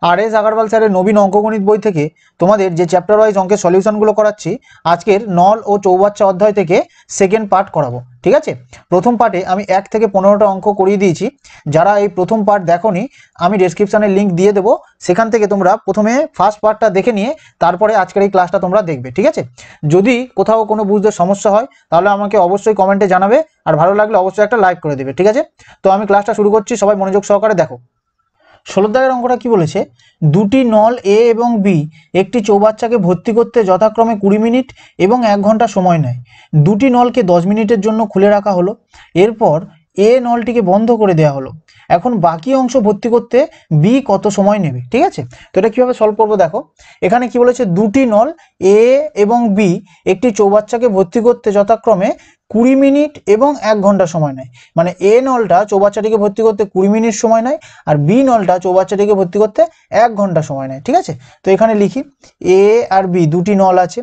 আর.এস. আগারওয়াল স্যারের নবীন অঙ্কগণিত বই থেকে তোমাদের যে চ্যাপ্টার ওয়াইজ অঙ্কের সলিউশনগুলো করাচ্ছি, আজকের নল ও চৌবাচ্চা অধ্যায় থেকে সেকেন্ড পার্ট করাবো। ঠিক আছে, প্রথম পার্টে আমি 1 থেকে 15টা অঙ্ক করিয়ে দিয়েছি। যারা এই প্রথম পার্ট দেখোনি, আমি ডেসক্রিপশানে লিঙ্ক দিয়ে দেবো, সেখান থেকে তোমরা প্রথমে ফার্স্ট পার্টটা দেখে নিয়ে তারপরে আজকের এই ক্লাসটা তোমরা দেখবে। ঠিক আছে, যদি কোথাও কোনো বুঝতে সমস্যা হয় তাহলে আমাকে অবশ্যই কমেন্টে জানাবে, আর ভালো লাগলে অবশ্যই একটা লাইক করে দেবে। ঠিক আছে, তো আমি ক্লাসটা শুরু করছি, সবাই মনোযোগ সহকারে দেখো। 16 দাগের অঙ্কটা কি বলেছে, দুটি নল এ এবং বি একটি চৌবাচ্চাকে ভর্তি করতে যথাক্রমে 20 মিনিট এবং 1 ঘন্টা সময় নেয়। দুটি নলকে 10 মিনিটের জন্য খুলে রাখা হলো, এরপর এ নলটিকে বন্ধ করে দেওয়া হলো। এখন বাকি অংশ ভর্তি করতে বি কত সময় নেবে? ঠিক আছে, তো এটা কিভাবে সলভ করবো দেখো। এখানে কি বলেছে, দুটি নল এ এবং বি একটি চৌবাচ্চাকে ভর্তি করতে যথাক্রমে 20 মিনিট এবং 1 ঘন্টা সময় নেয়। মানে এ নলটা চৌবাচ্চাটিকে ভর্তি করতে 20 মিনিট সময় নেয়, আর বি নলটা চৌবাচ্চাটিকে ভর্তি করতে 1 ঘন্টা সময় নেয়। ঠিক আছে, তো এখানে লিখি এ আর বি দুটি নল আছে।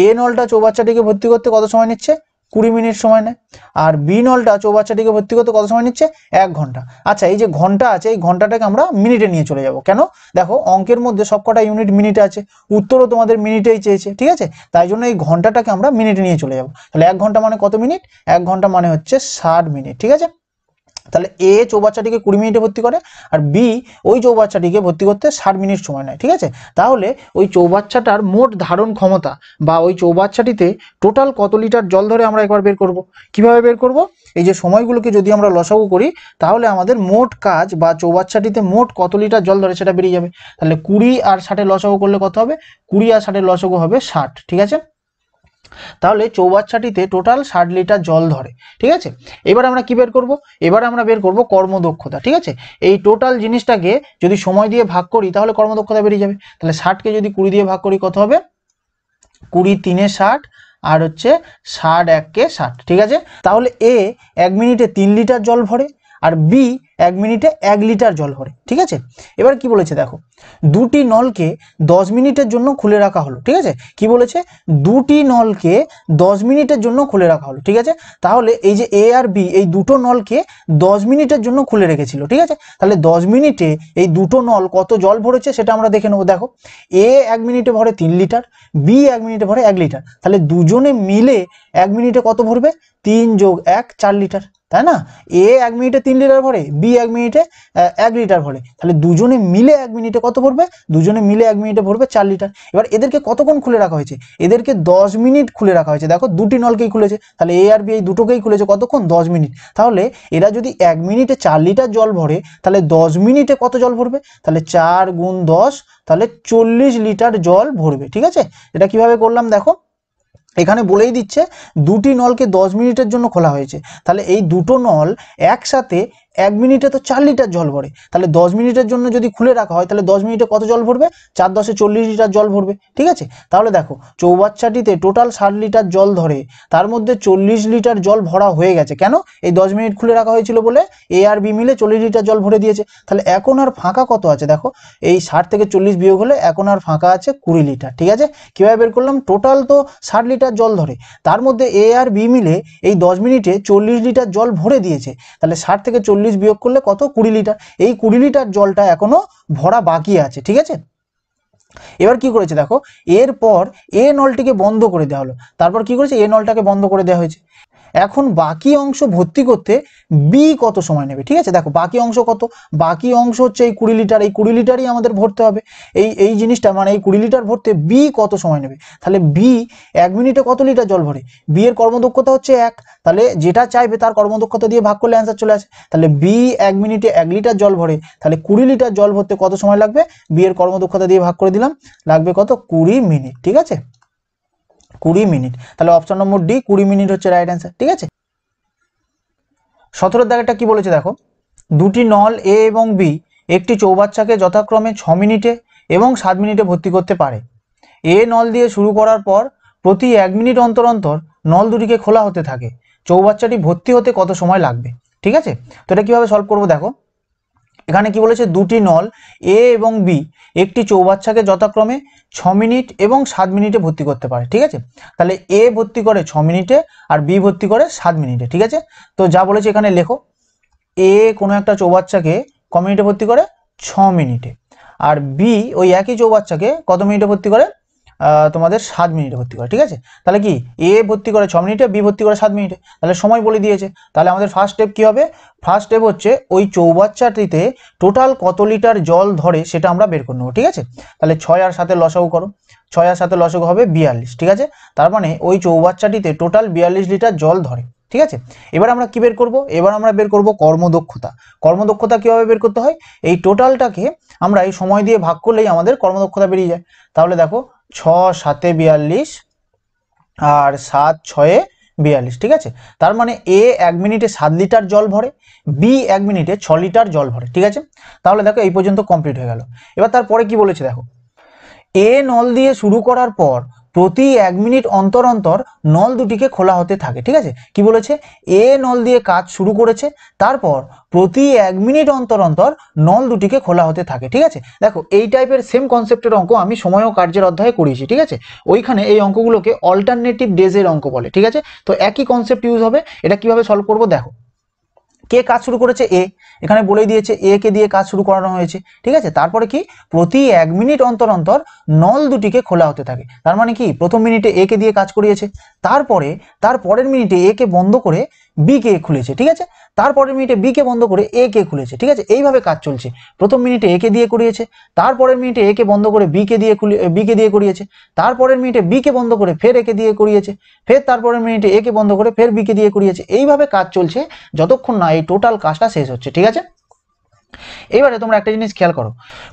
এ নলটা চৌবাচ্চাটিকে ভর্তি করতে কত সময় নিচ্ছে? 20 মিনিট সময় নেয়। আর বি নলটা চৌবাচ্চাটিকে ভর্তি করতে কত সময় নিচ্ছে? 1 ঘন্টা। আচ্ছা, এই যে ঘন্টা আছে, এই ঘন্টাটাকে আমরা মিনিটে নিয়ে চলে যাব। কেন? দেখো অঙ্কের মধ্যে সবকটা ইউনিট মিনিটে আছে, উত্তরও তোমাদের মিনিটেই চেয়েছে। ঠিক আছে, তাই জন্য এই ঘন্টাটাকে আমরা মিনিটে নিয়ে চলে যাব। তাহলে 1 ঘন্টা মানে কত মিনিট? 1 ঘন্টা মানে হচ্ছে 60 মিনিট। ঠিক আছে, তাহলে এ চৌবাচ্চাটিকে 20 মিনিটে ভর্তি করে, আর বি ওই চৌবাচ্চাটিকে ভর্তি করতে 60 মিনিট সময় নেয়। ঠিক আছে, তাহলে ওই চৌবাচ্চাটার মোট ধারণ ক্ষমতা বা ওই চৌবাচ্চাটিতে টোটাল কত লিটার জল ধরে আমরা একবার বের করব। কিভাবে বের করব? এই যে সময়গুলোকে যদি আমরা লসাগু করি তাহলে আমাদের মোট কাজ বা চৌবাচ্চাটিতে মোট কত লিটার জল ধরে সেটা বেরিয়ে যাবে। তাহলে 20 আর 60 লসাগু করলে কত হবে? 20 আর 60 লসাগু হবে 60। ঠিক আছে, তাহলে চৌবাচ্চাটিতে টোটাল 60 লিটার জল ধরে। ঠিক আছে, এবার আমরা কি বের করব? এবার আমরা বের করব কর্মদক্ষতা। ঠিক আছে, এই টোটাল জিনিসটাকে যদি সময় দিয়ে ভাগ করি তাহলে কর্মদক্ষতা বেরিয়ে যাবে। তাহলে 60কে যদি 20 দিয়ে ভাগ করি কত হবে? 20 3 60 আর হচ্ছে 60 1 60। ঠিক আছে, তাহলে এ 1 মিনিটে 3 লিটার জল ভরে, আর বি 1 মিনিটে 1 লিটার জল ভরে। ঠিক আছে, এবার কি বলেছে দেখো, দুটি নলকে 10 মিনিটের জন্য খুলে রাখা হলো। ঠিক আছে, কি বলেছে? দুটি নলকে 10 মিনিটের জন্য খুলে রাখা হলো। ঠিক আছে, তাহলে এই যে এ আর বি এই দুটো নলকে 10 মিনিটের জন্য খুলে রেখেছিল। ঠিক আছে, তাহলে 10 মিনিটে এই দুটো নল কত জল ভরেছে সেটা আমরা দেখে নেবো। দেখো এ 1 মিনিটে ভরে 3 লিটার, বি 1 মিনিটে ভরে 1 লিটার। তাহলে দুজনে মিলে 1 মিনিটে কত ভরবে? 3 যোগ 1 4 লিটার, তাই না? এ 1 মিনিটে 3 লিটার ভরে, বি 1 মিনিটে 1 লিটার ভরে। তাহলে দুজনে মিলে 1 মিনিটে কত ভরবে? দুজনে মিলে 1 মিনিটে ভরবে 4 লিটার। এবার এদেরকে কতক্ষণ খুলে রাখা হয়েছে? এদেরকে 10 মিনিট খুলে রাখা হয়েছে। দেখো দুটি নলকেই খুলেছে, তাহলে এ আর বি এই দুটোকেই খুলেছে কতক্ষণ? 10 মিনিট। তাহলে এরা যদি 1 মিনিটে 4 লিটার জল ভরে তাহলে 10 মিনিটে কত জল ভরবে? তাহলে 4 গুণ 10, তাহলে 40 লিটার জল ভরবে। ঠিক আছে, এটা কিভাবে করলাম দেখো, এখানে বলেই দিচ্ছে দুটি নলকে 10 মিনিটের জন্য খোলা হয়েছে। তাহলে এই দুটো নল একসাথে 1 মিনিটে তো 4 লিটার জল ভরে, তাহলে 10 মিনিটের জন্য যদি খুলে রাখা হয় তাহলে 10 মিনিটে কত জল ভরবে? 4 10 40 লিটার জল ভরবে। ঠিক আছে, তাহলে দেখো চৌবাচ্চাটিতে টোটাল 60 লিটার জল ধরে, তার মধ্যে 40 লিটার জল ভরা হয়ে গেছে। কেন? এই 10 মিনিট খুলে রাখা হয়েছিল বলে এ আর বি মিলে 40 লিটার জল ভরে দিয়েছে। তাহলে এখন আর ফাঁকা কত আছে দেখো, এই 60 থেকে 40 বিয়োগ হলে এখন আর ফাঁকা আছে 20 লিটার। ঠিক আছে, কিভাবে বের করলাম? টোটাল তো 60 লিটার জল ধরে, তার মধ্যে এ আর বি মিলে এই 10 মিনিটে 40 লিটার জল ভরে দিয়েছে। তাহলে 60 থেকে 40 বিয়োগ করলে কত? 20 লিটার। এই 20 লিটার জলটা এখনো ভরা বাকি আছে। ঠিক আছে, এবার কি করেছে দেখো, এরপর এ নলটিকে বন্ধ করে দেওয়া হলো। তারপর কি করেছে? এ নলটাকে বন্ধ করে দেওয়া হয়েছে। এখন বাকি অংশ ভর্তি করতে বি কত সময় নেবে? ঠিক আছে, দেখো বাকি অংশ কত? বাকি অংশ হচ্ছে এই 20 লিটার, এই 20 লিটারই আমাদের ভরতে হবে। এই জিনিসটা মানে এই 20 লিটার ভরতে বি কত সময় নেবে? তাহলে বি 1 মিনিটে কত লিটার জল ভরে? বি এর কর্মদক্ষতা হচ্ছে 1, তাহলে যেটা চাইবে তার কর্মদক্ষতা দিয়ে ভাগ করলে অ্যান্সার চলে আসে। তাহলে বি 1 মিনিটে 1 লিটার জল ভরে, তাহলে 20 লিটার জল ভরতে কত সময় লাগবে? বি এর কর্মদক্ষতা দিয়ে ভাগ করে দিলাম, লাগবে কত? 20 মিনিট। ঠিক আছে, 20 মিনিট। তাহলে অপশন নম্বর ডি 20 মিনিট হচ্ছে রাইট অ্যান্সার। ঠিক আছে, 17 দাগেরটা কি বলেছে দেখো, দুটি নল এ এবং বি একটি চৌবাচ্চাকে যথাক্রমে 6 মিনিটে এবং 7 মিনিটে ভর্তি করতে পারে। এ নল দিয়ে শুরু করার পর প্রতি 1 মিনিট অন্তর অন্তর নল দুটিকে খোলা হতে থাকে। চৌবাচ্চাটি ভর্তি হতে কত সময় লাগবে? ঠিক আছে, তো এটা কিভাবে সলভ করবো দেখো, এখানে কি বলেছে? দুটি নল এ এবং বি একটি চৌবাচ্চাকে যথাক্রমে 6 মিনিট এবং 7 মিনিটে ভর্তি করতে পারে। ঠিক আছে, তাহলে এ ভর্তি করে 6 মিনিটে আর বি ভর্তি করে 7 মিনিটে। ঠিক আছে, তো যা বলেছে এখানে লেখো, এ কোনো একটা চৌবাচ্চাকে ক মিনিটে ভর্তি করে? 6 মিনিটে, আর বি ওই একই চৌবাচ্চাকে কত মিনিটে ভর্তি করে, তোমাদের 7 মিনিটে ভর্তি করে। ঠিক আছে, তাহলে কি এ ভর্তি করে 6 মিনিটে, বি ভর্তি করে 7 মিনিটে, তাহলে সময় বলে দিয়েছে। তাহলে আমাদের ফার্স্ট স্টেপ কি হবে, ফার্স্ট স্টেপ হচ্ছে ওই চৌবাচ্চাটিতে টোটাল কত লিটার জল ধরে সেটা আমরা বের করে নেবো। ঠিক আছে, তাহলে 6 আর 7 লসাগু করো, 6 আর 7 লসাগু হবে 42। ঠিক আছে, তার মানে ওই চৌবাচ্চাটিতে টোটাল 42 লিটার জল ধরে। ঠিক আছে, এবার আমরা কি বের করব, এবার আমরা বের করব কর্মদক্ষতা। কর্মদক্ষতা কিভাবে বের করতে হয়, এই টোটালটাকে আমরা এই সময় দিয়ে ভাগ করলেই আমাদের কর্মদক্ষতা বেরিয়ে যায়। তাহলে দেখো 6 7 42 আর 7 6 42। ঠিক আছে, তার মানে এ 1 মিনিটে 7 লিটার জল ভরে, বি 1 মিনিটে 6 লিটার জল ভরে। ঠিক আছে, তাহলে দেখো এই পর্যন্ত কমপ্লিট হয়ে গেল। এবার তারপরে কি বলেছে দেখো, এ নল দিয়ে শুরু করার পর প্রতি 1 মিনিট অন্তর অন্তর নল দুটিকে খোলা হতে থাকে। ঠিক আছে, কি বলেছে, এ নল দিয়ে কাজ শুরু করেছে, তারপর প্রতি 1 মিনিট অন্তর অন্তর নল দুটিকে খোলা হতে থাকে। ঠিক আছে, দেখো এই টাইপের সেম কনসেপ্টের অঙ্ক আমি সময় ও কার্যের অধ্যায়ে করিয়েছি। ঠিক আছে, ওইখানে এই অঙ্কগুলোকে অল্টারনেটিভ ডেজের অঙ্ক বলে। ঠিক আছে, তো একই কনসেপ্ট ইউজ হবে। এটা কিভাবে সলভ করব দেখো, কে কাজ শুরু করেছে, এ, এখানে বলেই দিয়েছে এ কে দিয়ে কাজ শুরু করানো হয়েছে। ঠিক আছে, তারপরে কি প্রতি 1 মিনিট অন্তর অন্তর নল দুটিকে খোলা হতে থাকে, তার মানে কি প্রথম মিনিটে এ কে দিয়ে কাজ করিয়েছে, তারপরে তারপরের মিনিটে এ কে বন্ধ করে বি কে খুলেছে। ঠিক আছে, তারপরের মিনিটে বি কে বন্ধ করে এ কে খুলেছে। ঠিক আছে, এইভাবে কাজ চলছে। প্রথম মিনিটে এ কে দিয়ে করিয়েছে, তারপরের মিনিটে এ কে বন্ধ করে বি কে দিয়ে করিয়েছে, তারপরের মিনিটে বি কে বন্ধ করে ফের এ কে দিয়ে করিয়েছে, ফের তারপরের মিনিটে এ কে বন্ধ করে ফের বি কে দিয়ে করিয়েছে। এইভাবে কাজ চলছে যতক্ষণ না এই টোটাল কাজটা শেষ হচ্ছে। ঠিক আছে, এবারে তোমরা একটা জিনিস খেয়াল করো,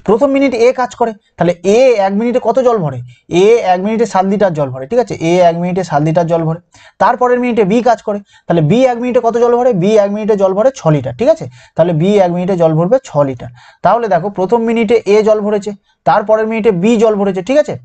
প্রথম মিনিট এ কাজ করে, তাহলে এ 1 মিনিটে কত জল ভরে, এ 1 মিনিটে 7 লিটার জল ভরে। ঠিক আছে, এ 1 মিনিটে 7 লিটার জল ভরে। তারপরের মিনিটে বি কাজ করে, তাহলে বি 1 মিনিটে কত জল ভরে, বি 1 মিনিটে জল ভরে 6 লিটার। ঠিক আছে, তাহলে বি 1 মিনিটে জল ভরবে 6 লিটার। তাহলে দেখো প্রথম মিনিটে এ জল ভরেছে, তারপরের মিনিটে বি জল ভরেছে। ঠিক আছে,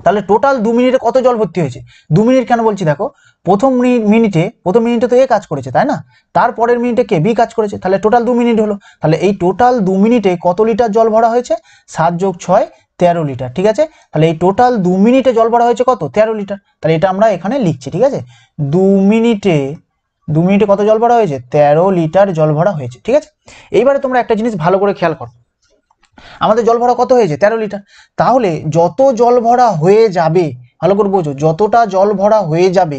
তাহলে টোটাল 2 মিনিটে কত জল ভর্তি হয়েছে, 2 মিনিট কেন বলছি দেখো, প্রথম মিনিটে তো এ কাজ করেছে তাই না, তারপরের মিনিটে কে বি কাজ করেছে, তাহলে টোটাল 2 মিনিট হলো। তাহলে এই টোটাল 2 মিনিটে কত লিটার জল ভরা হয়েছে, 7 যোগ 6 13 লিটার। ঠিক আছে, তাহলে এই টোটাল 2 মিনিটে জল ভরা হয়েছে কত, 13 লিটার। তাহলে এটা আমরা এখানে লিখছি। ঠিক আছে, 2 মিনিটে কত জল ভরা হয়েছে, 13 লিটার জল ভরা হয়েছে। ঠিক আছে, এইবারে তোমরা একটা জিনিস ভালো করে খেয়াল করো, আমাদের জল ভরা কত হয়েছে, 13 লিটার। তাহলে যত জল ভরা হয়ে যাবে, ভালো করে বোঝো, যতটা জল ভরা হয়ে যাবে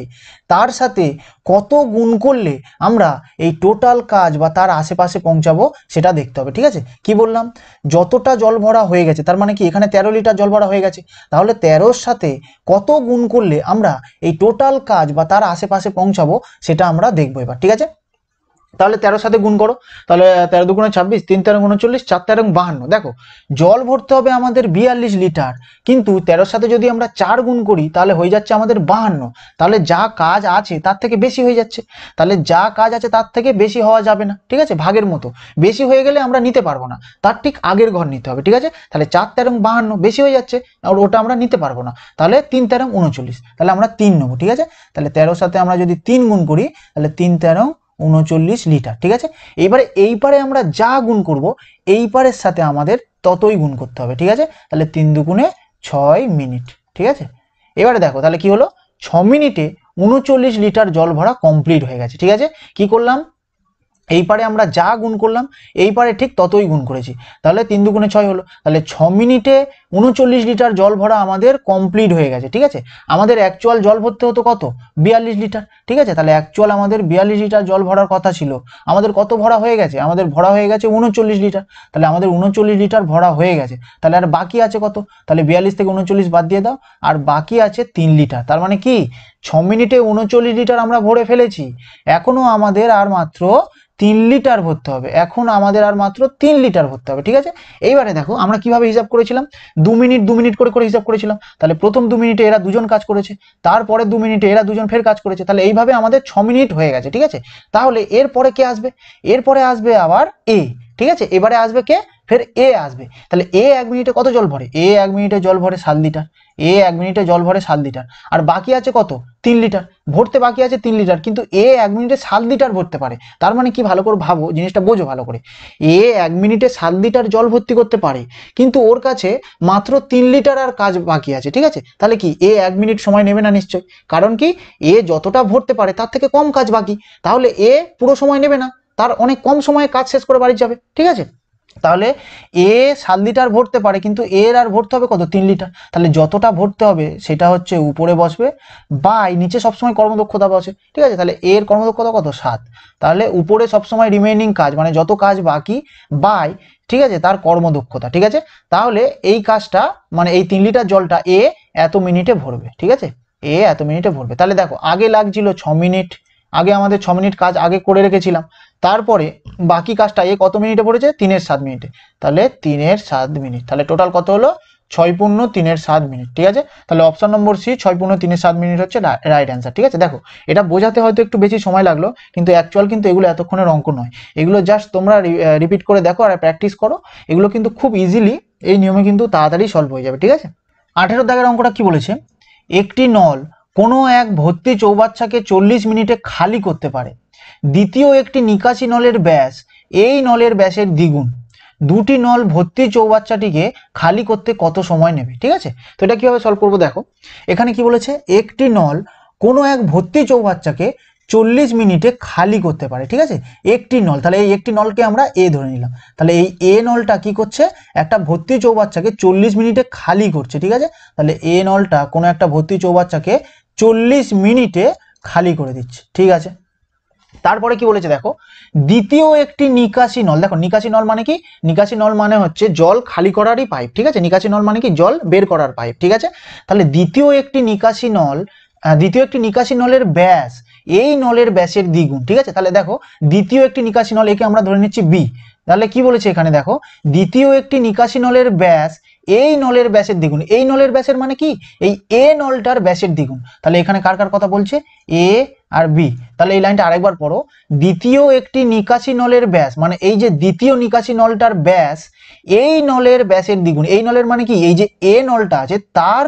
তার সাথে কত গুণ করলে আমরা এই টোটাল কাজ বা তার আশেপাশে পৌঁছাবো সেটা দেখতে হবে। ঠিক আছে, কি বললাম, যতটা জল ভরা হয়ে গেছে, তার মানে কি এখানে 13 লিটার জল ভরা হয়ে গেছে, তাহলে 13-র সাথে কত গুণ করলে আমরা এই টোটাল কাজ বা তার আশেপাশে পৌঁছাবো সেটা আমরা দেখবো এবার। ঠিক আছে, তাহলে 13 সাথে গুণ করো, তাহলে 13 দুগুণে 26, 3 13 39, 4 13 52। দেখো জল ভরতে হবে আমাদের 42 লিটার, কিন্তু 13 সাথে যদি আমরা 4 গুণ করি তাহলে হয়ে যাচ্ছে আমাদের 52। তাহলে যা কাজ আছে তার থেকে বেশি হয়ে যাচ্ছে, তাহলে যা কাজ আছে তার থেকে বেশি হওয়া যাবে না। ঠিক আছে, ভাগের মতো বেশি হয়ে গেলে আমরা নিতে পারবো না, তার ঠিক আগের ঘর নিতে হবে। ঠিক আছে, তাহলে 4 13 52 বেশি হয়ে যাচ্ছে, আর ওটা আমরা নিতে পারবো না, তাহলে 3 13 39, তাহলে আমরা 3 নেবো। ঠিক আছে, তাহলে 13 সাথে আমরা যদি 3 গুণ করি তাহলে 3 13 39 লিটার। ঠিক আছে, এইবারে এই পারে আমরা যা গুণ করব এই পারের সাথে আমাদের ততই গুণ করতে হবে। ঠিক আছে, তাহলে 3 দুগুণে 6 মিনিট। ঠিক আছে, এবারে দেখো তাহলে কি হলো, 6 মিনিটে 39 লিটার জল ভরা কমপ্লিট হয়ে গেছে। ঠিক আছে, কি করলাম, এই পারে আমরা যা গুণ করলাম এই পারে ঠিক ততই গুণ করেছি, তাহলে 3 দুগুণে 6 হলো, তাহলে 6 মিনিটে 39 লিটার জল ভরা আমাদের কমপ্লিট হয়ে গেছে। ঠিক আছে, আমাদের অ্যাকচুয়াল জল ভরতে হতো কত, 42 লিটার। ঠিক আছে, তাহলে অ্যাকচুয়াল আমাদের 42 লিটার জল ভরার কথা ছিল, আমাদের কত ভরা হয়ে গেছে, আমাদের ভরা হয়ে গেছে 39 লিটার। তাহলে আমাদের 39 লিটার ভরা হয়ে গেছে, তাহলে আর বাকি আছে কত, তাহলে 42 থেকে 39 বাদ দিয়ে দাও, আর বাকি আছে 3 লিটার। তার মানে কি 6 মিনিটে 39 লিটার আমরা ভরে ফেলেছি, এখনো আমাদের আর মাত্র 3 লিটার ভরতে হবে, এখন আমাদের আর মাত্র 3 লিটার ভরতে হবে। ঠিক আছে, এইবারে দেখো আমরা কিভাবে হিসাব করেছিলাম, 2 মিনিট করে করে হিসাব করেছিলাম, তাহলে প্রথম 2 মিনিটে এরা দুজন কাজ করেছে, তারপরে 2 মিনিটে এরা দুজন ফের কাজ করেছে, তাহলে এইভাবে আমাদের 6 মিনিট হয়ে গেছে। ঠিক আছে, তাহলে এরপরে কে আসবে, এরপরে আসবে আবার এ। ঠিক আছে, এবারে আসবে কে, ফের এ আসবে, তাহলে এ 1 মিনিটে কত জল ভরে, এ 1 মিনিটে জল ভরে 7 লিটার, এ 1 মিনিটে জল ভরে 7 লিটার, আর বাকি আছে কত, 3 লিটার ভরতে বাকি আছে 3 লিটার, কিন্তু এ 1 মিনিটে 7 লিটার ভরতে পারে, তার মানে কি ভালো করে ভাবো, জিনিসটা বোঝো ভালো করে, এ 1 মিনিটে 7 লিটার জল ভর্তি করতে পারে, কিন্তু ওর কাছে মাত্র 3 লিটার আর কাজ বাকি আছে। ঠিক আছে, তাহলে কি এ 1 মিনিট সময় নেবে না নিশ্চয়, কারণ কি এ যতটা ভরতে পারে তার থেকে কম কাজ বাকি, তাহলে এ পুরো সময় নেবে না, তার অনেক কম সময়ে কাজ শেষ করে বাড়ি যাবে। ঠিক আছে, তাহলে এ 7 লিটার ভরতে পারে, কিন্তু এর আর ভরতে হবে কত, 3 লিটার। তাহলে যতটা ভরতে হবে সেটা হচ্ছে উপরে বসবে, বাই নিচে সবসময় কর্মদক্ষতা বসে, ঠিক আছে। তাহলে এর কর্মদক্ষতা কত, 7। তাহলে উপরে সবসময় রিমেইনিং কাজ মানে যত কাজ বাকি, বাই, ঠিক আছে, তার কর্মদক্ষতা, ঠিক আছে। তাহলে এই কাজটা মানে এই 3 লিটার জলটা এ এত মিনিটে ভরবে, ঠিক আছে, এ এত মিনিটে ভরবে। তাহলে দেখো আগে লাগছিল 6 মিনিট, আগে আমাদের 6 মিনিট কাজ আগে করে রেখেছিলাম, তারপরে বাকি কাজটা এ কত মিনিটে পড়েছে, 3 এর 7 মিনিটে। তাহলে 3 এর 7 মিনিট, তাহলে টোটাল কত হলো, 6 পূর্ণ 3 এর 7 মিনিট, ঠিক আছে। তাহলে অপশন নম্বর সি 6 পূর্ণ 3 এর 7 মিনিট হচ্ছে রাইট অ্যান্সার, ঠিক আছে। দেখো এটা বোঝাতে হয়তো একটু বেশি সময় লাগলো, কিন্তু অ্যাকচুয়াল কিন্তু এগুলো এতক্ষণের অঙ্ক নয়, এগুলো জাস্ট তোমরা রিপিট করে দেখো আর প্র্যাকটিস করো, এগুলো কিন্তু খুব ইজিলি এই নিয়মে কিন্তু তাড়াতাড়ি সলভ হয়ে যাবে, ঠিক আছে। 18 দাগের অঙ্কটা কি বলেছে, একটি নল কোনো এক ভর্তি চৌবাচ্চাকে 40 মিনিটে খালি করতে পারে। দ্বিতীয় একটি নিকাশি নলের ব্যাস এই নলের ব্যাসের দ্বিগুণ। দুটি নল ভর্তি চৌবাচ্চাটিকে খালি করতে কত সময় নেবে, ঠিক আছে। তো এটা কিভাবে সলভ করবো, দেখো এখানে কি বলেছে, একটি নল কোনো এক ভর্তি চৌবাচ্চাকে 40 মিনিটে খালি করতে পারে, ঠিক আছে। একটি নল, তাহলে এই একটি নলকে আমরা এ ধরে নিলাম, তাহলে এই এ নলটা কি করছে, একটা ভর্তি চৌবাচ্চাকে 40 মিনিটে খালি করছে, ঠিক আছে। তাহলে এ নলটা কোনো একটা ভর্তি চৌবাচ্চাকে 40 মিনিটে খালি করে দিচ্ছে, ঠিক আছে। তারপরে কি বলেছে দেখো, দ্বিতীয় একটি নিকাশি নল, দেখো নিকাশি নল মানে কি, নিকাশি নল মানে হচ্ছে জল খালি করারই পাইপ, ঠিক আছে। নিকাশি নল মানে কি, জল বের করার পাইপ, ঠিক আছে। তাহলে দ্বিতীয় একটি নিকাশি নলের ব্যাস এই নলের ব্যাসের দ্বিগুণ, ঠিক আছে। তাহলে দেখো দ্বিতীয় একটি নিকাশি নল, একে আমরা ধরে নিচ্ছি বি। তাহলে কি বলেছে এখানে দেখো, দ্বিতীয় একটি নিকাশি নলের ব্যাস এই নলের ব্যাসের দ্বিগুণ, এই নলের ব্যাসের মানে কি, এই এ নলটার ব্যাসের দ্বিগুণ। তাহলে এখানে কার কার কথা বলছে, এ আর বি। তাহলে এই লাইনটা আরেকবার পড়ো, দ্বিতীয় একটি নিকাশি নলের ব্যাস মানে এই যে দ্বিতীয় নিকাশি নলটার ব্যাস এই নলের ব্যাসের দ্বিগুণ, এই নলের মানে কি, এই যে এ নলটা আছে তার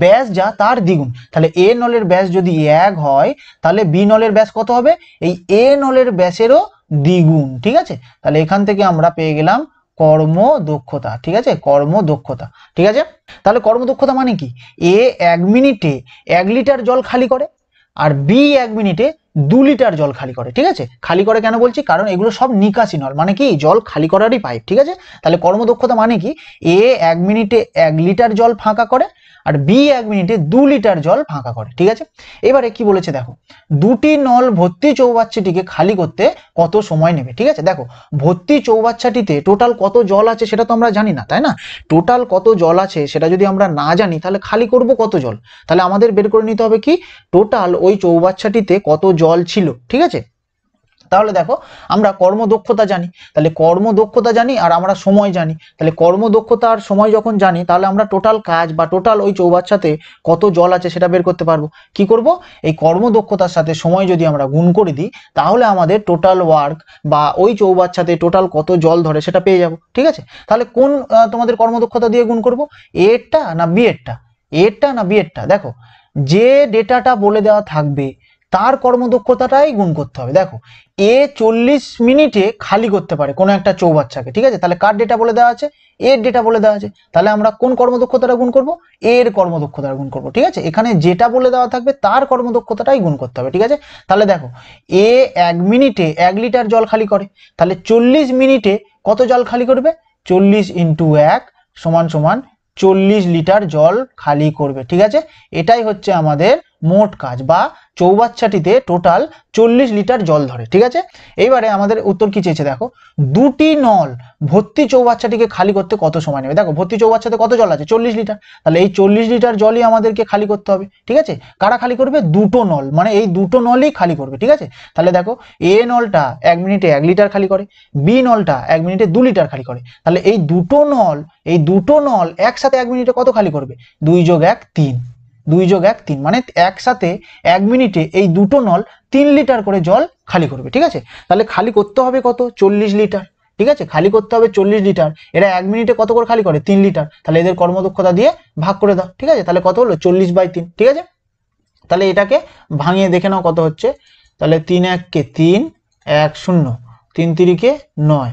ব্যাস যা তার দ্বিগুণ। তাহলে এ নলের ব্যাস যদি 1 হয়, তাহলে বি নলের ব্যাস কত হবে, এই এ নলের ব্যাসেরও দ্বিগুণ, ঠিক আছে। তাহলে এখান থেকে আমরা পেয়ে গেলাম কর্মদক্ষতা, ঠিক আছে, কর্মদক্ষতা, ঠিক আছে। তাহলে কর্মদক্ষতা মানে কি, এ 1 মিনিটে 1 লিটার জল খালি করে, আর বি 1 মিনিটে 2 লিটার জল খালি করে, ঠিক আছে। খালি করে কেন বলছি, কারণ এগুলো সব নিকাশি নল মানে কি, জল খালি করারই পাইপ, ঠিক আছে। তাহলে কর্মদক্ষতা মানে কি, এ 1 মিনিটে 1 লিটার জল ফাঁকা করে, আর বি 1 মিনিটে 2 লিটার জল ফাঁকা করে, ঠিক আছে। এবারে কি বলেছে দেখো, দুটি নল ভর্তি চৌবাচ্চাটিকে খালি করতে কত সময় নেবে, ঠিক আছে। দেখো ভর্তি চৌবাচ্চাটিতে টোটাল কত জল আছে সেটা তো আমরা জানি না, তাই না। টোটাল কত জল আছে সেটা যদি আমরা না জানি, তাহলে খালি করব কত জল, তাহলে আমাদের বের করে নিতে হবে কি, টোটাল ওই চৌবাচ্চাটিতে কত জল ছিল, ঠিক আছে। তাহলে দেখো আমরা কর্মদক্ষতা জানি, তাহলে কর্মদক্ষতা জানি আর আমরা সময় জানি, তাহলে কর্মদক্ষতা আর সময় যখন জানি, তাহলে আমরা টোটাল কাজ বা টোটাল ওই চৌবাচ্চাতে কত জল আছে সেটা বের করতে পারবো। কি করব, এই কর্মদক্ষতার সাথে সময় যদি আমরা গুণ করে দিই, তাহলে আমাদের টোটাল ওয়ার্ক বা ওই চৌবাচ্চাতে টোটাল কত জল ধরে সেটা পেয়ে যাব, ঠিক আছে। তাহলে কোন তোমাদের কর্মদক্ষতা দিয়ে গুণ করব, এরটা না বি এরটা, এরটা না বি এরটা। দেখো যে ডেটাটা বলে দেওয়া থাকবে তার কর্মদক্ষতাটাই গুণ করতে হবে। দেখো এ 40 মিনিটে খালি করতে পারে কোনো একটা চৌবাচ্চাকে, ঠিক আছে। তাহলে কার ডেটা বলে দেওয়া আছে, এর ডেটা বলে দেওয়া আছে, তাহলে আমরা কোন কর্মদক্ষতাটা গুণ করব, এর কর্মদক্ষতাটা গুণ করব, ঠিক আছে। এখানে যেটা বলে দেওয়া থাকবে তার কর্মদক্ষতাটাই গুণ করতে হবে, ঠিক আছে। তাহলে দেখো এ 1 মিনিটে 1 লিটার জল খালি করে, তাহলে 40 মিনিটে কত জল খালি করবে, 40 ইন্টু 1 সমান সমান 40 লিটার জল খালি করবে, ঠিক আছে। এটাই হচ্ছে আমাদের মোট কাজ, বা চৌবাচ্চাটিতে টোটাল 40 লিটার জল ধরে, ঠিক আছে। এইবারে আমাদের উত্তর কি চেয়েছে দেখো, দুটি নল ভর্তি চৌবাচ্চাটিকে খালি করতে কত সময় নেবে। দেখো ভর্তি চৌবাচ্চাতে কত জল আছে, 40 লিটার, তাহলে এই 40 লিটার জলই আমাদেরকে খালি করতে হবে, ঠিক আছে। কারা খালি করবে, দুটো নল, মানে এই দুটো নলই খালি করবে, ঠিক আছে। তাহলে দেখো এ নলটা 1 মিনিটে 1 লিটার খালি করে, বি নলটা 1 মিনিটে 2 লিটার খালি করে, তাহলে এই দুটো নল একসাথে 1 মিনিটে কত খালি করবে, 2 যোগ 1 3, 2 যোগ 1 3, মানে একসাথে 1 মিনিটে এই দুটো নল 3 লিটার করে জল খালি করবে, ঠিক আছে। তাহলে খালি করতে হবে কত, 40 লিটার, ঠিক আছে। খালি করতে হবে 40 লিটার, এরা 1 মিনিটে কত করে খালি করে, 3 লিটার, তাহলে এদের কর্মদক্ষতা দিয়ে ভাগ করে দাও, ঠিক আছে। তাহলে কত হলো, 40/3, ঠিক আছে। তাহলে এটাকে ভাঙিয়ে দেখে নাও কত হচ্ছে, তাহলে 3 1 কে 3 1 0, 3 3 কে 9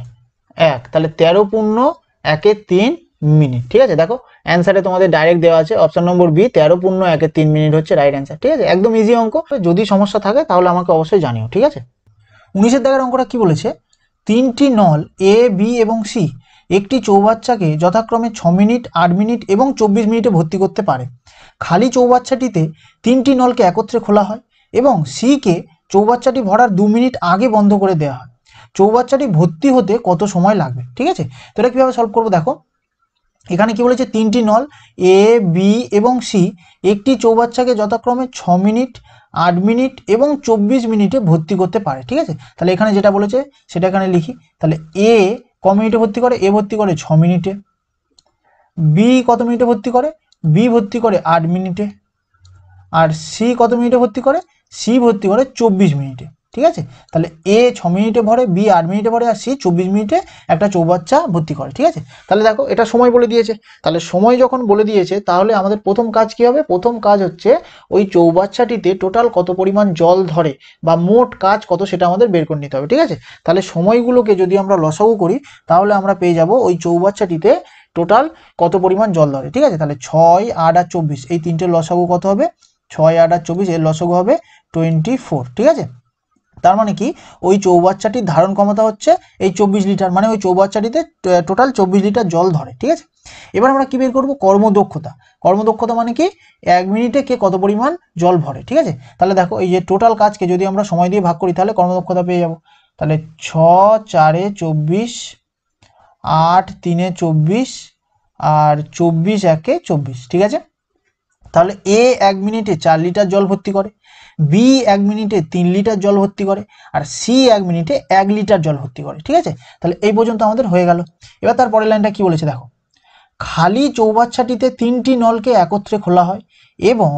1, তাহলে 13 পূর্ণ 1 এ 3 মিনিট, ঠিক আছে। দেখো অ্যান্সারে তোমাদের ডাইরেক্ট দেওয়া আছে অপশন নম্বর বি, 13 পূর্ণ 1 এ 3 মিনিট হচ্ছে রাইট অ্যান্সার, ঠিক আছে। একদম ইজি অঙ্ক, যদি সমস্যা থাকে তাহলে আমাকে অবশ্যই জানিও, ঠিক আছে। 19 দাগের অঙ্কটা কি বলেছে, তিনটি নল এ বি এবং সি একটি চৌবাচ্চাকে যথাক্রমে 6 মিনিট, 8 মিনিট এবং 24 মিনিটে ভর্তি করতে পারে। খালি চৌবাচ্চাটিতে 3টি নলকে একত্রে খোলা হয় এবং সিকে চৌবাচ্চাটি ভরার 2 মিনিট আগে বন্ধ করে দেওয়া হয়। চৌবাচ্চাটি ভর্তি হতে কত সময় লাগবে? ঠিক আছে, তো এটা কীভাবে সলভ করবো দেখো। এখানে কি বলেছে, 3টি নল এ, বি এবং সি একটি চৌবাচ্চাকে যথাক্রমে 6 মিনিট, 8 মিনিট এবং 24 মিনিটে ভর্তি করতে পারে। ঠিক আছে, তাহলে এখানে যেটা বলেছে সেটা এখানে লিখি। তাহলে এ ক মিনিটে ভর্তি করে? এ ভর্তি করে 6 মিনিটে। বি কত মিনিটে ভর্তি করে? বি ভর্তি করে 8 মিনিটে। আর সি কত মিনিটে ভর্তি করে? সি ভর্তি করে 24 মিনিটে। ঠিক আছে, তাহলে এ 6 মিনিটে ভরে, বি 8 মিনিটে ভরে, আর সি 24 মিনিটে একটা চৌবাচ্চা ভর্তি করে। ঠিক আছে, তাহলে দেখো এটা সময় বলে দিয়েছে। তাহলে সময় যখন বলে দিয়েছে তাহলে আমাদের প্রথম কাজ কি হবে? প্রথম কাজ হচ্ছে ওই চৌবাচ্চাটিতে টোটাল কত পরিমাণ জল ধরে বা মোট কাজ কত সেটা আমাদের বের করে নিতে হবে। ঠিক আছে, তাহলে সময়গুলোকে যদি আমরা লসাগু করি তাহলে আমরা পেয়ে যাব ওই চৌবাচ্চাটিতে টোটাল কত পরিমাণ জল ধরে। ঠিক আছে, তাহলে 6, 8 আর 24 এই তিনটে লসাগু কত হবে? 6, 8 আর 24 এর লসাগু হবে 24। ঠিক আছে, তার মানে কি ওই চৌবাচ্চাটির ধারণ ক্ষমতা হচ্ছে এই 24 লিটার, মানে ওই চৌবাচ্চাটিতে টোটাল 24 লিটার জল ধরে। ঠিক আছে, এবার আমরা কি বের করবো? কর্মদক্ষতা। কর্মদক্ষতা মানে কি 1 মিনিটে কে কত পরিমাণ জল ভরে। ঠিক আছে, তাহলে দেখো এই যে টোটাল কাজকে যদি আমরা সময় দিয়ে ভাগ করি তাহলে কর্মদক্ষতা পেয়ে যাব। তাহলে 6, 4 এ 24, 8, 3 এ 24 আর 24, 1 এ 24। ঠিক আছে, তাহলে এ 1 মিনিটে 4 লিটার জল ভর্তি করে, বি 1 মিনিটে 3 লিটার জল ভর্তি করে, আর সি 1 মিনিটে 1 লিটার জল ভর্তি করে। ঠিক আছে, তাহলে এই পর্যন্ত আমাদের হয়ে গেল। এবার তার পরের লাইনটা কি বলেছে দেখো, খালি চৌবাচ্চাটিতে 3টি নলকে একত্রে খোলা হয় এবং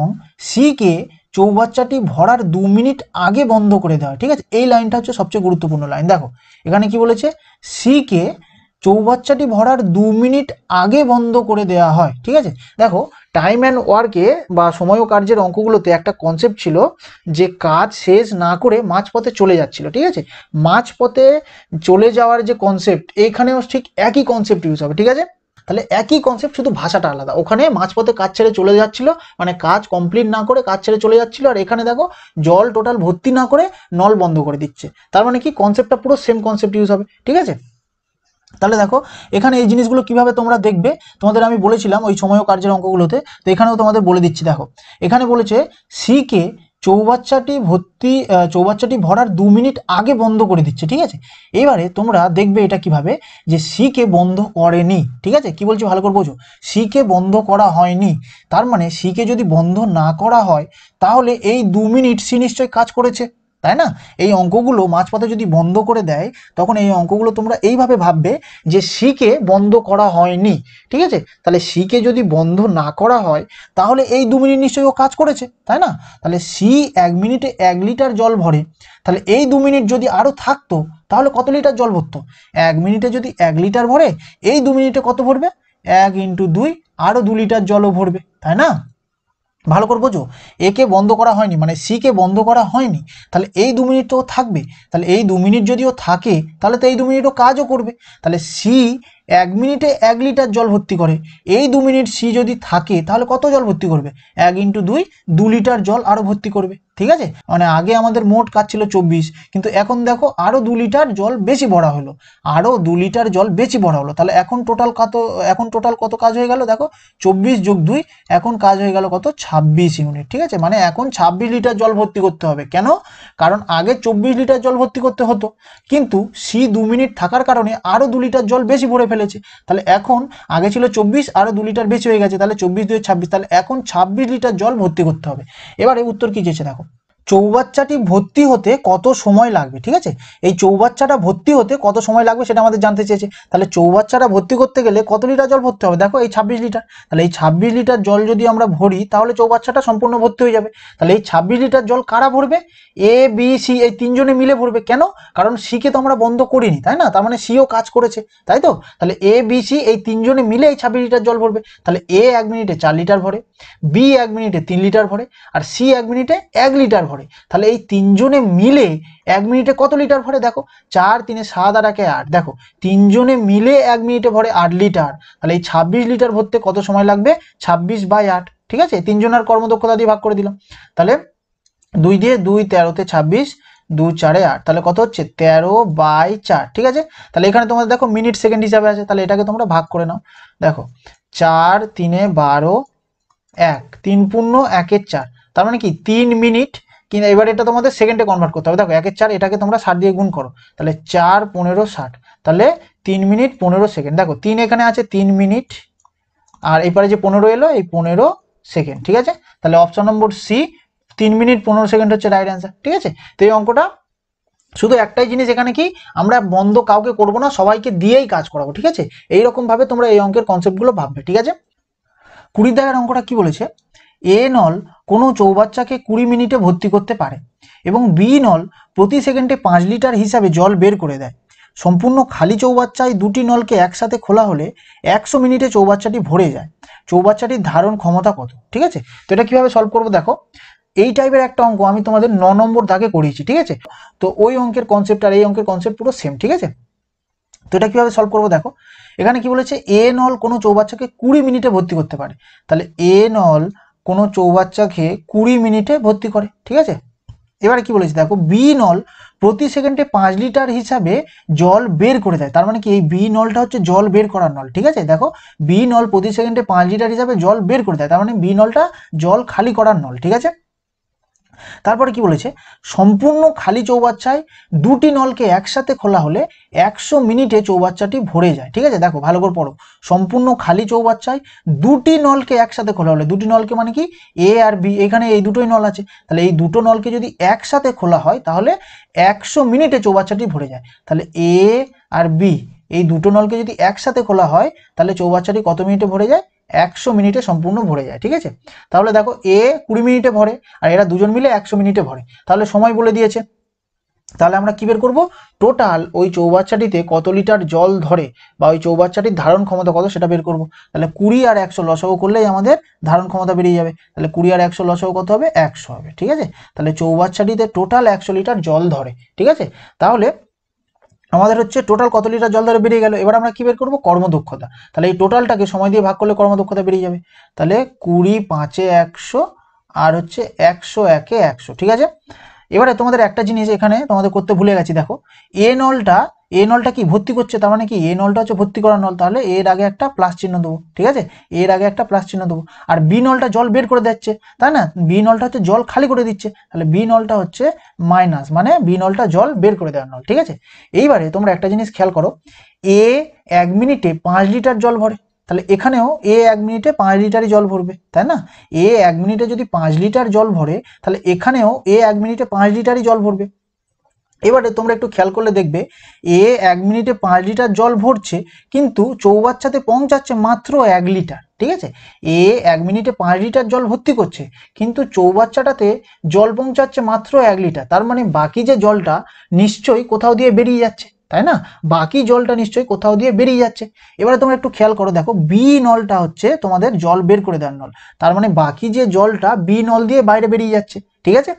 সিকে চৌবাচ্চাটি ভরার 2 মিনিট আগে বন্ধ করে দেওয়া হয়। ঠিক আছে, এই লাইনটা হচ্ছে সবচেয়ে গুরুত্বপূর্ণ লাইন। দেখো এখানে কি বলেছে, সিকে চৌবাচ্চাটি ভরার 2 মিনিট আগে বন্ধ করে দেওয়া হয়। ঠিক আছে, দেখো টাইম অ্যান্ড ওয়ার্কে বা সময় ও কার্যের অঙ্কগুলোতে একটা কনসেপ্ট ছিল যে কাজ শেষ না করে মাঝপথে চলে যাচ্ছিল। ঠিক আছে, মাঝপথে চলে যাওয়ার যে কনসেপ্ট এইখানেও ঠিক একই কনসেপ্ট ইউজ হবে। ঠিক আছে, তাহলে একই কনসেপ্ট, শুধু ভাষাটা আলাদা। ওখানে মাঝপথে কাজ ছেড়ে চলে যাচ্ছিল, মানে কাজ কমপ্লিট না করে কাজ ছেড়ে চলে যাচ্ছিল, আর এখানে দেখো জল টোটাল ভর্তি না করে নল বন্ধ করে দিচ্ছে। তার মানে কি কনসেপ্টটা পুরো সেম কনসেপ্ট ইউজ হবে। ঠিক আছে, তাহলে দেখো এখানে এই জিনিসগুলো কিভাবে তোমরা দেখবে তোমাদের আমি বলেছিলাম ওই সময় ও কার্যের অঙ্কগুলোতে, তো এখানেও তোমাদের বলে দিচ্ছি। দেখো এখানে বলেছে সিকে চৌবাচ্চাটি ভরার 2 মিনিট আগে বন্ধ করে দিচ্ছে। ঠিক আছে, এবারে তোমরা দেখবে এটা কিভাবে, যে সিকে বন্ধ করেনি। ঠিক আছে, কি বলছি ভালো করে বোঝো, সিকে বন্ধ করা হয়নি। তার মানে সিকে যদি বন্ধ না করা হয় তাহলে এই 2 মিনিট সি নিশ্চয়ই কাজ করেছে, তাই না? এই অঙ্কগুলো মাঝপথে যদি বন্ধ করে দেয় তখন এই অঙ্কগুলো তোমরা এইভাবে ভাববে যে সিকে বন্ধ করা হয়নি। ঠিক আছে, তাহলে সিকে যদি বন্ধ না করা হয় তাহলে এই 2 মিনিট নিশ্চয়ই ও কাজ করেছে, তাই না? তাহলে সি 1 মিনিটে 1 লিটার জল ভরে, তাহলে এই 2 মিনিট যদি আরো থাকতো তাহলে কত লিটার জল ভরতো? 1 মিনিটে যদি 1 লিটার ভরে, এই 2 মিনিটে কত ভরবে? 1 × 2 আরো 2 লিটার জলও ভরবে, তাই না? ভালো করে বোঝো, একে বন্ধ করা হয়নি মানে সিকে বন্ধ করা হয়নি, তাহলে এই 2 মিনিট তো থাকবে। তাহলে এই 2 মিনিট যদিও থাকে তাহলে তো এই 2 মিনিটও কাজও করবে। তাহলে সি 1 মিনিটে 1 লিটার জল ভর্তি করে, এই 2 মিনিট সি যদি থাকে তাহলে কত জল ভর্তি করবে? 1 × 2 2 লিটার জল আরো ভর্তি করবে। ঠিক আছে, মানে আগে আমাদের মোট কাজ ছিল 24, কিন্তু এখন দেখো আরো 2 লিটার জল বেশি ভরা হলো, আরো 2 লিটার জল বেশি ভরা হলো। তাহলে এখন টোটাল কত কাজ হয়ে গেল দেখো, 24 + 2 এখন কাজ হয়ে গেল কত? 26 ইউনিট। ঠিক আছে, মানে এখন 26 লিটার জল ভর্তি করতে হবে। কেন? কারণ আগে 24 লিটার জল ভর্তি করতে হতো, কিন্তু সি 2 মিনিট থাকার কারণে আরো 2 লিটার জল বেশি ভরে ফেলেছে। তাহলে এখন আগে ছিল 24, আরো 2 লিটার বেশি হয়ে গেছে, তাহলে 24 × 2 = 26, তাহলে এখন 26 লিটার জল ভর্তি করতে হবে। এবারে উত্তর কি চেয়েছে দেখো, চৌবাচ্চাটি ভর্তি হতে কত সময় লাগবে। ঠিক আছে, এই চৌবাচ্চাটা ভর্তি হতে কত সময় লাগবে সেটা আমাদের জানতে চেয়েছে। তাহলে চৌবাচ্চাটা ভর্তি করতে গেলে কত লিটার জল ভরতে হবে? দেখো এই 26 লিটার। তাহলে এই 26 লিটার জল যদি আমরা ভরি তাহলে চৌবাচ্চাটা সম্পূর্ণ ভর্তি হয়ে যাবে। তাহলে এই 26 লিটার জল কারা ভরবে? এ, বি, সি এই তিনজনে মিলে ভরবে। কেন? কারণ সিকে তো আমরা বন্ধ করিনি, তাই না? তার মানে সিও কাজ করেছে, তাই তো? তাহলে এ, বি, সি এই তিনজনে মিলে এই 26 লিটার জল ভরবে। তাহলে এ 1 মিনিটে 4 লিটার ভরে, বি 1 মিনিটে 3 লিটার ভরে, আর সি 1 মিনিটে 1 লিটার ভরে। তাহলে এই তিনজনে মিলে 1 মিনিটে কত লিটার ভরে? দেখো 4, 3 এ 7 আর 1 এ 8, দেখো তিনজনে মিলে 1 মিনিটে ভরে 8 লিটার। তাহলে এই 26 লিটার ভরতে কত সময় লাগবে? 26/8। ঠিক আছে, তিনজনের কর্মদক্ষতা দিয়ে ভাগ করে দিলাম। তাহলে 2 দিয়ে 2, 13 তে 26, 2 4 8, তাহলে কত হচ্ছে 13/4, ঠিক আছে। তাহলে এখানে তোমাদের দেখো মিনিট সেকেন্ড হিসাবে আছে, তাহলে এটাকে তোমরা ভাগ করে নাও। দেখো 4 3 12 1, 3 পূর্ণ 1 4, তার মানে কি 3 মিনিট। কিন্তু এবার এটা তোমাদের সেকেন্ডে কনভার্ট করতে হবে। দেখো 1 4, এটাকে তোমরা 60 দিয়ে গুণ করো, তাহলে 4 15 60, তাহলে 3 মিনিট 15 সেকেন্ড। দেখো 3 এখানে আছে 3 মিনিট, আর এবারে যে 15 এলো এই 15 সেকেন্ড, ঠিক আছে। তাহলে option number C 3 minute 15 second হচ্ছে রাইট অ্যান্সার, ঠিক আছে। তো এই অঙ্কটা শুধু একটাই জিনিস, এখানে কি আমরা বন্ধ কাউকে করব না, সবাইকে দিয়েই কাজ করাবো, ঠিক আছে। এইরকম ভাবে তোমরা এই অঙ্কের কনসেপ্টগুলো ভাববে, ঠিক আছে। 20 দাগের অঙ্কটা কি বলেছে, এ নল কোনো চৌবাচ্চাকে 20 মিনিটে ভর্তি করতে পারে এবং বি নল প্রতি সেকেন্ডে 5 লিটার হিসাবে জল বের করে দেয়। সম্পূর্ণ খালি চৌবাচ্চায় দুটি নলকে একসাথে খোলা হলে 100 মিনিটে চৌবাচ্চাটি ভরে যায়। চৌবাচ্চাটির ধারণ ক্ষমতা কত, ঠিক আছে। তো এটা কিভাবে সলভ করবো, দেখো এই টাইপের একটা অঙ্ক আমি তোমাদের 9 নম্বর দাগে করিয়েছি, ঠিক আছে। তো ওই অঙ্কের কনসেপ্ট আর এই অঙ্কের কনসেপ্ট পুরো সেম, ঠিক আছে। তো এটা কিভাবে সলভ করবো, দেখো এখানে কি বলেছে, এ নল কোনো চৌবাচ্চাকে 20 মিনিটে ভর্তি করতে পারে। তাহলে এ নল কোনো চৌবাচ্চাকে 20 মিনিটে ভর্তি করে, ঠিক আছে। এবারে কি বলেছে, দেখো বি নল প্রতি সেকেন্ডে 5 লিটার হিসাবে জল বের করে দেয়। তার মানে কি এই বি নলটা হচ্ছে জল বের করার নল, ঠিক আছে। দেখো বি নল প্রতি সেকেন্ডে 5 লিটার হিসাবে জল বের করে দেয়, তার মানে বি নলটা জল খালি করার নল, ঠিক আছে। তারপরে কি বলেছে, সম্পূর্ণ খালি চৌবাচ্চায় দুটি নলকে একসাথে খোলা হলে 100 মিনিটে চৌবাচ্চাটি ভরে যায়, ঠিক আছে। দেখো ভালো করে পড়ো, সম্পূর্ণ খালি চৌবাচ্চায় দুটি নলকে একসাথে খোলা হলে, দুটি নলকে মানে কি এ আর বি, এখানে এই দুটোই নল আছে, তাহলে এই দুটো নলকে যদি একসাথে খোলা হয় তাহলে 100 মিনিটে চৌবাচ্চাটি ভরে যায়। তাহলে এ আর বি এই দুটো নলকে যদি একসাথে খোলা হয় তাহলে চৌবাচ্চাটি কত মিনিটে ভরে যায়, 100 মিনিটে সম্পূর্ণ ভরে যায়, ঠিক আছে। তাহলে দেখো এ 20 মিনিটে ভরে আর এরা দুজন মিলে 100 মিনিটে ভরে, তাহলে সময় বলে দিয়েছে। তাহলে আমরা কি বের করব, টোটাল ওই চৌবাচ্চাটিতে কত লিটার জল ধরে বা ওই চৌবাচ্চাটির ধারণ ক্ষমতা কত সেটা বের করব। তাহলে 20 আর 100 লসাগু করলেই আমাদের ধারণ ক্ষমতা বেরিয়ে যাবে। তাহলে 20 আর 100 লসাগু কত হবে, 100 হবে, ঠিক আছে। তাহলে চৌবাচ্চাটিতে টোটাল 100 লিটার জল ধরে, ঠিক আছে। তাহলে আমাদের হচ্ছে টোটাল কত লিটার জল ধরে বেরিয়ে গেল। এবার আমরা কি বের করবো, কর্মদক্ষতা। তাহলে এই টোটালটাকে সময় দিয়ে ভাগ করলে কর্মদক্ষতা বেরিয়ে যাবে। তাহলে 20 5 এ 100 আর হচ্ছে 100 1 এ 100, ঠিক আছে। এবারে তোমাদের একটা জিনিস এখানে তোমাদের করতে ভুলে গেছি, দেখো এ নলটা কি ভর্তি করছে, তার মানে কি এ নলটা হচ্ছে ভর্তি করা নল, তাহলে এর আগে একটা প্লাস চিহ্ন দেবো, ঠিক আছে। এর আগে একটা প্লাস চিহ্ন দেবো। আর বি নলটা জল বের করে দিচ্ছে, তাই না, বি নলটা হচ্ছে জল খালি করে দিচ্ছে, তাহলে বি নলটা হচ্ছে মাইনাস, মানে বি নলটা জল বের করে দেওয়ার নল, ঠিক আছে। এইবারে তোমরা একটা জিনিস খেয়াল করো, এ 1 মিনিটে 5 লিটার জল ভরে, তাহলে এখানেও এ 1 মিনিটে 5 লিটারই জল ভরবে, তাই না। এ 1 মিনিটে যদি 5 লিটার জল ভরে তাহলে এখানেও এ 1 মিনিটে 5 লিটারই জল ভরবে। এবারে তোমরা একটু খেয়াল করলে দেখবে এ 1 মিনিটে 5 লিটার জল ভরছে কিন্তু চৌবাচ্চাতে পৌঁছাচ্ছে মাত্র 1 লিটার, ঠিক আছে। এ 1 মিনিটে 5 লিটার জল ভর্তি করছে কিন্তু চৌবাচ্চাটাতে জল পৌঁছাচ্ছে মাত্র 1 লিটার, তার মানে বাকি যে জলটা নিশ্চয়ই কোথাও দিয়ে বেরিয়ে যাচ্ছে, তাই না, বাকি জলটা নিশ্চয়ই কোথাও দিয়ে বেরিয়ে যাচ্ছে। এবারে তোমরা একটু খেয়াল করো, দেখো বি নলটা হচ্ছে তোমাদের জল বের করে দেওয়ার নল, তার মানে বাকি যে জলটা বি নল দিয়ে বাইরে বেরিয়ে যাচ্ছে, ঠিক আছে।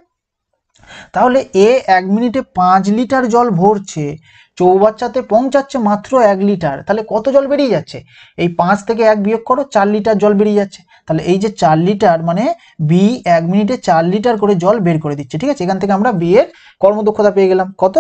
তাহলে এ 1 মিনিটে 5 লিটার জল ভরছে, চৌবাচ্চাতে পৌঁছাচ্ছে মাত্র 1 লিটার, তাহলে কত জল বেরিয়ে যাচ্ছে, এই 5 থেকে 1 বিয়োগ করো, 4 লিটার জল বেরিয়ে যাচ্ছে। তাহলে এই যে 4 লিটার মানে বি 1 মিনিটে 4 লিটার করে জল বের করে দিচ্ছে, ঠিক আছে। এখান থেকে আমরা বি এর কর্মদক্ষতা পেয়ে গেলাম কত,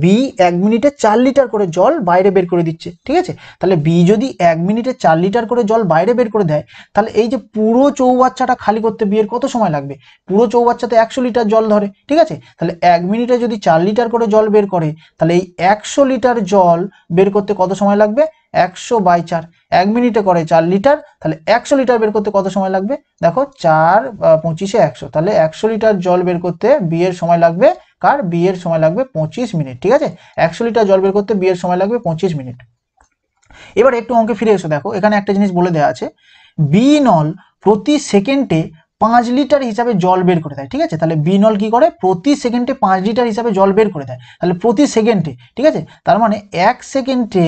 বি 1 মিনিটে 4 লিটার করে জল বাইরে বের করে দিচ্ছে, ঠিক আছে। তাহলে বি যদি 1 মিনিটে 4 লিটার করে জল বাইরে বের করে দেয় তাহলে এই যে পুরো চৌবাচ্চাটা খালি করতে বি এর কত সময় লাগবে, পুরো চৌবাচ্চাতে 100 লিটার জল ধরে, ঠিক আছে। তাহলে 1 মিনিটে যদি 4 লিটার করে জল বের করে তাহলে এই 100 লিটার জল বের করতে কত সময় লাগবে, 100/4, 1 মিনিটে করে 4 লিটার, তাহলে 100 লিটার বের করতে কত সময় লাগবে, দেখো 4 25 এ 100, তাহলে 100 লিটার জল বের করতে বি এর সময় লাগবে, কার, বি এর সময় লাগবে 25 মিনিট, ঠিক আছে। 100 লিটার জল বের করতে বি এর সময় লাগবে 25 মিনিট। এবার একটু অঙ্কে ফিরে এসো, দেখো এখানে একটা জিনিস বলে দেওয়া আছে, বি নল প্রতি সেকেন্ডে 5 লিটার হিসাবে জল বের করে দেয়, ঠিক আছে। তাহলে বি নল কি করে, প্রতি সেকেন্ডে 5 লিটার হিসাবে জল বের করে দেয়, তাহলে প্রতি সেকেন্ডে, ঠিক আছে। তার মানে 1 সেকেন্ডে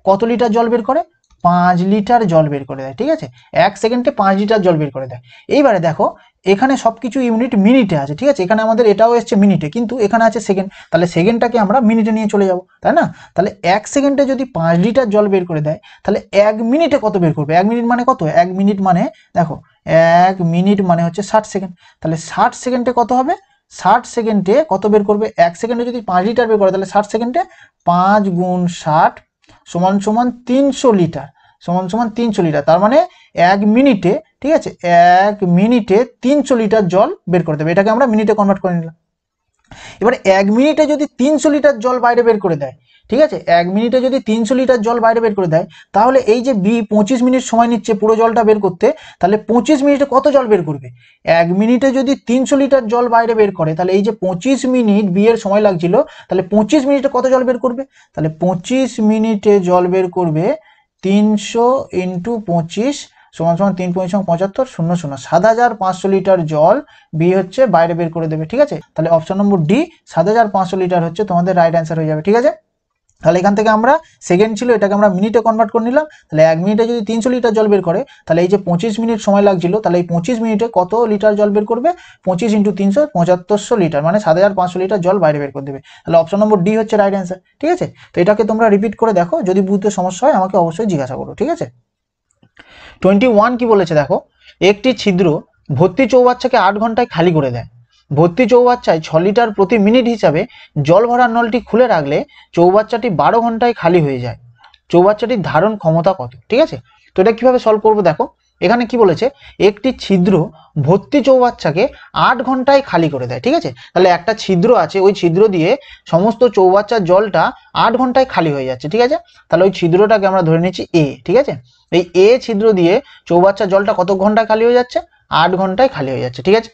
কত লিটার জল বের করে, 5 লিটার জল বের করে দেয়, ঠিক আছে। 1 সেকেন্ডে 5 লিটার জল বের করে দেয়। এইবারে দেখো এখানে সবকিছু ইউনিট মিনিটে আছে, ঠিক আছে, এখানে আমাদের এটাও এসছে মিনিটে কিন্তু এখানে আছে সেকেন্ড, তাহলে সেকেন্ডটাকে আমরা মিনিটে নিয়ে চলে যাব, তাই না। তাহলে 1 সেকেন্ডে যদি 5 লিটার জল বের করে দেয় তাহলে 1 মিনিটে কত বের করবে, 1 মিনিট মানে কত, 1 মিনিট মানে দেখো 1 মিনিট মানে হচ্ছে 60 সেকেন্ড, তাহলে 60 সেকেন্ডে কত হবে, 60 সেকেন্ডে কত বের করবে? 1 সেকেন্ডে যদি 5 লিটার বের করে তাহলে 60 সেকেন্ডে 5 গুণ 60 সমান সমান 300 লিটার, সমান সমান 300 লিটার। তার মানে 1 মিনিটে, ঠিক আছে, 1 মিনিটে 300 লিটার জল বের করে দেবে। এটাকে আমরা মিনিটে কনভার্ট করে নিলাম। এবার 1 মিনিটে যদি 300 লিটার জল বাইরে বের করে দেয়, ঠিক আছে, 1 মিনিটে যদি 300 লিটার জল বাইরে বের করে দেয়, তাহলে এই যে বি 25 মিনিট সময় নিচ্ছে পুরো জলটা বের করতে, তাহলে 25 মিনিটে কত জল বের করবে? 1 মিনিটে যদি 300 লিটার জল বাইরে বের করে, তাহলে এই যে 25 মিনিট বি এর সময় লাগছিল, তাহলে 25 মিনিটে কত জল বের করবে? তাহলে 25 মিনিটে জল বের করবে 300 ইন্টু 25 সমান সমান 3×75 0 0 7500 লিটার জল বি হচ্ছে বাইরে বের করে দেবে। ঠিক আছে, তাহলে অপশন নম্বর ডি 7500 লিটার হচ্ছে তোমাদের রাইট অ্যান্সার হয়ে যাবে। ঠিক আছে, তাহলে এখান থেকে আমরা সেকেন্ড ছিল, এটাকে আমরা মিনিটে কনভার্ট করে নিলাম। তাহলে 1 মিনিটে যদি 300 লিটার জল বের করে, তাহলে এই যে 25 মিনিট সময় লাগছিল, তাহলে এই 25 মিনিটে কত লিটার জল বের করবে? 25 ইন্টু 300 7500 লিটার, মানে 7500 লিটার জল বাইরে বের করে দেবে। তাহলে অপশন নম্বর ডি হচ্ছে রাইট অ্যান্সার। ঠিক আছে, তো এটাকে তোমরা রিপিট করে দেখো, যদি বুঝতে সমস্যা হয় আমাকে অবশ্যই জিজ্ঞাসা করো। ঠিক আছে, 21 কি বলেছে দেখো, একটি ছিদ্র ভর্তি চৌবাচ্চাকে 8 ঘন্টায় খালি করে দেয়। ভর্তি চৌবাচ্চায় 6 লিটার প্রতি মিনিট হিসাবে জল ভরার নলটি খুলে রাখলে চৌবাচ্চাটি 12 ঘন্টায় খালি হয়ে যায়। চৌবাচ্চাটির ধারণ ক্ষমতা কত? ঠিক আছে, তো এটা কিভাবে সলভ করবো দেখো, এখানে কি বলেছে, একটি ছিদ্র ভর্তি চৌবাচ্চাকে 8 ঘন্টায় খালি করে দেয়। ঠিক আছে, তাহলে একটা ছিদ্র আছে, ওই ছিদ্র দিয়ে সমস্ত চৌবাচ্চার জলটা 8 ঘন্টায় খালি হয়ে যাচ্ছে। ঠিক আছে, তাহলে ওই ছিদ্রটাকে আমরা ধরে নিচ্ছি এ। ঠিক আছে, এই এ ছিদ্র দিয়ে চৌবাচ্চার জলটা কত ঘন্টায় খালি হয়ে যাচ্ছে? 8 ঘন্টায় খালি হয়ে যাচ্ছে। ঠিক আছে,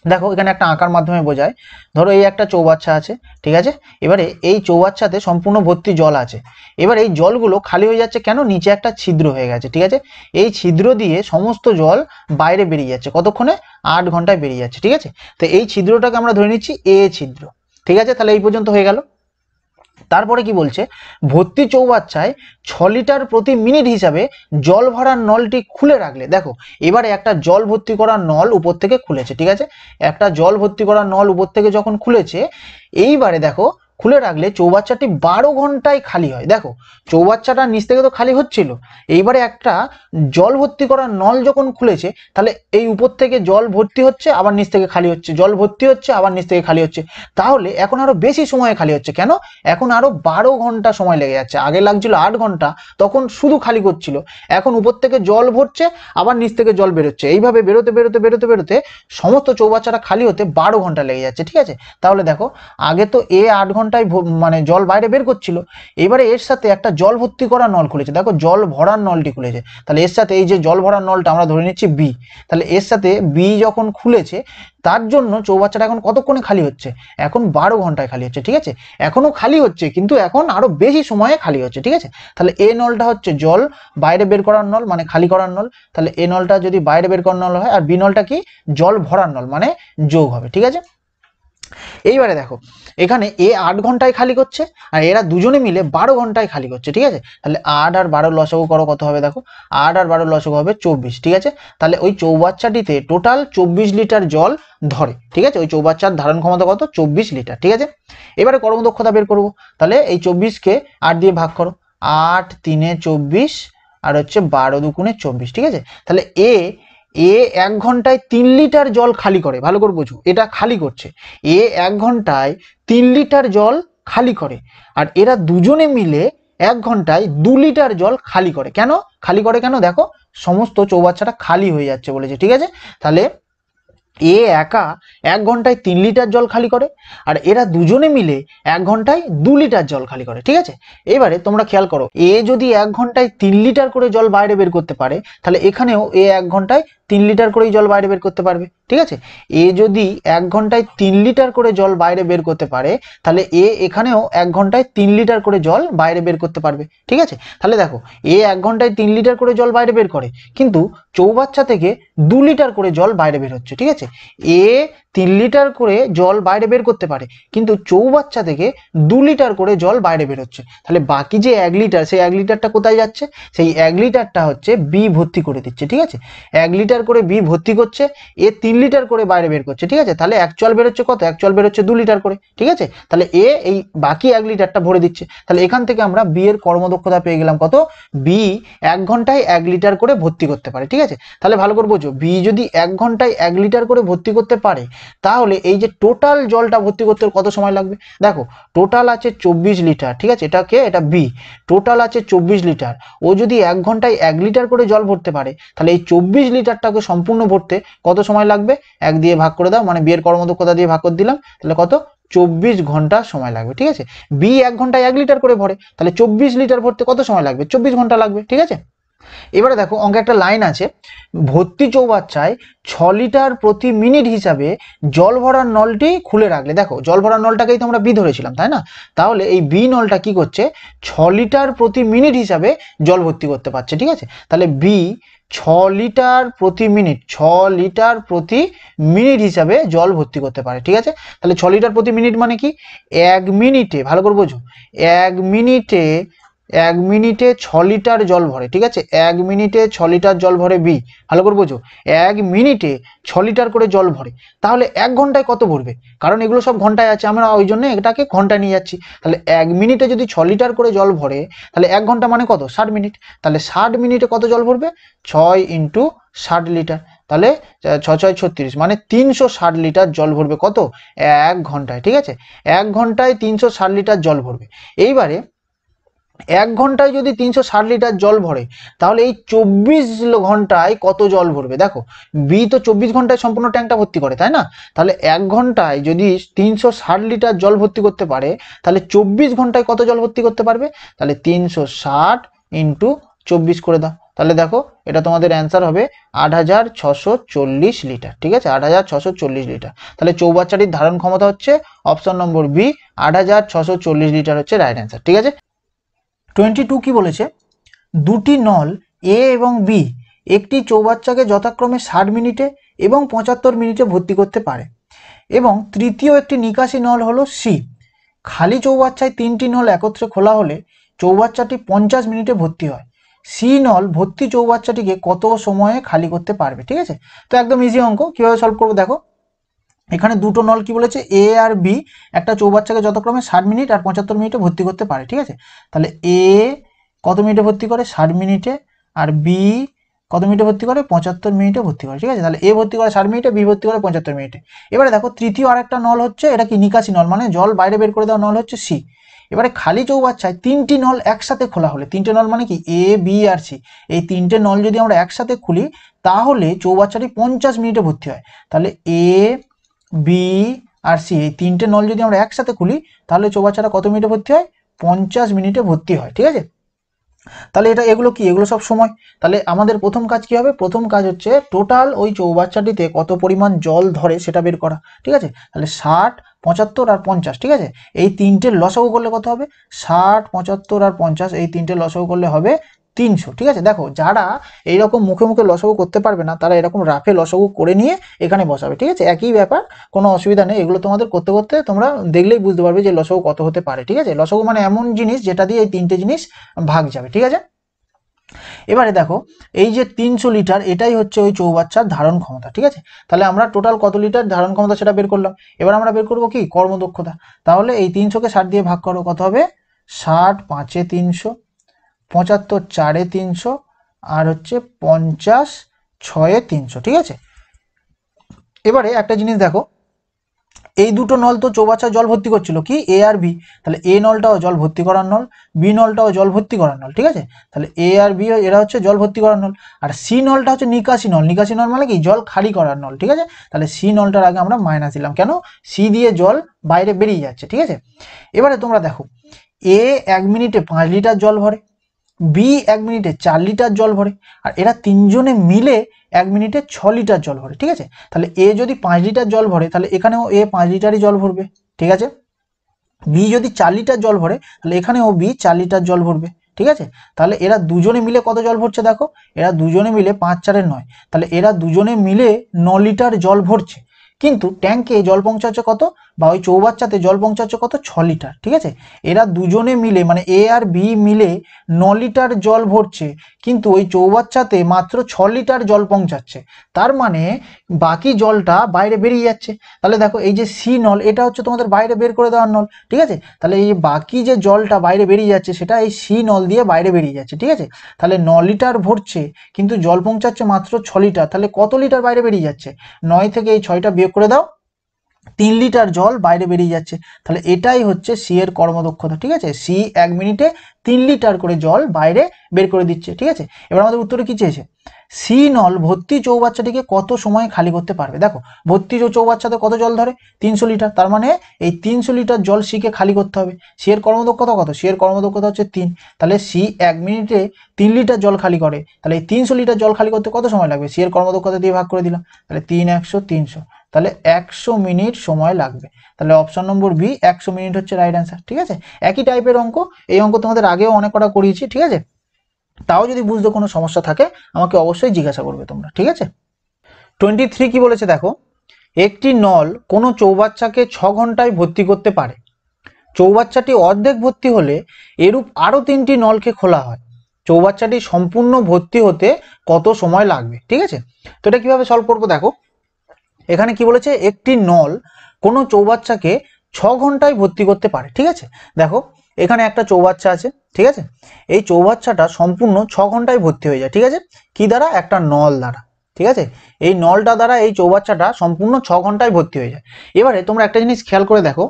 দেখো এখানে একটা আঁকার মাধ্যমে বোঝায়। ধরো এই একটা চৌবাচ্চা আছে, ঠিক আছে, এবারে এই চৌবাচ্চাতে সম্পূর্ণ ভর্তি জল আছে। এবার এই জলগুলো খালি হয়ে যাচ্ছে কেন? নিচে একটা ছিদ্র হয়ে গেছে। ঠিক আছে, এই ছিদ্র দিয়ে সমস্ত জল বাইরে বেরিয়ে যাচ্ছে, কতক্ষণে? 8 ঘন্টায় বেরিয়ে যাচ্ছে। ঠিক আছে, তো এই ছিদ্রটাকে আমরা ধরে নিচ্ছি এ ছিদ্র। ঠিক আছে, তাহলে এই পর্যন্ত হয়ে গেল। তারপরে কি বলছে, ভর্তি চৌবাচ্চায় 6 লিটার প্রতি মিনিট হিসাবে জল ভরার নলটি খুলে রাখলে, দেখো এবারে একটা জল ভর্তি করার নল উপর থেকে খুলেছে। ঠিক আছে, একটা জল ভর্তি করার নল উপর থেকে যখন খুলেছে, এইবারে দেখো খুলে রাখলে চৌবাচ্চাটি 12 ঘন্টায় খালি হয়। দেখো চৌবাচ্চাটা নিচ থেকে তো খালি হচ্ছিল, এইবারে একটা জল ভর্তি করার নল যখন খুলেছে, তাহলে এই উপর থেকে জল ভর্তি হচ্ছে, আবার নিচ থেকে খালি হচ্ছে, জল ভর্তি হচ্ছে, আবার নিচ থেকে খালি হচ্ছে। তাহলে এখন আরো বেশি সময়ে খালি হচ্ছে। কেন? এখন আরো 12 ঘন্টা সময় লেগে যাচ্ছে। আগে লাগছিল 8 ঘন্টা, তখন শুধু খালি করছিল, এখন উপর থেকে জল ভরছে, আবার নিচ থেকে জল বেরোচ্ছে, এইভাবে বেরোতে বেরোতে বেরোতে বেরোতে সমস্ত চৌবাচ্চাটা খালি হতে 12 ঘন্টা লেগে যাচ্ছে। ঠিক আছে, তাহলে দেখো আগে তো এ 8 ঘন্টায় মানে জল বাইরে বের করছিল, এবারে এর সাথে একটা জল ভর্তি করা নল খুলেছে, দেখো জল ভরার নলটি খুলেছে, তাহলে এর সাথে এই যে জল ভরার নলটা আমরা ধরে নিচ্ছি বি, তাহলে এর সাথে বি যখন খুলেছে, তার জন্য চৌবাচ্চাটা এখন কতক্ষণে খালি হচ্ছে? এখন 12 ঘন্টায় খালি হচ্ছে। ঠিক আছে, এখনো খালি হচ্ছে, কিন্তু এখন আরো বেশি সময়ে খালি হচ্ছে। ঠিক আছে, তাহলে এ নলটা হচ্ছে জল বাইরে বের করার নল, মানে খালি করার নল, তাহলে এ নলটা যদি বাইরে বের করার নল হয়, আর বি নলটা কি? জল ভরার নল, মানে যোগ হবে। ঠিক আছে, এইবারে দেখো এখানে এ 8 ঘন্টায় খালি করছে, আর এরা দুজনে মিলে 12 ঘন্টায় খালি করছে। ঠিক আছে, তাহলে 8 আর 12 লসাগু করো, কত হবে দেখো, 8 আর 12 লসাগু হবে 24। ঠিক আছে, তাহলে ওই চৌবাচ্চাটিতে টোটাল 24 লিটার জল ধরে। ঠিক আছে, ওই চৌবাচ্চার ধারণ ক্ষমতা কত? 24 লিটার। ঠিক আছে, এবারে কর্মদক্ষতা বের করবো, তাহলে এই 24কে 8 দিয়ে ভাগ করো, 8 3 24 আর হচ্ছে 12 2 24। ঠিক আছে, তাহলে এ 1 ঘন্টায় 3 লিটার জল খালি করে, ভালো করে বোঝো, এটা খালি করছে, এ 1 ঘন্টায় 3 লিটার জল খালি করে, আর এরা দুজনে মিলে 1 ঘন্টায় 2 লিটার জল খালি করে। কেন খালি করে? কেন? দেখো সমস্ত চৌবাচ্চাটা খালি হয়ে যাচ্ছে বলেছে। ঠিক আছে, তাহলে এ একা 1 ঘন্টায় 3 লিটার জল খালি করে, আর এরা দুজনে মিলে 1 ঘন্টায় 2 লিটার জল খালি করে। ঠিক আছে, এবারে তোমরা খেয়াল করো, এ যদি 1 ঘন্টায় 3 লিটার করে জল বাইরে বের করতে পারে, তাহলে এখানেও এ 1 ঘন্টায় 3 লিটার করেই জল বাইরে বের করতে পারবে। ঠিক আছে, এ যদি 1 ঘন্টায় 3 লিটার করে জল বাইরে বের করতে পারে, তাহলে এ এখানেও 1 ঘন্টায় 3 লিটার করে জল বাইরে বের করতে পারবে। ঠিক আছে, তাহলে দেখো এ 1 ঘন্টায় 3 লিটার করে জল বাইরে বের করে, কিন্তু চৌবাচ্চা থেকে 2 লিটার করে জল বাইরে বের হচ্ছে। ঠিক আছে, এ 3 লিটার করে জল বাইরে বের করতে পারে, কিন্তু চৌবাচ্চা থেকে 2 লিটার করে জল বাইরে বের হচ্ছে, তাহলে বাকি যে 1 লিটার, সেই 1 লিটারটা কোথায় যাচ্ছে? সেই 1 লিটারটা হচ্ছে বি ভর্তি করে দিচ্ছে। ঠিক আছে, 1 লিটার লিটার করে বি ভর্তি করছে, এ 3 লিটার করে বাইরে বের করছে, ঠিক আছে। তাহলে অ্যাকচুয়াল বেরোচ্ছে কত, অ্যাকচুয়াল বেরোচ্ছে 2 লিটার করে, ঠিক আছে। তাহলে এ এই বাকি 1 লিটারটা ভরে দিচ্ছে। তাহলে এখান থেকে আমরা বি এর কর্মদক্ষতা পেয়ে গেলাম কত, বি 1 ঘন্টায় 1 লিটার করে ভর্তি করতে পারে, ঠিক আছে। তাহলে ভালো করে বোঝো, বি যদি 1 ঘন্টায় 1 লিটার করে ভর্তি করতে পারে, তাহলে এই যে টোটাল জলটা ভর্তি করতে কত সময় লাগবে। দেখো টোটাল আছে 24 লিটার, ঠিক আছে, এটা বি, টোটাল আছে 24 লিটার। ও যদি 1 ঘন্টায় 1 লিটার করে জল ভরতে পারে, তাহলে এই 24 লিটারটাকে সম্পূর্ণ ভরতে কত সময় লাগবে, 1 দিয়ে ভাগ করে দাও, মানে বি এর কর্মদক্ষতা দিয়ে ভাগ করে দিলাম, তাহলে কত, 24 ঘন্টা সময় লাগবে, ঠিক আছে। বি 1 ঘন্টায় 1 লিটার করে ভরে, তাহলে 24 লিটার ভরতে কত সময় লাগবে, 24 ঘন্টা লাগবে, ঠিক আছে। এবারে দেখো অঙ্কে একটা লাইন আছে, ভর্তি চৌবাচ্চায় 6 লিটার প্রতি মিনিট হিসাবে জল ভরার নলটি খুলে রাখলে, দেখো জল ভরার নলটাকেই তো আমরা বি ধরেছিলাম, তাই না। তাহলে এই বি নলটা কি করছে, 6 লিটার প্রতি মিনিট হিসাবে জল ভর্তি করতে পারছে, ঠিক আছে। তাহলে বি 6 লিটার প্রতি মিনিট, 6 লিটার প্রতি মিনিট হিসাবে জল ভর্তি করতে পারে, ঠিক আছে। তাহলে 6 লিটার প্রতি মিনিট মানে কি, 1 মিনিটে, ভালো করে বোঝো, 1 মিনিটে 6 লিটার জল ভরে, ঠিক আছে। 1 মিনিটে 6 লিটার জল ভরে বি, ভালো করে বোঝো, 1 মিনিটে 6 লিটার করে জল ভরে। তাহলে 1 ঘন্টায় কত ভরবে, কারণ এগুলো সব ঘন্টায় আছে, আমরা ওই জন্য এটাকে ঘন্টায় নিয়ে যাচ্ছি। তাহলে 1 মিনিটে যদি 6 লিটার করে জল ভরে, তাহলে 1 ঘন্টা মানে কত, 60 মিনিট। তাহলে 60 মিনিটে কত জল ভরবে, 6 × 60 লিটার, তাহলে 6 6 36, মানে 360 লিটার জল ভরবে কত, 1 ঘন্টায়, ঠিক আছে। 1 ঘন্টায় 360 লিটার জল ভরবে। এইবারে 1 ঘন্টায় যদি 360 লিটার জল ভরে, তাহলে এই 24 ঘন্টায় কত জল ভরবে। দেখো বি তো 24 ঘন্টায় সম্পূর্ণ ট্যাঙ্কটা ভর্তি করে, তাই না। তাহলে 1 ঘন্টায় যদি 360 লিটার জল ভর্তি করতে পারে, তাহলে 24 ঘন্টায় কত জল ভর্তি করতে পারবে, তাহলে 360 × 24 করে দাও। তাহলে দেখো এটা তোমাদের অ্যান্সার হবে 8640 লিটার, ঠিক আছে, 8640 লিটার। তাহলে চৌবাচ্চাটির ধারণ ক্ষমতা হচ্ছে অপশন নম্বর বি, 8640 লিটার হচ্ছে রাইট অ্যান্সার, ঠিক আছে। 22 কি বলেছে, দুটি নল এ এবং বি একটি চৌবাচ্চাকে যথাক্রমে 60 মিনিটে এবং 75 মিনিটে ভর্তি করতে পারে, এবং তৃতীয় একটি নিকাশি নল হলো সি। খালি চৌবাচ্চায় 3টি নল একত্রে খোলা হলে চৌবাচ্চাটি 50 মিনিটে ভর্তি হয়। সি নল ভর্তি চৌবাচ্চাটিকে কত সময়ে খালি করতে পারবে, ঠিক আছে। তো একদম ইজি অঙ্ক, কিভাবে সলভ করবো দেখো, এখানে দুটো নল কি বলেছে, এ আর বি একটা চৌবাচ্চাকে যথাক্রমে 60 মিনিট আর 75 মিনিটে ভর্তি করতে পারে, ঠিক আছে। তাহলে এ কত মিনিটে ভর্তি করে, 60 মিনিটে, আর বি কত মিনিটে ভর্তি করে, 75 মিনিটে ভর্তি করে, ঠিক আছে। তাহলে এ ভর্তি করে 60 মিনিটে, বি ভর্তি করে 75 মিনিটে। এবারে দেখো তৃতীয় আরেকটা নল হচ্ছে, এটা কি নিকাশি নল, মানে জল বাইরে বের করে দেওয়া নল হচ্ছে সি। এবারে খালি চৌবাচ্চায় 3টি নল একসাথে খোলা হলে, 3টে নল মানে কি এ বি আর সি, এই 3টে নল যদি আমরা একসাথে খুলি, তাহলে চৌবাচ্চাটি 50 মিনিটে ভর্তি হয়। তাহলে এ বি আর সি এই 3টে নল যদি আমরা একসাথে খুলি, তাহলে চৌবাচ্চাটা কত মিনিটে ভর্তি হয়, 50 মিনিটে ভর্তি হয়, ঠিক আছে। তাহলে এগুলো কি, এগুলো সব সময়। তাহলে আমাদের প্রথম কাজ কি হবে, প্রথম কাজ হচ্ছে টোটাল ওই চৌবাচ্চাটিতে কত পরিমাণ জল ধরে সেটা বের করা, ঠিক আছে। তাহলে 60, 75 আর 50, ঠিক আছে। এই 3টে লসাগু করলে কত হবে, 60, 75 আর 50, এই 3টে লসাগু করলে হবে 300, ঠিক আছে। দেখো যারা এইরকম মুখে মুখে লসাগু করতে পারবে না, তারা এরকম রাফে লসাগু করে নিয়ে এখানে বসাবে, ঠিক আছে। একই ব্যাপার, কোনো অসুবিধা নেই, এগুলো তোমাদের করতে করতে তোমরা দেখলেই বুঝতে পারবে যে লসাগু কত হতে পারে, ঠিক আছে। লসাগু মানে এমন জিনিস যেটা দিয়ে এই 3টে জিনিস ভাগ যাবে, ঠিক আছে। এবারে দেখো এই যে 300 লিটার, এটাই হচ্ছে ওই চৌবাচ্চার ধারণ ক্ষমতা, ঠিক আছে। তাহলে আমরা টোটাল কত লিটার ধারণ ক্ষমতা সেটা বের করলাম। এবার আমরা বের করবো কি, কর্মদক্ষতা। তাহলে এই 300কে 60 দিয়ে ভাগ করো, কত হবে, 60 5 300, 75 4 300, আর হচ্ছে 50 6 300, ঠিক আছে। এবারে একটা জিনিস দেখো, এই দুটো নল তো চৌবাচ্চায় জল ভর্তি করছিল, কি এ আর বি। তাহলে এ নলটাও জল ভর্তি করার নল, বি নলটাও জল ভর্তি করার নল, ঠিক আছে। তাহলে এ আর বি এরা হচ্ছে জল ভর্তি করার নল, আর সি নলটা হচ্ছে নিকাশি নল। নিকাশি নল মানে কি, জল খালি করার নল, ঠিক আছে। তাহলে সি নলটার আগে আমরা মাইনাস দিলাম, কেন, সি দিয়ে জল বাইরে বেরিয়ে যাচ্ছে, ঠিক আছে। এবারে তোমরা দেখো, এ 1 মিনিটে 5 লিটার জল ভরে, বি 1 মিনিটে 4 লিটার জল ভরে, আর এরা তিনজনে মিলে 1 মিনিটে 6 লিটার জল ভরে, ঠিক আছে। তাহলে এ যদি 5 লিটার জল ভরে, তাহলে এখানেও এ 5 লিটারই জল ভরবে, ঠিক আছে। বি যদি 4 লিটার জল ভরে, তাহলে এখানেও বি 4 লিটার জল ভরবে, ঠিক আছে। তাহলে এরা দুজনে মিলে কত জল ভরছে দেখো, এরা দুজনে মিলে 5 4 9, তাহলে এরা দুজনে মিলে 9 লিটার জল ভরছে। কিন্তু ট্যাঙ্কে জল পৌঁছাচ্ছে কত, বা ওই চৌবাচ্চাতে জল পৌঁছাচ্ছে কত 6 লিটার, ঠিক আছে। এরা দুজনে মিলে মানে এ আর বি মিলে 9 লিটার জল ভরছে, কিন্তু ওই চৌবাচ্চাতে মাত্র 6 লিটার জল পৌঁছাচ্ছে, তার মানে বাকি জলটা বাইরে বেরিয়ে যাচ্ছে। তাহলে দেখো এই যে সি নল এটা হচ্ছে তোমাদের বাইরে বের করে দেওয়ার নল, ঠিক আছে। তাহলে এই বাকি যে জলটা বাইরে বেরিয়ে যাচ্ছে সেটা এই সি নল দিয়ে বাইরে বেরিয়ে যাচ্ছে, ঠিক আছে। তাহলে 9 লিটার ভরছে কিন্তু জল পৌঁছাচ্ছে মাত্র 6 লিটার, তাহলে কত লিটার বাইরে বেরিয়ে যাচ্ছে? 9 থেকে এই 6টা বিয়োগ করে দাও, 3 লিটার জল বাইরে বেরিয়ে যাচ্ছে। তাহলে এটাই হচ্ছে সি এর কর্মদক্ষতা, ঠিক আছে। সি 1 মিনিটে 3 লিটার করে জল বাইরে বের করে দিচ্ছে, ঠিক আছে। এবার আমাদের উত্তরে কি চেয়েছে? সি নল ভর্তি চৌবাচ্চাটিকে কত সময় খালি করতে পারবে। দেখো ভর্তি চৌবাচ্চাতে কত জল ধরে? 300 লিটার, তার মানে এই 300 লিটার জল সিকে খালি করতে হবে। সি এর কর্মদক্ষতা কত? সি এর কর্মদক্ষতা হচ্ছে 3, তাহলে সি 1 মিনিটে 3 লিটার জল খালি করে, তাহলে এই 300 লিটার জল খালি করতে কত সময় লাগবে? সি এর কর্মদক্ষতা দিয়ে ভাগ করে দিলাম, তাহলে 3 100 300, তাহলে 100 মিনিট সময় লাগবে। তাহলে অপশন নম্বর বি 100 মিনিট হচ্ছে রাইট অ্যান্সার, ঠিক আছে। একই টাইপের অঙ্ক, এই অঙ্ক তোমাদের আগেও অনেক কটা করিয়েছি, ঠিক আছে। তাও যদি বুঝতে কোনো সমস্যা থাকে আমাকে অবশ্যই জিজ্ঞাসা করবে তোমরা, ঠিক আছে। 23 কি বলেছে দেখো, একটি নল কোনো চৌবাচ্চাকে 6 ঘন্টায় ভর্তি করতে পারে। চৌবাচ্চাটি অর্ধেক ভর্তি হলে এরূপ আরো 3টি নলকে খোলা হয়। চৌবাচ্চাটি সম্পূর্ণ ভর্তি হতে কত সময় লাগবে, ঠিক আছে। তো এটা কিভাবে সলভ করবো দেখো, এখানে কি বলেছে, একটি নল কোনো চৌবাচ্চাকে 6 ঘন্টায় ভর্তি করতে পারে, ঠিক আছে। দেখো এখানে একটা চৌবাচ্চা আছে, ঠিক আছে। এই চৌবাচ্চাটা সম্পূর্ণ 6 ঘন্টায় ভর্তি হয়ে যায়, ঠিক আছে। কি দ্বারা? একটা নল দ্বারা, ঠিক আছে। এই নলটা দ্বারা এই চৌবাচ্চাটা সম্পূর্ণ 6 ঘন্টায় ভর্তি হয়ে যায়। এবারে তোমরা একটা জিনিস খেয়াল করে দেখো,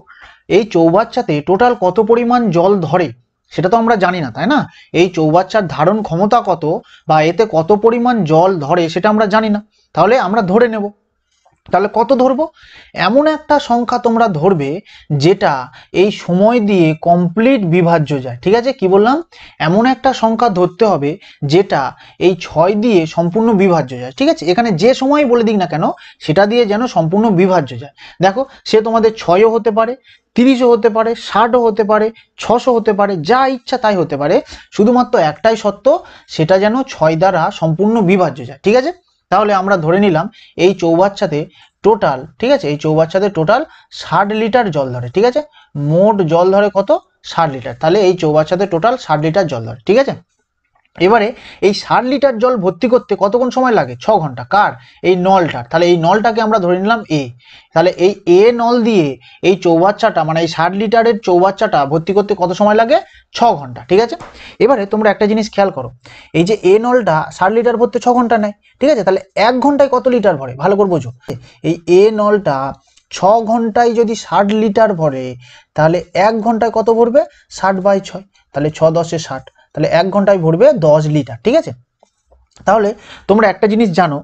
এই চৌবাচ্চাতে টোটাল কত পরিমাণ জল ধরে সেটা তো আমরা জানি না, তাই না। এই চৌবাচ্চার ধারণ ক্ষমতা কত বা এতে কত পরিমাণ জল ধরে সেটা আমরা জানি না, তাহলে আমরা ধরে নেব। তাহলে কত ধরবো? এমন একটা সংখ্যা তোমরা ধরবে যেটা এই সময় দিয়ে কমপ্লিট বিভাজ্য যায়, ঠিক আছে। কি বললাম? এমন একটা সংখ্যা ধরতে হবে যেটা এই 6 দিয়ে সম্পূর্ণ বিভাজ্য যায়, ঠিক আছে। এখানে যে সময় বলে দিক না কেন সেটা দিয়ে যেন সম্পূর্ণ বিভাজ্য যায়। দেখো সে তোমাদের 6ও হতে পারে, 30ও হতে পারে, 60ও হতে পারে, 600 হতে পারে, যা ইচ্ছা তাই হতে পারে, শুধুমাত্র একটাই শর্ত, সেটা যেন 6 দ্বারা সম্পূর্ণ বিভাজ্য যায়, ঠিক আছে। তাহলে আমরা ধরে নিলাম এই চৌবাচ্চাতে টোটাল, ঠিক আছে, এই চৌবাচ্চাতে টোটাল 60 লিটার জল ধরে, ঠিক আছে। মোট জল ধরে কত? 60 লিটার, তাহলে এই চৌবাচ্চাতে টোটাল 60 লিটার জল ধরে, ঠিক আছে। এবারে এই 60 লিটার জল ভর্তি করতে কতক্ষণ সময় লাগে? 6 ঘন্টা। কার? এই নলটার। তাহলে এই নলটাকে আমরা ধরে নিলাম এ, তাহলে এই এ নল দিয়ে এই চৌবাচ্চাটা মানে এই 60 লিটারের চৌবাচ্চাটা ভর্তি করতে কত সময় লাগে? 6 ঘন্টা, ঠিক আছে। এবারে তোমরা একটা জিনিস খেয়াল করো, এই যে এ নলটা 60 লিটার ভরতে 6 ঘন্টা নেয়, ঠিক আছে। তাহলে 1 ঘন্টায় কত লিটার ভরে? ভালো করে বোঝো, এই এ নলটা 6 ঘন্টায় যদি 60 লিটার ভরে তাহলে 1 ঘন্টায় কত ভরবে? 60/6, তাহলে 6 10 60, তাহলে 1 ঘন্টায় ভরবে 10 লিটার, ঠিক আছে। তাহলে তোমরা একটা জিনিস জানো,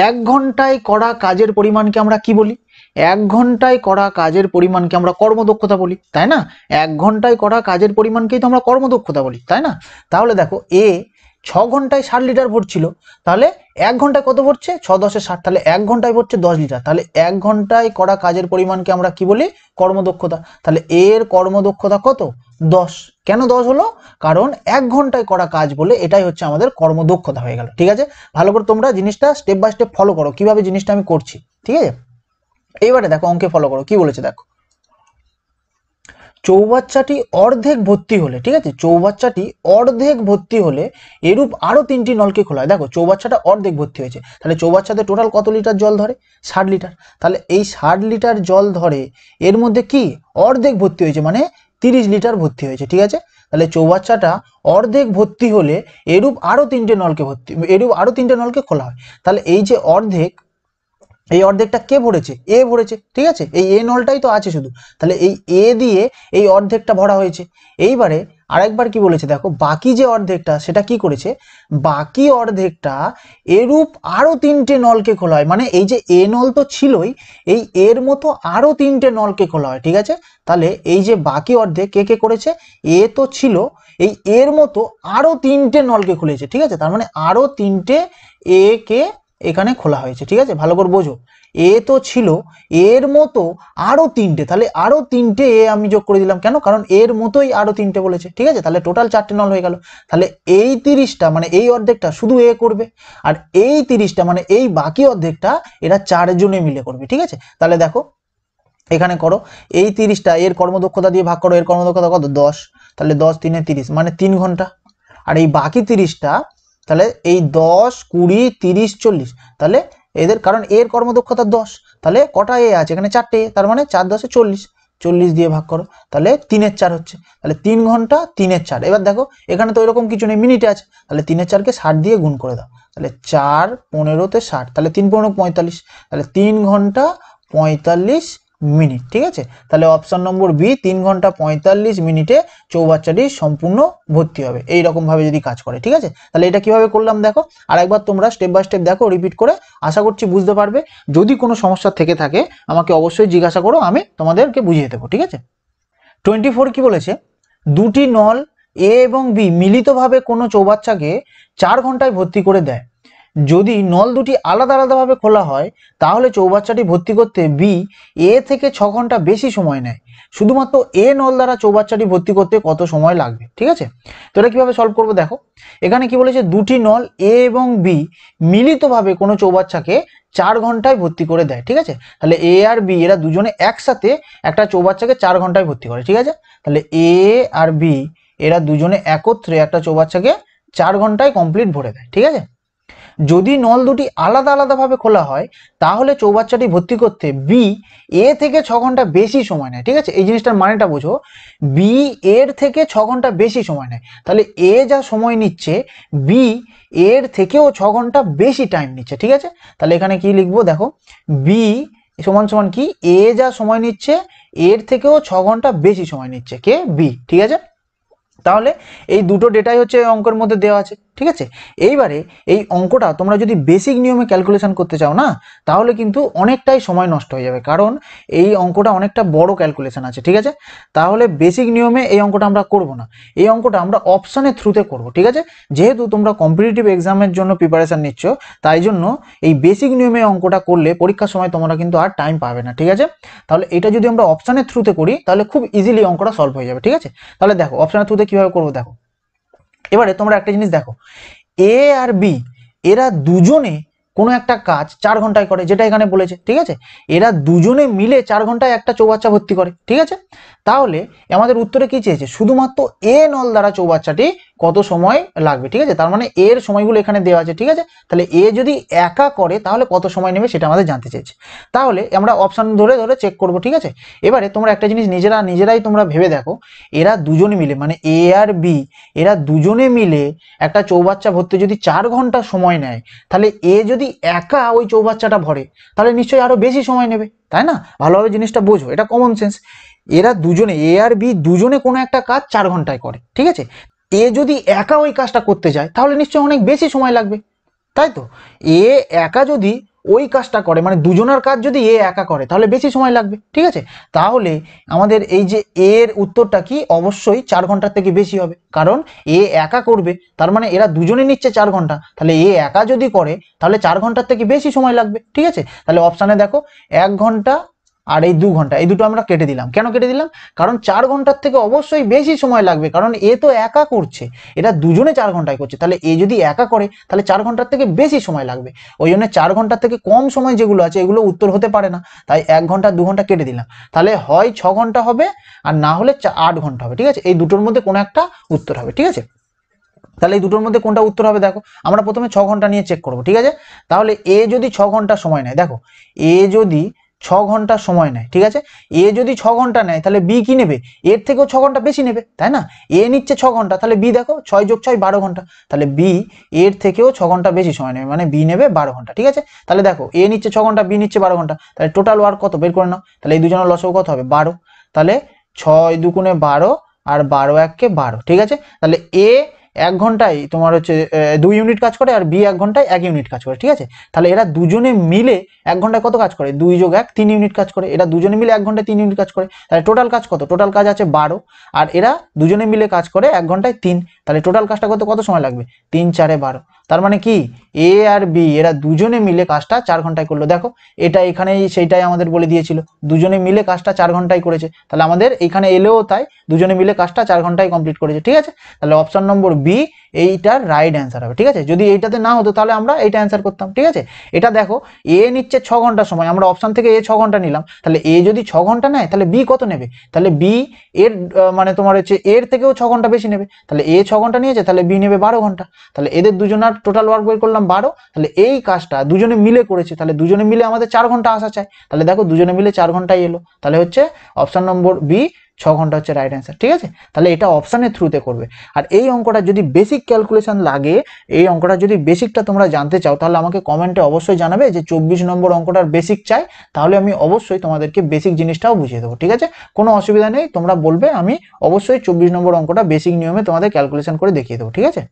1 ঘন্টায় করা কাজের পরিমাণকে আমরা কি বলি? 1 ঘন্টায় করা কাজের পরিমাণকে আমরা কর্মদক্ষতা বলি, তাই না। 1 ঘন্টায় করা কাজের পরিমাণকেই তো আমরা কর্মদক্ষতা বলি, তাই না। তাহলে দেখো এ 6 ঘন্টায় 60 লিটার ভরছিল, তাহলে 1 ঘন্টায় কত ভরছে? 6 10 60, তাহলে 1 ঘন্টায় ভরছে 10 লিটার, তাহলে 1 ঘন্টায় করা কাজের পরিমাণকে আমরা কি বলি? কর্মদক্ষতা। তাহলে এর কর্মদক্ষতা কত? 10। কেন 10 হলো? কারণ 1 ঘন্টায় করা কাজ বলে এটাই হচ্ছে আমাদের কর্মদক্ষতা হয়ে গেল, ঠিক আছে। ভালো করে তোমরা জিনিসটা স্টেপ বাই স্টেপ ফলো করো, কিভাবে জিনিসটা আমি করছি, ঠিক আছে। এইবারে দেখো অঙ্কে ফলো করো, কি বলেছে দেখো, চৌবাচ্চাটি অর্ধেক ভর্তি হলে, ঠিক আছে, চৌবাচ্চাটি অর্ধেক ভর্তি হলে এরূপ আরো 3টি নলকে খোলা হয়। দেখো চৌবাচ্চাটা অর্ধেক ভর্তি হয়েছে, তাহলে চৌবাচ্চাতে টোটাল কত লিটার জল ধরে? 60 লিটার, তাহলে এই 60 লিটার জল ধরে, এর মধ্যে কি অর্ধেক ভর্তি হয়েছে মানে 30 লিটার ভর্তি হয়েছে, ঠিক আছে। তাহলে চৌবাচ্চাটা অর্ধেক ভর্তি হলে এরূপ আরো 3টে নলকে খোলা হয়। তাহলে এই যে অর্ধেক, এই অর্ধেকটা কে ভরেছে? এ ভরেছে, ঠিক আছে। এই এ নলটাই তো আছে শুধু, তাহলে এই এ দিয়ে এই অর্ধেকটা ভরা হয়েছে। এইবারে আরেকবার কি বলেছে দেখো, বাকি যে অর্ধেকটা সেটা কি করেছে? বাকি অর্ধেকটা এরূপ আরো 3টে নলকে খোলা হয়, মানে এই যে এ নল তো ছিলই, এই এর মতো আরো 3টে নলকে খোলা হয়, ঠিক আছে। তাহলে এই যে বাকি অর্ধেক কে কে করেছে? এ তো ছিল, এই এর মতো আরো 3টে নলকে খুলেছে, ঠিক আছে। তার মানে আরো 3টে এ কে এখানে খোলা হয়েছে, ঠিক আছে। ভালো করে বোঝো, এ তো ছিল, এর মতো আরো 3টে, তাহলে আরো 3টে এ আমি যোগ করে দিলাম, কেন? কারণ এর মতোই আরো 3টে বলেছে, ঠিক আছে। তাহলে টোটাল 4টে নল হয়ে গেল। তাহলে এই 30টা মানে এই অর্ধেকটা শুধু এ করবে, আর এই 30টা মানে এই বাকি অর্ধেকটা এরা 4 জনে মিলে করবে, ঠিক আছে। তাহলে দেখো এখানে করো, এই 30টা এর কর্মদক্ষতা দিয়ে ভাগ করো, এর কর্মদক্ষতা কত 10, তাহলে 10 3 30 মানে 3 ঘন্টা। আর এই বাকি 30টা তাহলে এই 10 20 30 40, তাহলে এদের কারণ এর কর্মদক্ষতা 10, তাহলে কটা এ আছে এখানে 4টে, তার মানে 4 10 40, 40 দিয়ে ভাগ করো, তাহলে 3 4 হচ্ছে, তাহলে 3 ঘন্টা 3 4। এবার দেখো এখানে তো এরকম কিছু নেই, মিনিটে আছে, তাহলে 3 4কে 60 দিয়ে গুণ করে দাও, তাহলে 4 15 তে 60, তাহলে 3 15 45, তাহলে 3 ঘন্টা 45 মিনিট। ঠিক আছে, তাহলে অপশন নম্বর বি 3 ঘন্টা 45 মিনিটে চৌবাচ্চাটি সম্পূর্ণ ভর্তি হবে, এইরকম ভাবে যদি কাজ করে। ঠিক আছে, তাহলে এটা কিভাবে করলাম দেখো, আর একবার তোমরা স্টেপ বাই স্টেপ দেখো, রিপিট করে, আশা করছি বুঝতে পারবে। যদি কোনো সমস্যা থেকে থাকে আমাকে অবশ্যই জিজ্ঞাসা করো, আমি তোমাদেরকে বুঝিয়ে দেবো। ঠিক আছে, 24 কি বলেছে, দুটি নল এ এবং বি মিলিতভাবে কোনো চৌবাচ্চাকে 4 ঘন্টায় ভর্তি করে দেয়। যদি নল দুটি আলাদা আলাদাভাবে খোলা হয় তাহলে চৌবাচ্চাটি ভর্তি করতে বি এ থেকে 6 ঘন্টা বেশি সময় নেয়। শুধুমাত্র এ নল দ্বারা চৌবাচ্চাটি ভর্তি করতে কত সময় লাগবে? ঠিক আছে, তো এটা কিভাবে সলভ করবো দেখো, এখানে কি বলেছে, দুটি নল এ এবং বি মিলিতভাবে কোনো চৌবাচ্চাকে 4 ঘন্টায় ভর্তি করে দেয়। ঠিক আছে, তাহলে এ আর বি এরা দুজনে একসাথে একটা চৌবাচ্চাকে 4 ঘন্টায় ভর্তি করে। ঠিক আছে, তাহলে এ আর বি এরা দুজনে একত্রে একটা চৌবাচ্চাকে 4 ঘন্টায় কমপ্লিট ভরে দেয়। ঠিক আছে, যদি নল দুটি আলাদা আলাদাভাবে খোলা হয় তাহলে চৌবাচ্চাটি ভর্তি করতে বি এ থেকে 6 ঘন্টা বেশি সময় নেয়। ঠিক আছে, এই জিনিসটার মানেটা বোঝো, বি এর থেকে 6 ঘন্টা বেশি সময় নেয়, তাহলে এ যা সময় নিচ্ছে বি এর থেকেও 6 ঘন্টা বেশি টাইম নিচ্ছে। ঠিক আছে, তাহলে এখানে কি লিখবো দেখো, বি সমান সমান কি, এ যা সময় নিচ্ছে এর থেকেও 6 ঘন্টা বেশি সময় নিচ্ছে কে, বি। ঠিক আছে, তাহলে এই দুটো ডেটাই হচ্ছে অঙ্কের মধ্যে দেওয়া আছে। ঠিক আছে, এইবারে এই অঙ্কটা তোমরা যদি বেসিক নিয়মে ক্যালকুলেশন করতে চাও না, তাহলে কিন্তু অনেকটাই সময় নষ্ট হয়ে যাবে, কারণ এই অঙ্কটা অনেকটা বড় ক্যালকুলেশন আছে। ঠিক আছে, তাহলে বেসিক নিয়মে এই অঙ্কটা আমরা করব না, এই অঙ্কটা আমরা অপশানের থ্রুতে করব। ঠিক আছে, যেহেতু তোমরা কম্পিটিটিভ এক্সামের জন্য প্রিপারেশন নিচ্ছ, তাই জন্য এই বেসিক নিয়মে অঙ্কটা করলে পরীক্ষার সময় তোমরা কিন্তু আর টাইম পাবে না। ঠিক আছে, তাহলে এটা যদি আমরা অপশানের থ্রুতে করি তাহলে খুব ইজিলি অঙ্কটা সলভ হয়ে যাবে। ঠিক আছে, তাহলে দেখো অপশানের থ্রুতে কিভাবে করবো দেখো, এবারে তোমরা একটা জিনিস দেখো, এ আর বি এরা দুজনে কোনো একটা কাজ 4 ঘন্টায় করে, যেটা এখানে বলেছে। ঠিক আছে, এরা দুজনে মিলে 4 ঘন্টায় একটা চৌবাচ্চা ভর্তি করে। ঠিক আছে, তাহলে আমাদের উত্তরে কি চেয়েছে, শুধুমাত্র এ নল দ্বারা চৌবাচ্চাটি কত সময় লাগবে। ঠিক আছে, তার মানে এর সময়গুলো এখানে দেওয়া আছে। ঠিক আছে, তাহলে এ যদি একা করে তাহলে কত সময় নেবে সেটা আমাদের জানতে চেয়েছে, তাহলে আমরা অপশন ধরে ধরে চেক করব। ঠিক আছে, এবারে তোমরা একটা জিনিস নিজেরাই তোমরা ভেবে দেখো, এরা দুজনে মিলে মানে এ আর বি এরা দুজনে মিলে একটা চৌবাচ্চা ভরতে যদি 4 ঘন্টা সময় নেয়, তাহলে এ যদি একা ওই চৌবাচ্চাটা ভরে তাহলে নিশ্চয়ই আরো বেশি সময় নেবে, তাই না? ভালোভাবে জিনিসটা বোঝো, এটা কমন সেন্স। এরা দুজনে এ আর বি দুজনে কোনো একটা কাজ 4 ঘন্টায় করে। ঠিক আছে, এ যদি একা ওই কাজটা করতে যায় তাহলে নিশ্চয়ই অনেক বেশি সময় লাগবে, তাই তো? এ একা যদি ওই কাজটা করে মানে দুজনের কাজ যদি এ একা করে তাহলে বেশি সময় লাগবে। ঠিক আছে, তাহলে আমাদের এই যে এর উত্তরটা কি, অবশ্যই 4 ঘন্টার থেকে বেশি হবে, কারণ এ একা করবে, তার মানে এরা দুজনে নিচ্ছে 4 ঘন্টা, তাহলে এ একা যদি করে তাহলে 4 ঘন্টার থেকে বেশি সময় লাগবে। ঠিক আছে, তাহলে অপশানে দেখো 1 ঘন্টা আর এই 2 ঘন্টা, এই দুটো আমরা কেটে দিলাম। কেন কেটে দিলাম, কারণ 4 ঘন্টার থেকে অবশ্যই বেশি সময় লাগবে, কারণ এ তো একা করছে, এটা দুজনে 4 ঘন্টায় করছে, তাহলে এ যদি একা করে তাহলে 4 ঘন্টার থেকে বেশি সময় লাগবে, ওই জন্য 4 ঘন্টার থেকে কম সময় যেগুলো আছে এগুলো উত্তর হতে পারে না, তাই 1 ঘন্টা 2 ঘন্টা কেটে দিলাম, তাহলে হয় 6 ঘন্টা হবে আর না হলে 8 ঘন্টা হবে। ঠিক আছে, এই দুটোর মধ্যে কোনো একটা উত্তর হবে। ঠিক আছে, তাহলে এই দুটোর মধ্যে কোনটা উত্তর হবে দেখো, আমরা প্রথমে 6 ঘন্টা নিয়ে চেক করবো। ঠিক আছে, তাহলে এ যদি 6 ঘন্টা সময় নেয়, দেখো এ যদি 6 ঘন্টা সময় নেয়, ঠিক আছে, এ যদি 6 ঘন্টা নেয় তাহলে বি কি নেবে, এর থেকেও 6 ঘন্টা বেশি নেবে, তাই না? এ নিচ্ছে 6 ঘন্টা, তাহলে বি দেখো 6 যোগ 6 12 ঘন্টা, তাহলে বি এর থেকেও 6 ঘন্টা বেশি সময় নেবে, মানে বি নেবে 12 ঘন্টা। ঠিক আছে, তাহলে দেখো এ নিচ্ছে 6 ঘন্টা, বি নিচ্ছে 12 ঘন্টা, তাহলে টোটাল ওয়ার্ক কত বের করে নাও, তাহলে এই দুজনের লসও কত হবে 12, তাহলে 6 দুগুণে 12 আর 12 এককে 12। ঠিক আছে, তাহলে এ 1 ঘন্টায় তোমার হচ্ছে 2 ইউনিট কাজ করে আর বি 1 ঘন্টায় 1 ইউনিট কাজ করে। ঠিক আছে, তাহলে এরা দুজনে মিলে 1 ঘন্টায় কত কাজ করে, 2 যোগ 1 3 ইউনিট কাজ করে, এরা দুজনে মিলে 1 ঘন্টায় 3 ইউনিট কাজ করে, তাহলে টোটাল কাজ কত, টোটাল কাজ আছে 12, আর এরা দুজনে মিলে কাজ করে 1 ঘন্টায় 3, তাহলে টোটাল কাজটা করতে কত সময় লাগবে, 3 4 12, তার মানে কি এ আর বি এরা দুজনে মিলে কাজটা 4 ঘন্টায় করলো। দেখো এটা এখানেই সেইটাই আমাদের বলে দিয়েছিল, দুজনে মিলে কাজটা 4 ঘন্টায় করেছে, তাহলে আমাদের এখানে এলেও তাই দুজনে মিলে কাজটা 4 ঘন্টায় কমপ্লিট করেছে। ঠিক আছে, তাহলে অপশন নম্বর বি এইটার রাইট অ্যান্সার হবে। ঠিক আছে, যদি এইটাতে না হতো তাহলে আমরা এইটা অ্যান্সার করতাম। ঠিক আছে, এটা দেখো এ নিচ্ছে 6 ঘন্টা সময়, আমরা অপশন থেকে এ 6 ঘন্টা নিলাম, তাহলে এ যদি 6 ঘন্টা নেয় তাহলে বি কত নেবে, তাহলে বি এর মানে তোমার হচ্ছে এর থেকেও 6 ঘন্টা বেশি নেবে, তাহলে এ 6 ঘন্টা নিয়েছে তাহলে বি নেবে 12 ঘন্টা। তাহলে এদের দুজনের টোটাল ওয়ার্ক বের করলাম 12, তাহলে এই কাজটা দুজনে মিলে করেছে, তাহলে দুজনে মিলে আমাদের 4 ঘন্টা আসা চাই, তাহলে দেখো দুজনে মিলে 4 ঘন্টায় এলো, তাহলে হচ্ছে অপশন নম্বর বি 6 ঘন্টা হচ্ছে রাইট অ্যান্সার। ঠিক আছে, তাহলে এটা অপশানের থ্রুতে করবে। আর এই অঙ্কটা যদি বেসিক ক্যালকুলেশন লাগে, এই অঙ্কটা যদি বেসিকটা তোমরা জানতে চাও তাহলে আমাকে কমেন্টে অবশ্যই জানাবে যে 24 নম্বর অঙ্কটার বেসিক চাই, তাহলে আমি অবশ্যই তোমাদেরকে বেসিক জিনিসটাও বুঝিয়ে দেবো। ঠিক আছে, কোনো অসুবিধা নেই, তোমরা বলবে, আমি অবশ্যই 24 নম্বর অঙ্কটা বেসিক নিয়মে তোমাদের ক্যালকুলেশন করে দেখিয়ে দেবো। ঠিক আছে,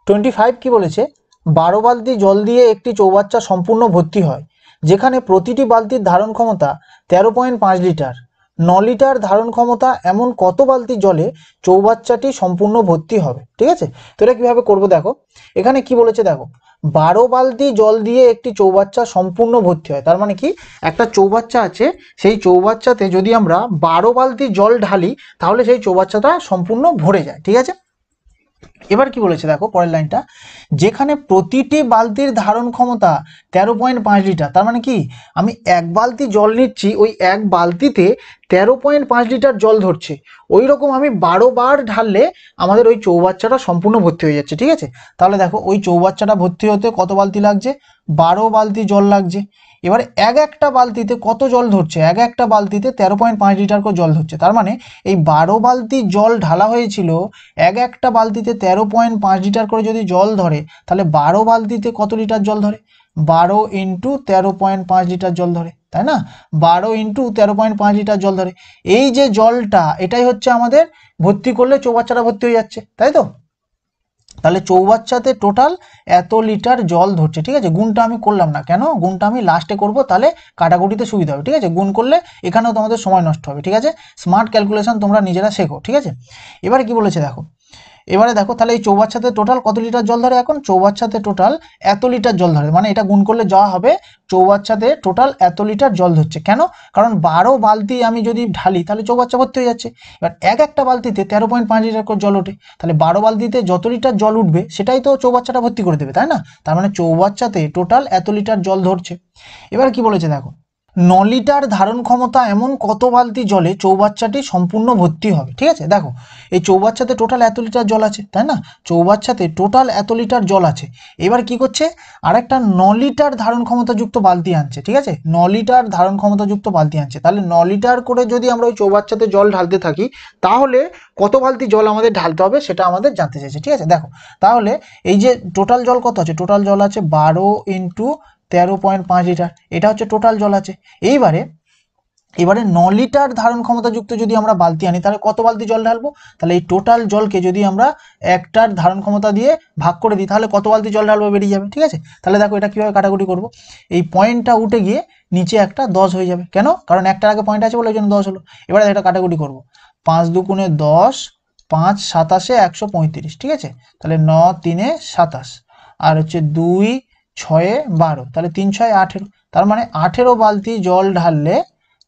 25 কি বলেছে, 12 বালতি জল দিয়ে একটি চৌবাচ্চা সম্পূর্ণ ভর্তি হয়, যেখানে প্রতিটি বালতির ধারণ ক্ষমতা 13.5 লিটার। 9 লিটার ধারণ ক্ষমতা এমন কত বালতি জলে চৌবাচ্চাটি সম্পূর্ণ ভর্তি হবে। ঠিক আছে, তো এটা কিভাবে করবো দেখো, এখানে কি বলেছে দেখো, 12 বালতি জল দিয়ে একটি চৌবাচ্চা সম্পূর্ণ ভর্তি হয়, তার মানে কি একটা চৌবাচ্চা আছে, সেই চৌবাচ্চাতে যদি আমরা 12 বালতি জল ঢালি তাহলে সেই চৌবাচ্চাটা সম্পূর্ণ ভরে যায়। ঠিক আছে, এবার কি বলেছে দেখো পরের লাইনটা, যেখানে প্রতিটি বালতির ধারণ ক্ষমতা 13.5 লিটার, তার মানে কি আমি এক বালতি জল নিচ্ছি, ওই এক বালতিতে 13.5 লিটার জল ধরছে, ওই রকম আমি 12 বার ঢাললে আমাদের ওই চৌবাচ্চাটা সম্পূর্ণ ভর্তি হয়ে যাচ্ছে। ঠিক আছে, তাহলে দেখো ওই চৌবাচ্চাটা ভর্তি হতে কত বালতি লাগছে, 12 বালতি জল লাগছে। এবার এক একটা বালতিতে কত জল ধরছে, এক একটা বালতিতে 13.5 লিটার করে জল ধরছে, তার মানে এই 12 বালতি জল ঢালা হয়েছিল, এক একটা বালতিতে 13.5 লিটার করে যদি জল ধরে তাহলে 12 বালতিতে কত লিটার জল ধরে, 12 ইন্টু 13.5 লিটার জল ধরে, তাই না, 12 ইন্টু 13.5 লিটার জল ধরে। এই যে জলটা এটাই হচ্ছে আমাদের ভর্তি করলে চৌবাচ্চাটা ভর্তি হয়ে যাচ্ছে, তাই তো, তাহলে চৌবাচ্চাতে টোটাল এত লিটার জল ধরছে। ঠিক আছে, গুণটা আমি করলাম না, কেন গুণটা আমি লাস্টে করব, তাহলে কাটাকুটিতে সুবিধা হবে। ঠিক আছে, গুণ করলে এখানেও তোমাদের সময় নষ্ট হবে। ঠিক আছে, স্মার্ট ক্যালকুলেশন তোমরা নিজেরা শেখো। ঠিক আছে, এবারে কি বলেছে দেখো, এবারে দেখো তাহলে এই চৌবাচ্চাতে টোটাল কত লিটার জল ধরে, এখন চৌবাচ্চাতে টোটাল এত লিটার জল ধরে, মানে এটা গুণ করলে যা হবে চৌবাচ্চাতে টোটাল এত লিটার জল ধরছে, কেন, কারণ 12 বালতি আমি যদি ঢালি তাহলে চৌবাচ্চা ভর্তি হয়ে যাচ্ছে। এবার এক একটা বালতিতে 13.5 লিটার করে জল ওঠে, তাহলে 12 বালতিতে যত লিটার জল উঠবে সেটাই তো চৌবাচ্চাটা ভর্তি করে দেবে, তাই না, তার মানে চৌবাচ্চাতে টোটাল এত লিটার জল ধরছে। এবার কি বলেছে দেখো, 9 লিটার ধারণ ক্ষমতা এমন কত বালতি জলে চৌবাচ্চাটি সম্পূর্ণ ভর্তি হবে। ঠিক আছে, দেখো এই চৌবাচ্চাতে টোটাল এত লিটার জল আছে, তাই না, চৌবাচ্চাতে টোটাল এত লিটার জল আছে। এবার কি করছে, আরেকটা 9 লিটার ধারণ ক্ষমতাযুক্ত বালতি আনছে। ঠিক আছে, 9 লিটার ধারণ ক্ষমতাযুক্ত বালতি আনছে, তাহলে 9 লিটার করে যদি আমরা ওই চৌবাচ্চাতে জল ঢালতে থাকি তাহলে কত বালতি জল আমাদের ঢালতে হবে সেটা আমাদের জানতে চাইছে। ঠিক আছে, দেখো তাহলে এই যে টোটাল জল কত আছে, টোটাল জল আছে 12 ইন্টু 13.5 লিটার, এটা হচ্ছে টোটাল জল আছে। এবারে 9 লিটার ধারণ ক্ষমতাযুক্ত যদি আমরা বালতি আনি তাহলে কত বালতি জল ঢালবো, তাহলে এই টোটাল জলকে যদি আমরা একটার ধারণ ক্ষমতা দিয়ে ভাগ করে দিই তাহলে কত বালতি জল ঢালবো বেরিয়ে যাবে। ঠিক আছে, তাহলে দেখো এটা কিভাবে কাটাকুটি করব, এই পয়েন্টটা উঠে গিয়ে নিচে একটা 10 হয়ে যাবে, কেন, কারণ একটার আগে পয়েন্ট আছে বলে এই জন্য 10 হলো। এবারে এটা কাটাকুটি করব, 5 দুগুণে 10, 5 সাতাশে 135। ঠিক আছে, তাহলে 9 3 27, আর হচ্ছে 2 6 12, তাহলে 3 6 18, তার মানে 18 বালতি জল ঢাললে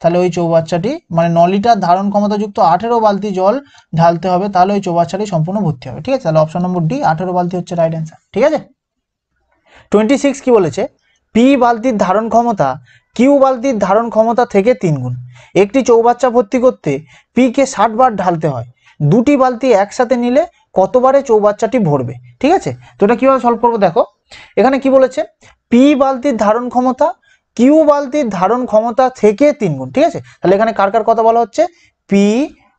তাহলে ওই চৌবাচ্চাটি মানে 9 লিটার ধারণ ক্ষমতাযুক্ত 18 বালতি জল ঢালতে হবে, তাহলে ওই চৌবাচ্চাটি সম্পূর্ণ ভর্তি হবে। ঠিক আছে, তাহলে অপশন নম্বর ডি 18 বালতি হচ্ছে রাইট অ্যান্সার। ঠিক আছে, 26 কি বলেছে, পি বালতির ধারণ ক্ষমতা কিউ বালতির ধারণ ক্ষমতা থেকে 3 গুণ। একটি চৌবাচ্চা ভর্তি করতে পি কে 60 বার ঢালতে হয়, দুটি বালতি একসাথে নিলে কতবারে চৌবাচ্চাটি ভরবে। ঠিক আছে, তো এটা কিভাবে সলভ করবো দেখো, এখানে কি বলেছে, পি বালতির ধারণ ক্ষমতা কিউ বালতির ধারণ ক্ষমতা থেকে 3 গুণ। ঠিক আছে, তাহলে এখানে কার কার কথা বলা হচ্ছে, পি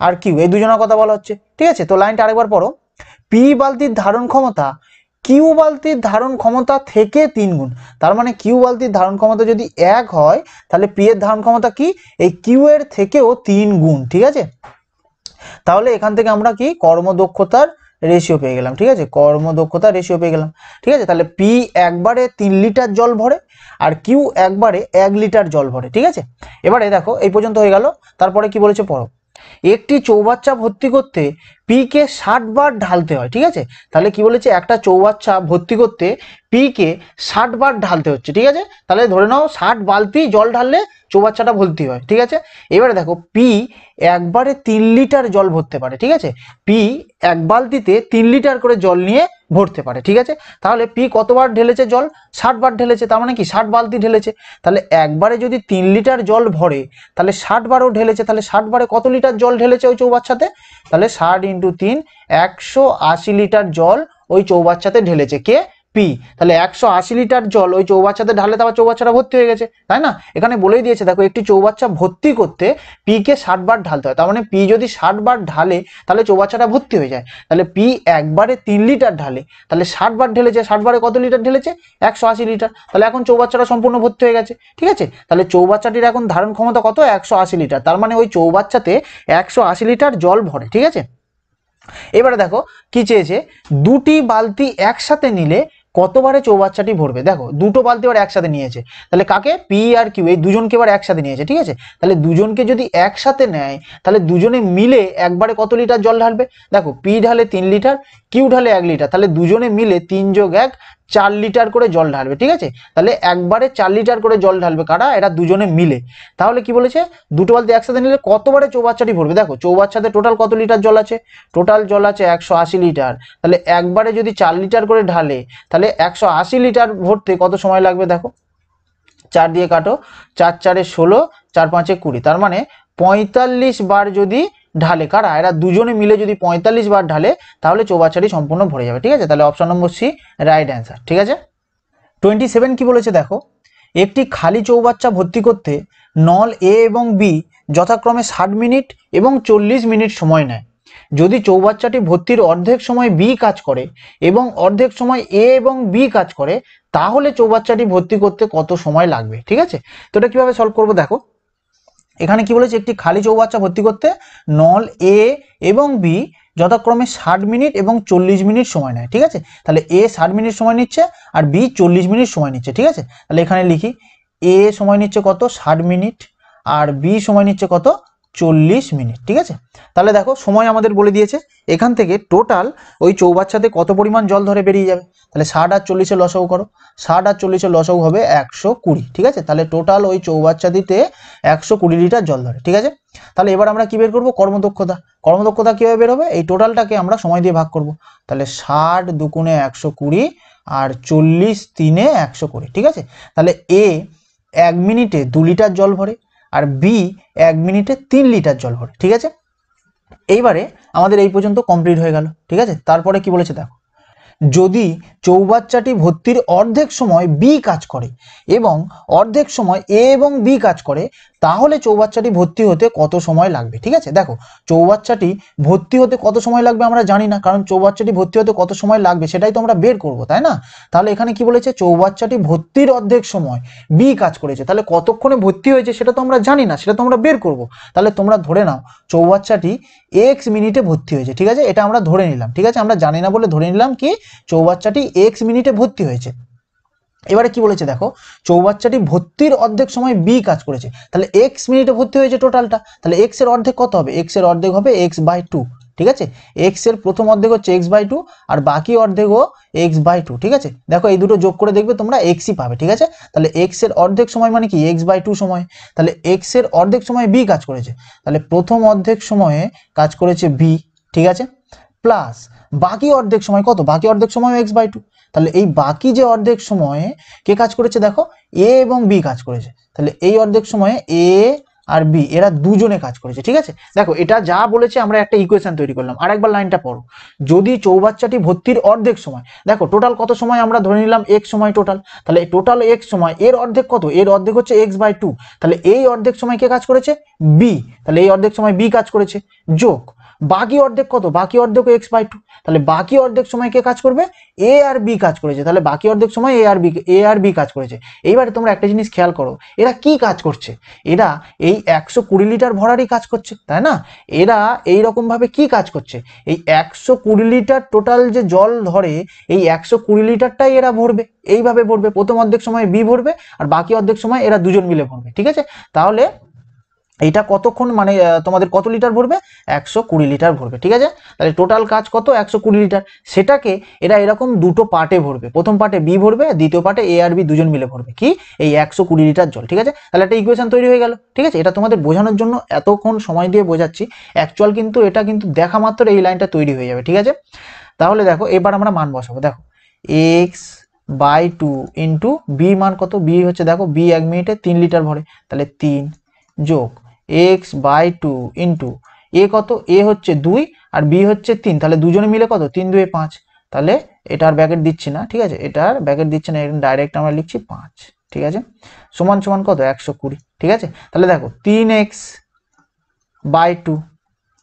আর কিউ, এই দুজনের কথা বলা হচ্ছে। ঠিক আছে, তো লাইনটা আরেকবার পড়ো, পি বালতির ধারণ ক্ষমতা কিউ বালতির ধারণ ক্ষমতা থেকে 3 গুণ, তার মানে কিউ বালতির ধারণ ক্ষমতা যদি 1 হয় তাহলে পি এর ধারণ ক্ষমতা কি এই কিউ এর থেকেও 3 গুণ। ঠিক আছে, তাহলে এখান থেকে আমরা কি কর্মদক্ষতার রেশিও পেয়ে গেলাম। ঠিক আছে, কর্মদক্ষতার রেশিও পেয়ে গেলাম। ঠিক আছে, তাহলে পি একবারে 3 লিটার জল ভরে আর কিউ একবারে 1 লিটার জল ভরে। ঠিক আছে, এবারে দেখো এই পর্যন্ত হয়ে গেল, তারপরে কি বলেছে পড়ো, একটি চৌবাচ্চা ভর্তি করতে পি কে 60 বার ঢালতে হয়। ঠিক আছে, তাহলে কি বলেছে, একটা চৌবাচ্চা ভর্তি করতে পি কে 60 বার ঢালতে হচ্ছে, ঠিক আছে। তাহলে ধরে নাও 60 বালতি জল ঢাললে চৌবাচ্চাটা ভর্তি হয়, ঠিক আছে। এবারে দেখো পি একবারে 3 লিটার জল ভরতে পারে, ঠিক আছে। পি এক বালতিতে 3 লিটার করে জল নিয়ে ভরতে পারে, ঠিক আছে। তাহলে পি কতবার ঢেলেছে জল? 60 বার ঢেলেছে, তার মানে কি 60 বালতি ঢেলেছে। তাহলে একবারে যদি 3 লিটার জল ভরে তাহলে 60 বারও ঢেলেছে, তাহলে 60 বারে কত লিটার জল ঢেলেছে ওই চৌবাচ্চাতে? তাহলে 60 × 3 180 লিটার জল ওই চৌবাচ্চাতে ঢেলেছে কে? পি। তাহলে 180 লিটার জল ওই চৌবাচ্চাতে ঢালে তারপর চৌবাচ্চাটা ভর্তি হয়ে গেছে, তাই না? এখানে বলেই দিয়েছে দেখো, একটি চৌবাচ্চা ভর্তি করতে পি কে 60 বার ঢালতে হয়। তার মানে পি যদি 60 বার ঢালে তাহলে চৌবাচ্চাটা ভর্তি হয়ে যায়। তাহলে পি একবারে 3 লিটার ঢালে, তাহলে 60 বার ঢেলেছে, 60 বারে কত লিটার ঢেলেছে? 180 লিটার। তাহলে এখন চৌবাচ্চাটা সম্পূর্ণ ভর্তি হয়ে গেছে, ঠিক আছে। তাহলে চৌবাচ্চাটির এখন ধারণ ক্ষমতা কত? 180 লিটার। তার মানে ওই চৌবাচ্চাতে 180 লিটার জল ভরে, ঠিক আছে। এবারে দেখো কি চেয়েছে, দুটি বালতি একসাথে নিলে কতবারে চৌবাচ্চাটি ভরবে। দেখো দুটো বালতি এবার একসাথে নিয়েছে, তাহলে কাকে? পি আর কিউ, এই দুজনকে এবার একসাথে নিয়েছে, ঠিক আছে। তাহলে দুজনকে যদি একসাথে নেয় তাহলে দুজনে মিলে একবারে কত লিটার জল ঢালবে? দেখো পি ঢালে 3 লিটার, কিউ ঢালে 1 লিটার, তাহলে দুজনে মিলে 3 + 1 4 লিটার করে জল ঢালবে, ঠিক আছে। তাহলে একবারে 4 লিটার করে জল ঢালবে কারা? এরা দুজনে মিলে। তাহলে কি বলেছে, দুটো বালতি একসাথে নিলে কতবারে চৌবাচ্চাটি ভরবে। দেখো চৌবাচ্চাতে টোটাল কত লিটার জল আছে? টোটাল জল আছে 180 লিটার। তাহলে একবারে যদি 4 লিটার করে ঢালে তাহলে 180 লিটার ভরতে কত সময় লাগবে? দেখো 4 দিয়ে কাটো, 4 × 4 = 16, 4 × 5 = 20, তার মানে 45 বার যদি ঢালে কারা? এরা দুজনে মিলে যদি 45 বার ঢালে তাহলে চৌবাচ্চাটি সম্পূর্ণ ভরে যাবে, ঠিক আছে। তাহলে option number C right answer, ঠিক আছে। 27 কি বলেছে দেখো, একটি খালি চৌবাচ্চা ভর্তি করতে নল এ এবং বি যথাক্রমে 60 মিনিট এবং 40 মিনিট সময় নেয়। যদি চৌবাচ্চাটি ভর্তির অর্ধেক সময় বি কাজ করে এবং অর্ধেক সময় এ এবং বি কাজ করে তাহলে চৌবাচ্চাটি ভর্তি করতে কত সময় লাগবে, ঠিক আছে। তো এটা কিভাবে সলভ করবো দেখো, এখানে কি বলেছে, একটি খালি চৌবাচ্চা ভর্তি করতে নল এ এবং বি যথাক্রমে 60 মিনিট এবং 40 মিনিট সময় নেয়, ঠিক আছে। তাহলে এ 60 মিনিট সময় নিচ্ছে আর বি 40 মিনিট সময় নিচ্ছে, ঠিক আছে। তাহলে এখানে লিখি এ সময় নিচ্ছে কত? 60 মিনিট, আর বি সময় নিচ্ছে কত? 40 মিনিট, ঠিক আছে। তাহলে দেখো সময় আমাদের বলে দিয়েছে, এখান থেকে টোটাল ওই চৌবাচ্চাতে কত পরিমাণ জল ধরে বেরিয়ে যাবে। তাহলে 60 আর 40 লসাগু করো, 60 আর 40 লসাগু হবে 120, ঠিক আছে। তাহলে টোটাল ওই চৌবাচ্চাটিতে 120 লিটার জল ধরে, ঠিক আছে। তাহলে এবার আমরা কি বের করবো? কর্মদক্ষতা। কর্মদক্ষতা কিভাবে বের হবে? এই টোটালটাকে আমরা সময় দিয়ে ভাগ করব। তাহলে 60 × 2 = 120 আর 40 × 3 = 120, ঠিক আছে। তাহলে এ 1 মিনিটে 2 লিটার জল ভরে আর বি 1 মিনিটে 3 লিটার জল ভরে, ঠিক আছে। এইবারে আমাদের এই পর্যন্ত কমপ্লিট হয়ে গেল, ঠিক আছে। তারপরে কি বলেছে দেখো, যদি চৌবাচ্চাটি ভর্তির অর্ধেক সময় বি কাজ করে এবং অর্ধেক সময় এ এবং বি কাজ করে তাহলে চৌবাচ্চাটি ভর্তি হতে কত সময় লাগবে, ঠিক আছে। দেখো চৌবাচ্চাটি ভর্তি হতে কত সময় লাগবে আমরা জানি না, কারণ চৌবাচ্চাটি ভর্তি হতে কত সময় লাগবে সেটাই তো আমরা বের করব, তাই না। তাহলে এখানে কি বলেছে, চৌবাচ্চাটি ভর্তির অর্ধেক সময় বি কাজ করেছে, তাহলে কতক্ষণে ভর্তি হয়েছে সেটা তো আমরা জানি না, সেটা তো আমরা বের করব। তাহলে তোমরা ধরে নাও চৌবাচ্চাটি এক্স মিনিটে ভর্তি হয়েছে, ঠিক আছে। এটা আমরা ধরে নিলাম, ঠিক আছে। আমরা জানি না বলে ধরে নিলাম কি চৌবাচ্চাটি এক্স মিনিটে ভর্তি হয়েছে। এবারে কি বলেছে দেখো, চৌবাচ্চাটি ভর্তির অর্ধেক সময় বি কাজ করেছে, তাহলে এক্স মিনিটে ভর্তি হয়েছে টোটালটা, তাহলে এক্স এর অর্ধেক কত হবে? এক্স এর অর্ধেক হবে x/2, ঠিক আছে। এক্স এর প্রথম অর্ধেক হচ্ছে x/2 আর বাকি অর্ধেকও x/2, ঠিক আছে। দেখো এই দুটো যোগ করে দেখবে তোমরা এক্সই পাবে, ঠিক আছে। তাহলে এক্স এর অর্ধেক সময় মানে কি x/2 সময়, তাহলে এক্স এর অর্ধেক সময় বি কাজ করেছে, তাহলে প্রথম অর্ধেক সময়ে কাজ করেছে বি, ঠিক আছে, প্লাস বাকি অর্ধেক সময় কত? বাকি অর্ধেক সময় x/2, তাহলে এই বাকি যে অর্ধেক সময়ে কে কাজ করেছে দেখো, এ এবং বি কাজ করেছে, তাহলে এই অর্ধেক সময়ে এ আর বি এরা দুজনে কাজ করেছে, ঠিক আছে। দেখো এটা যা বলেছে আমরা একটা ইকুয়েশন তৈরি করলাম, আরেকবার লাইনটা পড়ো। যদি চৌবাচ্চাটি ভর্তির অর্ধেক সময়, দেখো টোটাল কত সময় আমরা ধরে নিলাম x সময় টোটাল, তাহলে টোটাল x সময় এর অর্ধেক কত? এর অর্ধেক হচ্ছে x/2, তাহলে এই অর্ধেক সময় কে কাজ করেছে? বি, তাহলে এই অর্ধেক সময় বি কাজ করেছে, যোগ বাকি অর্ধেক কত? বাকি অর্ধেক x/2, তাহলে বাকি অর্ধেক সময় কে কাজ করবে? এ আর বি কাজ করেছে, তাহলে বাকি অর্ধেক সময় এ আর বি কাজ করেছে। এইবারে তোমরা একটা জিনিস খেয়াল করো, এরা কি কাজ করছে? এরা এই 120 লিটার ভরারই কাজ করছে, তাই না। এরা এই রকম ভাবে কি কাজ করছে? এই 120 লিটার টোটাল যে জল ধরে এই 120 লিটারটাই এরা ভরবে, এইভাবে ভরবে। প্রথম অর্ধেক সময় বি ভরবে আর বাকি অর্ধেক সময় এরা দুজন মিলে ভরবে, ঠিক আছে। তাহলে এইটা কতক্ষণ মানে তোমাদের কত লিটার ভরবে 120 লিটার ভরবে ঠিক আছে। তাহলে টোটাল কাজ কত 120 লিটার। সেটাকে এরা এরকম দুটো পার্টে ভরবে, প্রথম পার্টে বি ভরবে, দ্বিতীয় পার্টে এ আর বি দুজন মিলে ভরবে কি এই 120 লিটার জল ঠিক আছে। তাহলে একটা ইকুয়েশন তৈরি হয়ে গেল ঠিক আছে। এটা তোমাদের বোঝানোর জন্য এতক্ষণ সময় দিয়ে বোঝাচ্ছি, অ্যাকচুয়াল কিন্তু এটা কিন্তু দেখা মাত্র এই লাইনটা তৈরি হয়ে যাবে ঠিক আছে। তাহলে দেখো এবার আমরা মান বসাবো, দেখো x/2 ইন্টু বি মান কত, বি হচ্ছে দেখো বি 1 মিনিটে 3 লিটার ভরে, তাহলে 3 যোগ x/2 ইন্টু এ কত, এ হচ্ছে 2 আর বি হচ্ছে 3, তাহলে দুজনে মিলে কত 3 2 5, তাহলে এটার ব্র্যাকেট দিচ্ছি না ঠিক আছে, এটার ব্র্যাকেট দিচ্ছি না, এটা ডাইরেক্ট আমরা লিখছি 5 ঠিক আছে, সমান সমান কত 120 ঠিক আছে। তাহলে দেখো 3x/2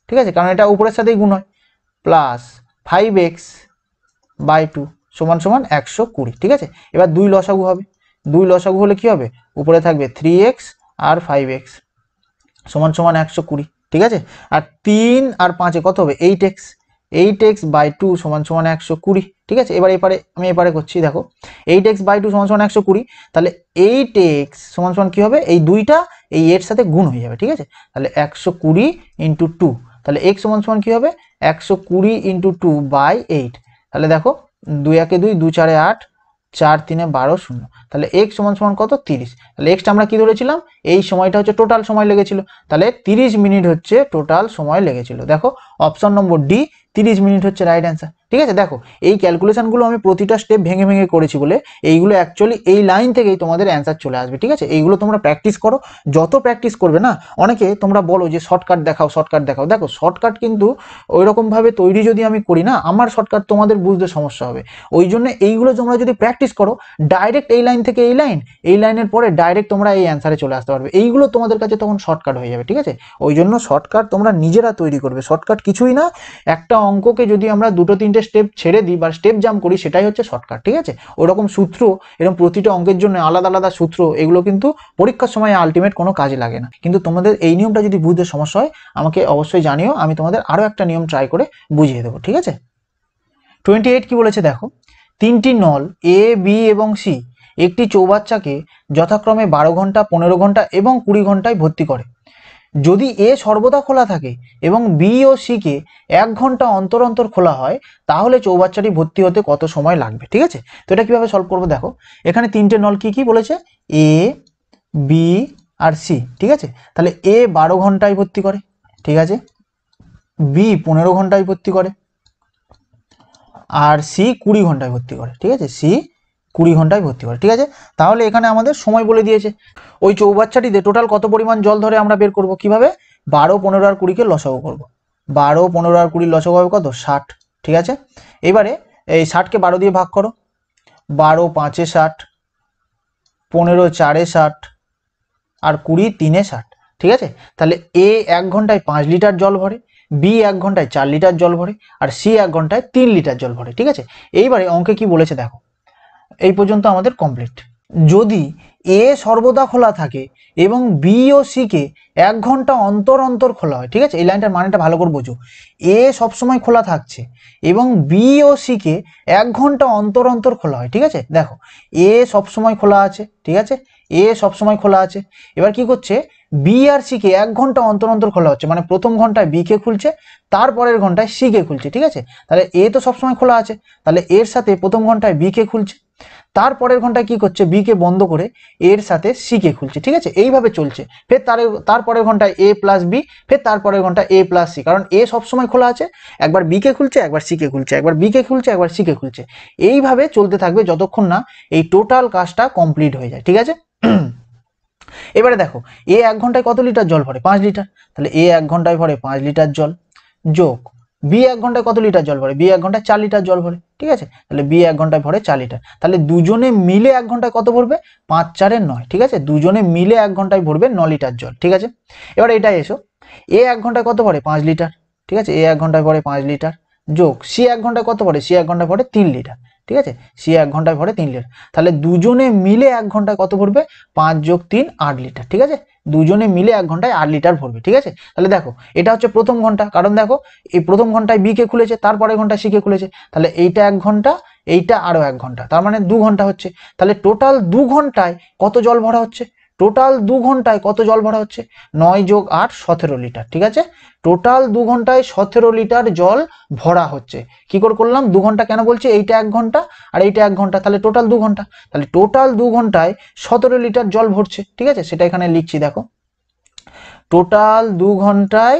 ঠিক আছে, কারণ এটা উপরের সাথেই গুণ হয়, প্লাস 5x/2 সমান সমান 120 ঠিক আছে। এবার 2 লসাগু হবে, 2 লসাগু হলে কি হবে, উপরে থাকবে 3x আর 5x সমান সমান 120 ঠিক আছে। আর 3 আর 5 কত হবে 8x, 8x/2 সমান সমান 120 ঠিক আছে। এবার এপারে আমি এপারে করছি, দেখো 8x/2 সমান সমান 120, তাহলে 8x সমান সমান কি হবে, এই দুইটা এই এর সাথে গুণ হয়ে যাবে ঠিক আছে। তাহলে 120 ইন্টু 2, তাহলে x সমান সমান কি হবে 120 ইন্টু 2/8, তাহলে দেখো 2 1 2, 2 4 8, 4 3 12 0, তাহলে x সমান সমান কত 30, তাহলে এক্সটা আমরা কি ধরেছিলাম, এই সময়টা হচ্ছে টোটাল সময় লেগেছিল, তাহলে 30 মিনিট হচ্ছে টোটাল সময় লেগেছিল। দেখো অপশন নম্বর ডি 30 মিনিট হচ্ছে রাইট অ্যান্সার ঠিক আছে। দেখো এই ক্যালকুলেশনগুলো আমি প্রতিটা স্টেপ ভেঙে ভেঙে করেছি বলে এইগুলো অ্যাকচুয়ালি এই লাইন থেকেই তোমাদের অ্যান্সার চলে আসবে ঠিক আছে। এইগুলো তোমরা প্র্যাকটিস করো, যত প্র্যাকটিস করবে না, অনেকে তোমরা বলো যে শর্টকাট দেখাও শর্টকাট দেখাও, দেখো শর্টকাট কিন্তু ওই রকমভাবে তৈরি যদি আমি করি না, আমার শর্টকাট তোমাদের বুঝতে সমস্যা হবে। ওই জন্য এইগুলো তোমরা যদি প্র্যাকটিস করো, ডাইরেক্ট এই লাইন থেকে এই লাইন, এই লাইনের পরে ডাইরেক্ট তোমরা এই অ্যান্সারে চলে আসতে পারবে, এইগুলো তোমাদের কাছে তখন শর্টকাট হয়ে যাবে ঠিক আছে। ওই জন্য শর্টকাট তোমরা নিজেরা তৈরি করবে, শর্টকাট কিছুই না, একটা অঙ্ককে যদি আমরা 2-3টে স্টেপ ছেড়ে দিই বা স্টেপ জাম্প করি সেটাই হচ্ছে শর্টকাট ঠিক আছে। ওরকম সূত্র এরকম প্রতিটা অঙ্কের জন্য আলাদা আলাদা সূত্র, এগুলো কিন্তু পরীক্ষার সময় আলটিমেট কোনো কাজে লাগে না। কিন্তু তোমাদের এই নিয়মটা যদি বুঝতে সমস্যা হয় আমাকে অবশ্যই জানিও, আমি তোমাদের আরও একটা নিয়ম ট্রাই করে বুঝিয়ে দেবো ঠিক আছে। 28 কি বলেছে দেখো, 3টি নল এ বি এবং সি একটি চৌবাচ্চাকে যথাক্রমে 12 ঘন্টা 15 ঘন্টা এবং 20 ঘন্টায় ভর্তি করে। যদি এ সর্বদা খোলা থাকে এবং বি ও সি কে 1 ঘন্টা অন্তর অন্তর খোলা হয়, তাহলে চৌবাচ্চাটি ভর্তি হতে কত সময় লাগবে ঠিক আছে। তো এটা কিভাবে সলভ করবো, দেখো এখানে 3টে নল কি কি বলেছে, এ বি আর সি ঠিক আছে। তাহলে এ 12 ঘন্টায় ভর্তি করে ঠিক আছে, বি 15 ঘন্টায় ভর্তি করে, আর সি 20 ঘন্টায় ভর্তি করে ঠিক আছে, সি 20 ঘন্টায় ভর্তি করে ঠিক আছে। তাহলে এখানে আমাদের সময় বলে দিয়েছে, ওই চৌবাচ্চাটিতে টোটাল কত পরিমাণ জল ধরে আমরা বের করব কিভাবে, 12 15 আর 20কে লসাগু করব, 12 15 আর 20 লসাগু হবে কত 60 ঠিক আছে। এবারে এই 60কে 12 দিয়ে ভাগ করো, 12 5 এ 60, 15 4 এ 60 আর 20 3 এ 60 ঠিক আছে। তাহলে এ 1 ঘন্টায় 5 লিটার জল ভরে, বি 1 ঘন্টায় 4 লিটার জল ভরে, আর সি 1 ঘন্টায় 3 লিটার জল ভরে ঠিক আছে। এইবারে অঙ্কে কি বলেছে দেখো, এই পর্যন্ত আমাদের কমপ্লিট। যদি এ সর্বদা খোলা থাকে এবং বি ও সি কে 1 ঘন্টা অন্তর অন্তর খোলা হয় ঠিক আছে, এই লাইনটার মানেটা ভালো করে বোঝো, এ সবসময় খোলা থাকছে এবং বি ও সি কে 1 ঘন্টা অন্তর অন্তর খোলা হয় ঠিক আছে। দেখো এ সবসময় খোলা আছে ঠিক আছে, এ সবসময় খোলা আছে, এবার কি করছে বি আর সি কে 1 ঘন্টা অন্তর অন্তর খোলা হচ্ছে, মানে প্রথম ঘন্টায় বি কে খুলছে, তারপরের ঘন্টায় সি কে খুলছে ঠিক আছে। তাহলে এ তো সবসময় খোলা আছে, তাহলে এর সাথে প্রথম ঘন্টায় বি কে খুলছে, তারপরের ঘন্টায় কি করছে বি কে বন্ধ করে এর সাথে সি কে খুলছে ঠিক আছে, এইভাবে চলছে। ফের তারপরের ঘন্টায় এ প্লাস বি, ফের তারপরের ঘন্টায় এ প্লাস সি, কারণ এ সবসময় খোলা আছে, একবার বি কে খুলছে একবার সি কে খুলছে, একবার বি কে খুলছে একবার সি কে খুলছে, এইভাবে চলতে থাকবে যতক্ষণ না এই টোটাল কাজটা কমপ্লিট হয়ে যায় ঠিক আছে। এবারে দেখো এ 1 ঘন্টায় কত লিটার জল ভরে 5 লিটার, তাহলে এ 1 ঘন্টায় ভরে 5 লিটার জল, যোগ বি 1 ঘন্টায় কত লিটার জল ভরে, বি 1 ঘন্টায় 4 লিটার জল ভরে ঠিক আছে, তাহলে বি 1 ঘন্টায় ভরে 4 লিটার, তাহলে দুজনে মিলে 1 ঘন্টায় কত ভরবে 5 4 9 ঠিক আছে, দুজনে মিলে 1 ঘন্টায় ভরবে 9 লিটার জল ঠিক আছে। এবার এটাই এসো, এ 1 ঘন্টায় কত ভরে 5 লিটার ঠিক আছে, এ 1 ঘন্টায় ভরে 5 লিটার, যোগ সি 1 ঘন্টায় কত ভরে, সি 1 ঘন্টায় ভরে 3 লিটার ঠিক আছে, সি 1 ঘন্টায় ভরে 3 লিটার, তাহলে দুজনে মিলে 1 ঘন্টায় কত ভরবে 5 যোগ 3 8 লিটার ঠিক আছে, দুজনে মিলে 1 ঘন্টায় 8 লিটার ভরবে ঠিক আছে। তাহলে দেখো এটা হচ্ছে প্রথম ঘন্টা, কারণ দেখো এই প্রথম ঘন্টায় বি কে খুলেছে, তারপরে ঘন্টায় সি কে খুলেছে, তাহলে এইটা 1 ঘন্টা, এইটা আরো 1 ঘন্টা, তার মানে 2 ঘন্টা হচ্ছে, তাহলে টোটাল 2 ঘন্টায় কত জল ভরা হচ্ছে, টোটাল 2 ঘন্টায় কত জল ভরা হচ্ছে? 9 যোগ 8 17 লিটার। ঠিক আছে, টোটাল 2 ঘন্টায় 17 লিটার জল ভরা হচ্ছে। কি করে করলাম? 2 ঘন্টা কেন বলছি? এইটা 1 ঘন্টা আর এইটা 1 ঘন্টা, তাহলে টোটাল 2 ঘন্টা। তাহলে টোটাল 2 ঘন্টায় 17 লিটার জল ভরছে। ঠিক আছে, সেটা এখানে লিখছি, দেখো টোটাল 2 ঘন্টায়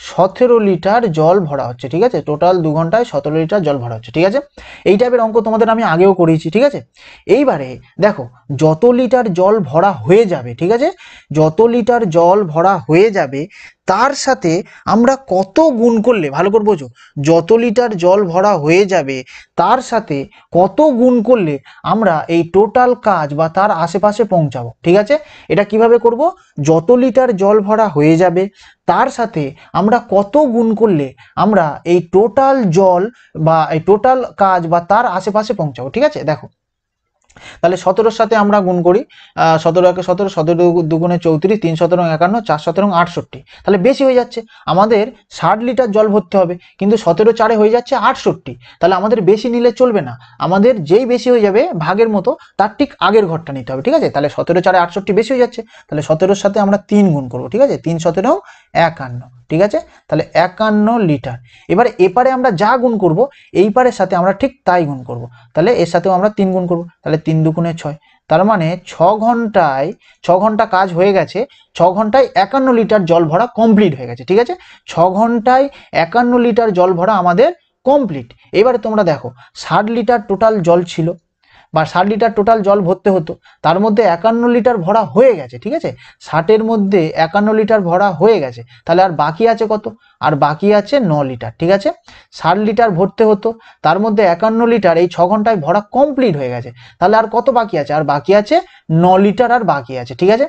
17 লিটার জল ভরা হচ্ছে। ঠিক আছে, টোটাল 2 ঘন্টায় 17 লিটার জল ভরা হচ্ছে। ঠিক আছে, এই টাইপের অঙ্ক তোমাদের আমি আগেও করিয়েছি। ঠিক আছে, এইবারে দেখো যত লিটার জল ভরা হয়ে যাবে, ঠিক আছে, যত লিটার জল ভরা হয়ে যাবে তার সাথে আমরা কত গুণ করলে, ভালো করে বোঝো, যত লিটার জল ভরা হয়ে যাবে তার সাথে কত গুণ করলে আমরা এই টোটাল কাজ বা তার আশেপাশে পৌঁছাবো। ঠিক আছে, এটা কিভাবে করব? যত লিটার জল ভরা হয়ে যাবে তার সাথে আমরা কত গুণ করলে আমরা এই টোটাল জল বা এই টোটাল কাজ বা তার আশেপাশে পৌঁছাবো। ঠিক আছে, দেখো তাহলে 17 সাথে আমরা গুণ করি, 17 একে 17, 17 দুগুণে 34, 3 17 51, 4 17 68। তাহলে বেশি হয়ে যাচ্ছে, আমাদের 60 লিটার জল ভরতে হবে, কিন্তু 17 4 হয়ে যাচ্ছে 68। তাহলে আমাদের বেশি নিলে চলবে না, আমাদের যেই বেশি হয়ে যাবে ভাগের মতো তার ঠিক আগের ঘরটা নিতে হবে। ঠিক আছে, তাহলে 17 4 68 বেশি হয়ে যাচ্ছে, তাহলে 17 সাথে আমরা 3 গুণ করবো। ঠিক আছে, 3 17 51। ঠিক আছে, তাহলে 51 লিটার। এবারে এপারে আমরা যা গুণ করব এই পারের সাথে আমরা ঠিক তাই গুণ করব, তাহলে এর সাথেও আমরা 3 গুণ করব, তাহলে 3 দুগুণে 6। তার মানে 6 ঘন্টা কাজ হয়ে গেছে, 6 ঘন্টায় 51 লিটার জল ভরা কমপ্লিট হয়ে গেছে। ঠিক আছে, 6 ঘন্টায় 51 লিটার জল ভরা আমাদের কমপ্লিট। এবারে তোমরা দেখো 60 লিটার টোটাল জল ছিল বা 60 লিটার টোটাল জল ভরতে হতো, তার মধ্যে 51 লিটার ভরা হয়ে গেছে। ঠিক আছে, 60-এর মধ্যে 51 লিটার ভরা হয়ে গেছে, তাহলে আর বাকি আছে কত? আর বাকি আছে 9 লিটার। ঠিক আছে, 60 লিটার ভরতে হতো, তার মধ্যে 51 লিটার এই 6 ঘন্টায় ভরা কমপ্লিট হয়ে গেছে, তাহলে আর কত বাকি আছে? আর বাকি আছে 9 লিটার আর বাকি আছে। ঠিক আছে,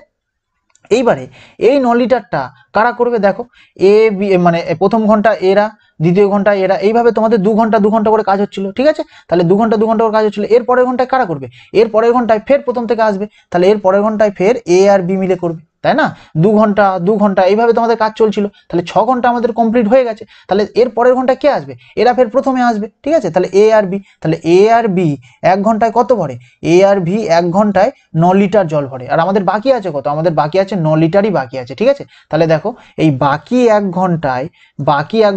এইবারে এই 9 লিটারটা কারা করবে? দেখো এ বি, মানে প্রথম ঘন্টা এরা, দ্বিতীয় ঘন্টা এরা, এইভাবে তোমাদের 2 ঘন্টা 2 ঘন্টা করে কাজ হচ্ছিল। ঠিক আছে, তাহলে 2 ঘন্টা 2 ঘন্টা করে কাজ হচ্ছিল। এর পরের ঘন্টায় কারা করবে? এর পরের ঘন্টায় ফের প্রথম থেকে আসবে, তাহলে এর পরের ঘন্টায় ফের এ আর বি মিলে করবে, তাই না? 2 ঘন্টা 2 ঘন্টা এইভাবে তোমাদের কাজ চলছিল, তাহলে 6 ঘন্টা আমাদের কমপ্লিট হয়ে গেছে। তাহলে এর পরের ঘন্টায় কে আসবে? এরা ফের প্রথমে আসবে। ঠিক আছে, তাহলে এ আর বি, তাহলে এ আর বি 1 ঘন্টায় কত ভরে? এ আর বি 1 ঘন্টায় 9 লিটার জল ভরে, আর আমাদের বাকি আছে কত? আমাদের বাকি আছে 9 লিটারই বাকি আছে। ঠিক আছে, তাহলে দেখো এই বাকি 1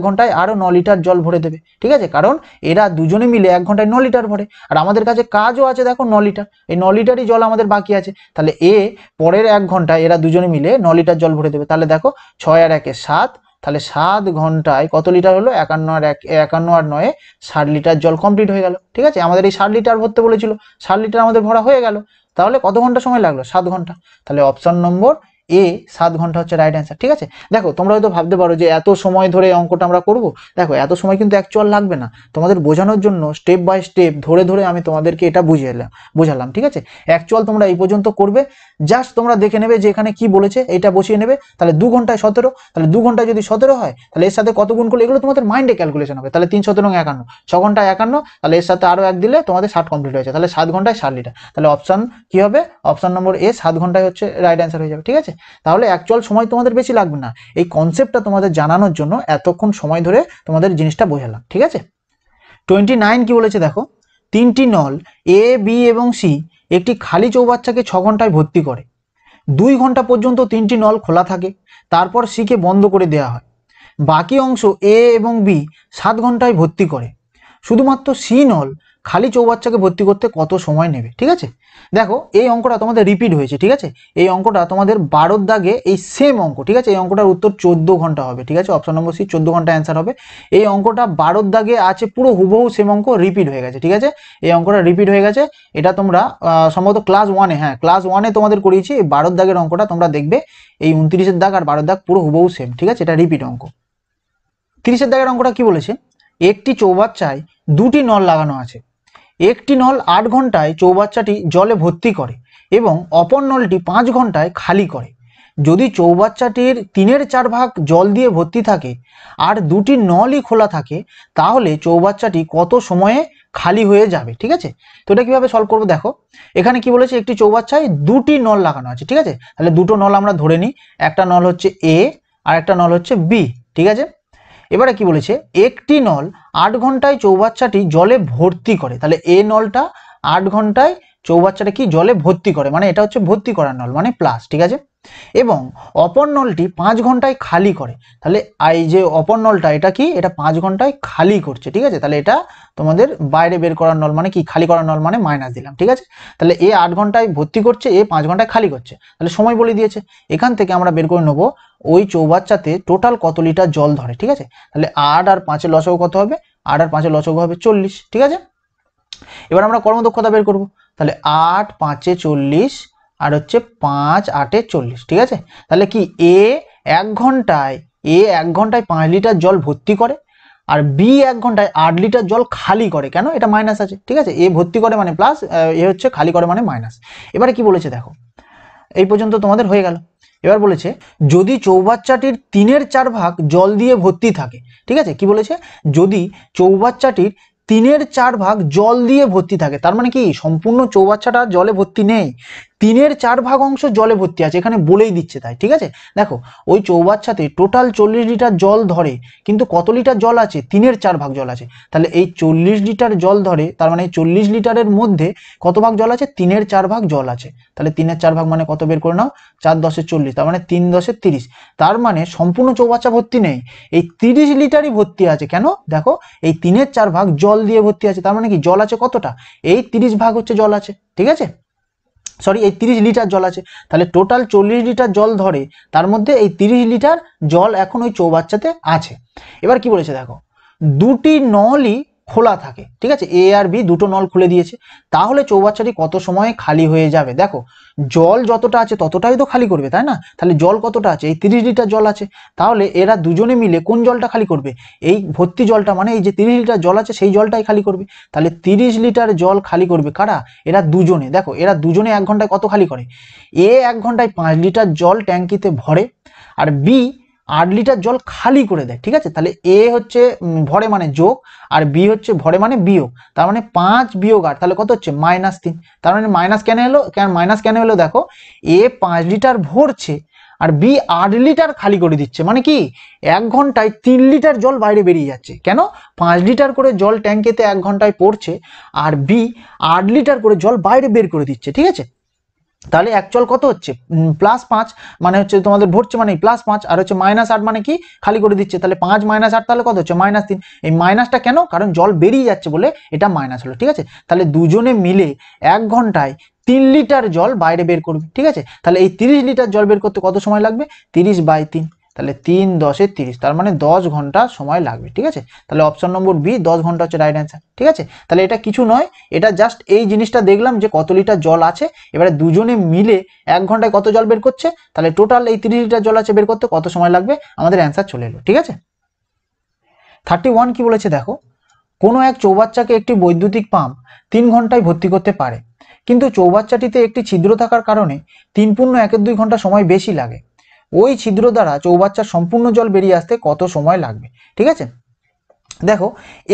ঘন্টায় আরো 9 লিটার জল ভরে দেবে। ঠিক আছে, কারণ এরা দুজনে মিলে 1 ঘন্টায় 9 লিটার ভরে, আর আমাদের কাছে কাজও আছে দেখো 9 লিটার, এই 9 লিটারই জল আমাদের বাকি আছে। তাহলে এ পরের 1 ঘন্টায় এরা দুজনে মিলে 9 লিটার জল ভরে দেবে। তাহলে দেখো 6 আর 1 7, তাহলে 7 ঘন্টায় কত লিটার হলো? 51 আর 9 60 লিটার জল কমপ্লিট হয়ে গেল। ঠিক আছে, আমাদের এই 60 লিটার ভরতে বলেছিল, 60 লিটার আমাদের ভরা হয়ে গেল। তাহলে কত ঘন্টা সময় লাগলো? 7 ঘন্টা। তাহলে অপশন নম্বর এ 7 ঘন্টা হচ্ছে রাইট অ্যান্সার। ঠিক আছে, দেখো তোমরা হয়তো ভাবতে পারো যে এত সময় ধরে অঙ্কটা আমরা করব, দেখো এত সময় কিন্তু অ্যাকচুয়াল লাগবে না, তোমাদের বোঝানোর জন্য স্টেপ বাই স্টেপ ধরে ধরে আমি তোমাদেরকে এটা বোঝালাম। ঠিক আছে, অ্যাকচুয়াল তোমরা এই পর্যন্ত করবে, জাস্ট তোমরা দেখে নেবে যে এখানে কি বলেছে, এটা বসিয়ে নেবে। তাহলে 2 ঘন্টায় 17, তাহলে 2 ঘন্টায় যদি 17 হয় তাহলে এর সাথে কত গুণ করলে, এগুলো তোমাদের মাইন্ডে ক্যালকুলেশন হবে। তাহলে 3 17 51, 6 ঘন্টায় 51, তাহলে এর সাথে আরো 1 দিলে তোমাদের 60 কমপ্লিট হয়েছে, তাহলে 7 ঘন্টায় 60 লিটার। তাহলে অপশন কি হবে? অপশন নম্বর এ 7 ঘন্টায় হচ্ছে রাইট অ্যান্সার হয়ে যাবে। ঠিক আছে, তাহলে অ্যাকচুয়াল সময় তোমাদের বেশি লাগবে না, এই কনসেপ্টটা তোমাদের জানানোর জন্য এতক্ষণ সময় ধরে তোমাদের জিনিসটা বোঝালাম। ঠিক আছে, 29 কি বলেছে দেখো, 3টি নল এ বি এবং সি একটি খালি চৌবাচ্চাকে 6 ঘন্টায় ভর্তি করে। 2 ঘন্টা পর্যন্ত 3টি নল খোলা থাকে, তারপর সিকে বন্ধ করে দেওয়া হয়। বাকি অংশ এ এবং বি 7 ঘন্টায় ভর্তি করে। শুধুমাত্র সি নল খালি চৌবাচ্চাকে ভর্তি করতে কত সময় নেবে? ঠিক আছে, দেখো এই অঙ্কটা তোমাদের রিপিট হয়েছে। ঠিক আছে, এই অঙ্কটা তোমাদের 12 দাগে এই সেম অঙ্ক। ঠিক আছে, এই অঙ্কটার উত্তর 14 ঘন্টা হবে। ঠিক আছে, অপশন নম্বর সি 14 ঘন্টা অ্যান্সার হবে। এই অঙ্কটা 12 দাগে আছে, পুরো হুবহু সেম অঙ্ক রিপিট হয়ে গেছে। ঠিক আছে, এই অঙ্কটা রিপিট হয়ে গেছে, এটা তোমরা সম্ভবত ক্লাস 1-এ, হ্যাঁ ক্লাস 1-এ তোমাদের করিয়েছি। এই 12 দাগের অঙ্কটা তোমরা দেখবে, এই 29-এর দাগ আর 12 দাগ পুরো হুবহু সেম। ঠিক আছে, এটা রিপিট অঙ্ক। 30-এর দাগের অঙ্কটা কি বলেছে, একটি চৌবাচ্চায় 2টি নল লাগানো আছে। একটি নল 8 ঘন্টায় চৌবাচ্চাটি জলে ভর্তি করে এবং অপর নলটি 5 ঘন্টায় খালি করে। যদি চৌবাচ্চাটির 3/4 ভাগ জল দিয়ে ভর্তি থাকে আর 2টি নলই খোলা থাকে, তাহলে চৌবাচ্চাটি কত সময়ে খালি হয়ে যাবে? ঠিক আছে, তো এটা কিভাবে সলভ করবো? দেখো এখানে কি বলেছে, একটি চৌবাচ্চায় 2টি নল লাগানো আছে। ঠিক আছে, তাহলে দুটো নল আমরা ধরে নিই, একটা নল হচ্ছে এ আর একটা নল হচ্ছে বি। ঠিক আছে, এবারে কি বলেছে, একটি নল 8 ঘন্টায় চৌবাচ্চাটি জলে ভর্তি করে, তাহলে এ নলটা 8 ঘন্টায় চৌবাচ্চাটা কি জলে ভর্তি করে, মানে এটা হচ্ছে ভর্তি করার নল মানে প্লাস, ঠিক আছে। এবং অপর নলটি 5 ঘন্টায় খালি করে, তাহলে এই যে অপর নলটা এটা কি, এটা 5 ঘন্টায় খালি করছে, ঠিক আছে। তাহলে এটা তোমাদের বাইরে বের করার নল মানে কি, খালি করার নল মানে মাইনাস দিলাম, ঠিক আছে। তাহলে এ 8 ঘন্টায় ভর্তি করছে, এ 5 ঘন্টায় খালি করছে, তাহলে সময় বলে দিয়েছে। এখান থেকে আমরা বের করে নেবো ওই চৌবাচ্চাতে টোটাল কত লিটার জল ধরে, ঠিক আছে। তাহলে 8 আর 5 এর লসাগু কত হবে, 8 আর 5 এর লসাগু হবে 40, ঠিক আছে। এবার আমরা কর্মদক্ষতা বের করব, তাহলে 8 5 এ 40 আর হচ্ছে 5 8 এ 40, ঠিক আছে। তাহলে কি এ 1 ঘন্টায় 5 লিটার জল ভর্তি করে, আর বি 1 ঘন্টায় 8 লিটার জল খালি করে, কেন, এটা মাইনাস আছে, ঠিক আছে। এ ভর্তি করে মানে প্লাস, এ হচ্ছে খালি করে মানে মাইনাস। এবারে কি বলেছে দেখো, এই পর্যন্ত তোমাদের হয়ে গেল। এবার বলেছে যদি চৌবাচ্চাটির 3/4 ভাগ জল দিয়ে ভর্তি থাকে, ঠিক আছে। কি বলেছে, যদি চৌবাচ্চাটির 3/4 ভাগ জল দিয়ে ভর্তি থাকে, তার মানে কি সম্পূর্ণ চৌবাচ্চাটা জলে ভর্তি নেই, 3/4 ভাগ অংশ জলে ভর্তি আছে, এখানে বলেই দিচ্ছে তাই, ঠিক আছে। দেখো ওই চৌবাচ্চাতে টোটাল 40 লিটার জল ধরে, কিন্তু কত লিটার জল আছে, 3/4 ভাগ জল আছে। তাহলে এই 40 লিটার জল ধরে, তার মানে 40 লিটারের মধ্যে কত ভাগ জল আছে, 3/4 ভাগ জল আছে। তাহলে 3/4 ভাগ মানে কত বের করে নাও, 4 × 10 = 40, তার মানে 3 × 10 = 30। তার মানে সম্পূর্ণ চৌবাচ্চা ভর্তি নেই, এই 30 লিটারই ভর্তি আছে, কেন, দেখো এই 3/4 ভাগ জল দিয়ে ভর্তি আছে, তার মানে কি জল আছে কতটা, এই 30 ভাগ হচ্ছে জল আছে, ঠিক আছে। সরি, এই 30 লিটার জল আছে, তাহলে টোটাল 40 লিটার জল ধরে, তার মধ্যে এই 30 লিটার জল এখন ওই চৌবাচ্চাতে আছে। এবার কি বলেছে দেখো, দুটি নলই খোলা থাকে, ঠিক আছে, এ আর বি দুটো নল খুলে দিয়েছে, তাহলে চৌবাচ্চাটি কত সময়ে খালি হয়ে যাবে। দেখো জল যতটা আছে ততটাই তো খালি করবে, তাই না। তাহলে জল কতটা আছে, এই 30 লিটার জল আছে, তাহলে এরা দুজনে মিলে কোন জলটা খালি করবে, এই ভর্তি জলটা, মানে এই যে 30 লিটার জল আছে সেই জলটাই খালি করবে। তাহলে 30 লিটার জল খালি করবে কারা, এরা দুজনে। দেখো এরা দুজনে 1 ঘন্টায় কত খালি করে, এ 1 ঘন্টায় 5 লিটার জল ট্যাঙ্কিতে ভরে, আর বি 8 লিটার জল খালি করে দেয়, ঠিক আছে। তাহলে এ হচ্ছে ভরে মানে যোগ, আর বি হচ্ছে ভরে মানে বিয়োগ, তার মানে 5 বিয়োগ 8, তাহলে কত হচ্ছে -3। তার মানে মাইনাস কেন এলো, মাইনাস কেন এলো, দেখো এ 5 লিটার ভরছে আর বি 8 লিটার খালি করে দিচ্ছে, মানে কি 1 ঘন্টায় 3 লিটার জল বাইরে বেরিয়ে যাচ্ছে, কেন, 5 লিটার করে জল ট্যাঙ্কেতে 1 ঘন্টায় পড়ছে, আর বি 8 লিটার করে জল বাইরে বের করে দিচ্ছে, ঠিক আছে। তাহলে অ্যাকচুয়াল কত হচ্ছে, +5, মানে হচ্ছে তোমাদের ভরছে মানে +5, আর হচ্ছে -8 মানে কি খালি করে দিচ্ছে, তাহলে 5 - 8 তাহলে কত হচ্ছে -3। এই মাইনাসটা কেন, কারণ জল বেরিয়ে যাচ্ছে বলে এটা মাইনাস হলো, ঠিক আছে। তাহলে দুজনে মিলে 1 ঘন্টায় 3 লিটার জল বাইরে বের করবে, ঠিক আছে। তাহলে এই 30 লিটার জল বের করতে কত সময় লাগবে, 30/3, তাহলে 3 × 10 = 30, তার মানে 10 ঘন্টা সময় লাগবে, ঠিক আছে। তাহলে অপশন নম্বর বি 10 ঘন্টা হচ্ছে রাইট অ্যান্সার, ঠিক আছে। তাহলে এটা কিছু নয়, এটা জাস্ট এই জিনিসটা দেখলাম যে কত লিটার জল আছে, এবারে দুজনে মিলে 1 ঘন্টায় কত জল বের করছে, তাহলে টোটাল এই 30 লিটার জল আছে বের করতে কত সময় লাগবে, আমাদের অ্যান্সার চলে এলো, ঠিক আছে। 31 কি বলেছে দেখো, কোনো এক চৌবাচ্চাকে একটি বৈদ্যুতিক পাম্প 3 ঘন্টায় ভর্তি করতে পারে, কিন্তু চৌবাচ্চাটিতে একটি ছিদ্র থাকার কারণে 3.12 ঘন্টা সময় বেশি লাগে, ওই ছিদ্র দ্বারা চৌবাচ্চার সম্পূর্ণ জল বেরিয়ে আসতে কত সময় লাগবে, ঠিক আছে। দেখো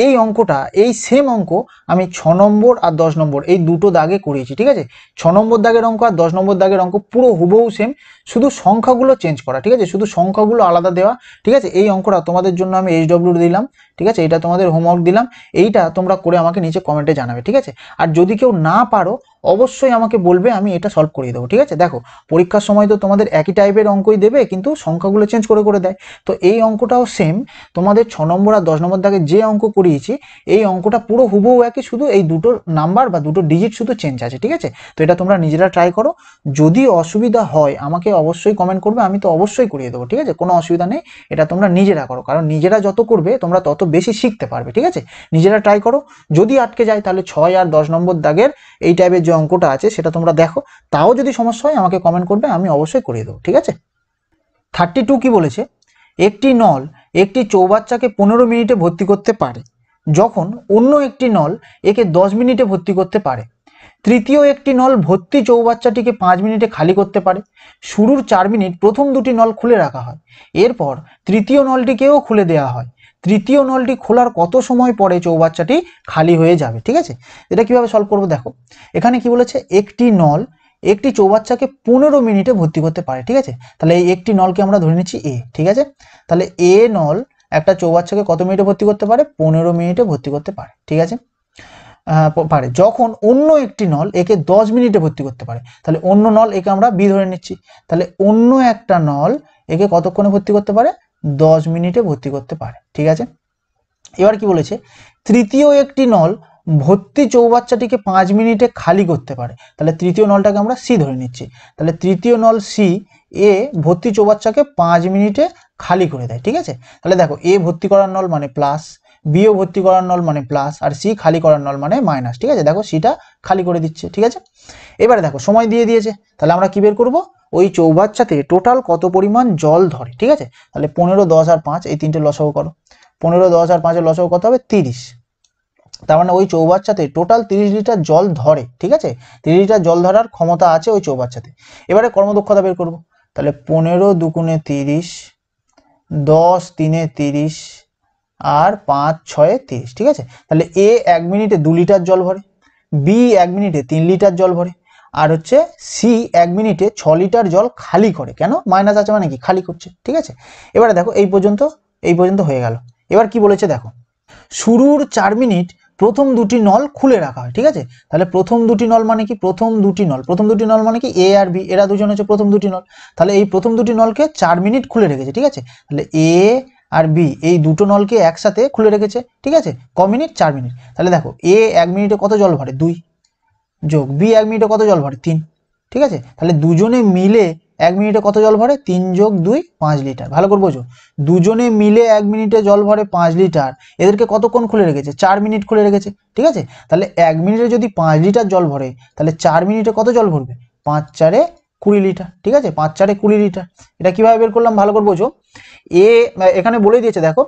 এই অঙ্কটা, এই সেম অঙ্ক আমি 6 নম্বর আর 10 নম্বর এই দুটো দাগে করিয়েছি, ঠিক আছে। 6 নম্বর দাগের অঙ্ক আর 10 নম্বর দাগের অঙ্ক পুরো হুবহু সেম, শুধু সংখ্যাগুলো চেঞ্জ করা, ঠিক আছে, শুধু সংখ্যাগুলো আলাদা দেওয়া, ঠিক আছে। এই অঙ্কটা তোমাদের জন্য আমি HW দিলাম, ঠিক আছে, এটা তোমাদের হোমওয়ার্ক দিলাম, এইটা তোমরা করে আমাকে নিচে কমেন্টে জানাবে, ঠিক আছে। আর যদি কেউ না পারো অবশ্যই আমাকে বলবে, আমি এটা সলভ করিয়ে দেবো, ঠিক আছে। দেখো পরীক্ষার সময় তো তোমাদের একই টাইপের অঙ্কই দেবে, কিন্তু সংখ্যাগুলো চেঞ্জ করে করে দেয়, তো এই অঙ্কটাও সেম তোমাদের 6 নম্বর আর 10 নম্বর দাগে যে অঙ্ক করিয়েছি এই অঙ্কটা পুরো হুবহু একই, শুধু এই দুটো নাম্বার বা দুটো ডিজিট শুধু চেঞ্জ আছে, ঠিক আছে। তো এটা তোমরা নিজেরা ট্রাই করো, যদি অসুবিধা হয় আমাকে অবশ্যই কমেন্ট করবে, আমি তো অবশ্যই করিয়ে দেবো, ঠিক আছে, কোনো অসুবিধা নেই। এটা তোমরা নিজেরা করো, কারণ নিজেরা যত করবে তোমরা তত বেশি শিখতে পারবে, ঠিক আছে। নিজেরা ট্রাই করো, যদি আটকে যায় তাহলে 6 আর 10 নম্বর দাগের এই টাইপের যে অঙ্কটা আছে সেটা তোমরা দেখো, তাও যদি সমস্যা হয় আমাকে কমেন্ট করবে, আমি অবশ্যই করিয়ে দেবো, ঠিক আছে। 32 কি বলেছে, একটি নল একটি চৌবাচ্চাকে 15 মিনিটে ভর্তি করতে পারে, যখন অন্য একটি নল একে 10 মিনিটে ভর্তি করতে পারে। তৃতীয় একটি নল ভর্তি চৌবাচ্চাটিকে 5 মিনিটে খালি করতে পারে। শুরুর 4 মিনিট প্রথম দুটি নল খুলে রাখা হয়, এরপর তৃতীয় নলটিকেও খুলে দেওয়া হয়। তৃতীয় নলটি খোলার কত সময় পরে চৌবাচ্চাটি খালি হয়ে যাবে, ঠিক আছে। এটা কিভাবে সলভ করবো দেখো, এখানে কি বলেছে, একটি নল একটি চৌবাচ্চাকে 15 মিনিটে ভর্তি করতে পারে, ঠিক আছে। তাহলে এই একটি নলকে আমরা ধরে নিচ্ছি এ, ঠিক আছে। তাহলে এ নল একটা চৌবাচ্চাকে কত মিনিটে ভর্তি করতে পারে, 15 মিনিটে ভর্তি করতে পারে, ঠিক আছে। পারে যখন অন্য একটি নল একে 10 মিনিটে ভর্তি করতে পারে। তাহলে অন্য নল একে আমরা বি ধরে নিচ্ছি। তাহলে অন্য একটা নল একে কতক্ষণে ভর্তি করতে পারে? 10 মিনিটে ভর্তি করতে পারে। ঠিক আছে, এবার কি বলেছে? তৃতীয় একটি নল ভর্তি চৌবাচ্চাটিকে 5 মিনিটে খালি করতে পারে। তাহলে তৃতীয় নলটাকে আমরা সি ধরে নিচ্ছি। তাহলে তৃতীয় নল সি এ ভর্তি চৌবাচ্চাকে 5 মিনিটে খালি করে দেয়। ঠিক আছে, তাহলে দেখো এ ভর্তি করার নল মানে প্লাস, বিও ভর্তি করার নল মানে প্লাস, আর সি খালি করার নল মানে মাইনাস। ঠিক আছে, দেখো সিটা খালি করে দিচ্ছে। ঠিক আছে, এবারে দেখো সময় দিয়ে দিয়েছে, তাহলে আমরা কি বের করব? ওই চৌবাচ্চাতে টোটাল কত পরিমাণ জল ধরে। ঠিক আছে, তাহলে 15, 10 আর 5 এই তিনটে লসাগু করো। 15, 10 আর 5 লসাগু কত হবে? 30। তার মানে ওই চৌবাচ্চাতে টোটাল 30 লিটার জল ধরে। ঠিক আছে, 30 লিটার জল ধরার ক্ষমতা আছে ওই চৌবাচ্চাতে। এবারে কর্মদক্ষতা বের করব। তাহলে 15 দুগুণে 30, 10 তিনে 30 আর 5 6 30। ঠিক আছে, তাহলে এ 1 মিনিটে 2 লিটার জল ভরে, বি 1 মিনিটে 3 লিটার জল ভরে, আর হচ্ছে সি 1 মিনিটে 6 লিটার জল খালি করে। কেন? মাইনাস আছে মানে কি খালি করছে। ঠিক আছে, এবারে দেখো এই পর্যন্ত হয়ে গেল। এবার কি বলেছে দেখো, শুরুর 4 মিনিট প্রথম দুটি নল খুলে রাখা হয়। ঠিক আছে, তাহলে প্রথম দুটি নল মানে কি? প্রথম দুটি নল মানে কি? এ আর বি, এরা দুজন হচ্ছে প্রথম দুটি নল। তাহলে এই প্রথম দুটি নলকে 4 মিনিট খুলে রেখেছে। ঠিক আছে, তাহলে এ আর বি এই দুটো নলকে একসাথে খুলে রেখেছে। ঠিক আছে, ক মিনিট? 4 মিনিট। তাহলে দেখো এ 1 মিনিটে কত জল ভরে? 2, যোগ বি 1 মিনিটে কত জল ভরে? 3। ঠিক আছে, তাহলে দুজনে মিলে 1 মিনিটে কত জল ভরে? 3 যোগ 2 5 লিটার। ভালো করে বোঝো, দুজনে মিলে 1 মিনিটে জল ভরে 5 লিটার। এদেরকে কতক্ষণ খুলে রেখেছে? 4 মিনিট খুলে রেখেছে। ঠিক আছে, তাহলে 1 মিনিটে যদি 5 লিটার জল ভরে, তাহলে 4 মিনিটে কত জল ভরবে? 5 4 20 লিটার। ঠিক আছে, 5 4 20 লিটার। এটা কিভাবে বের করলাম ভালো করে বোঝো। এখানে বলে দিয়েছে দেখো,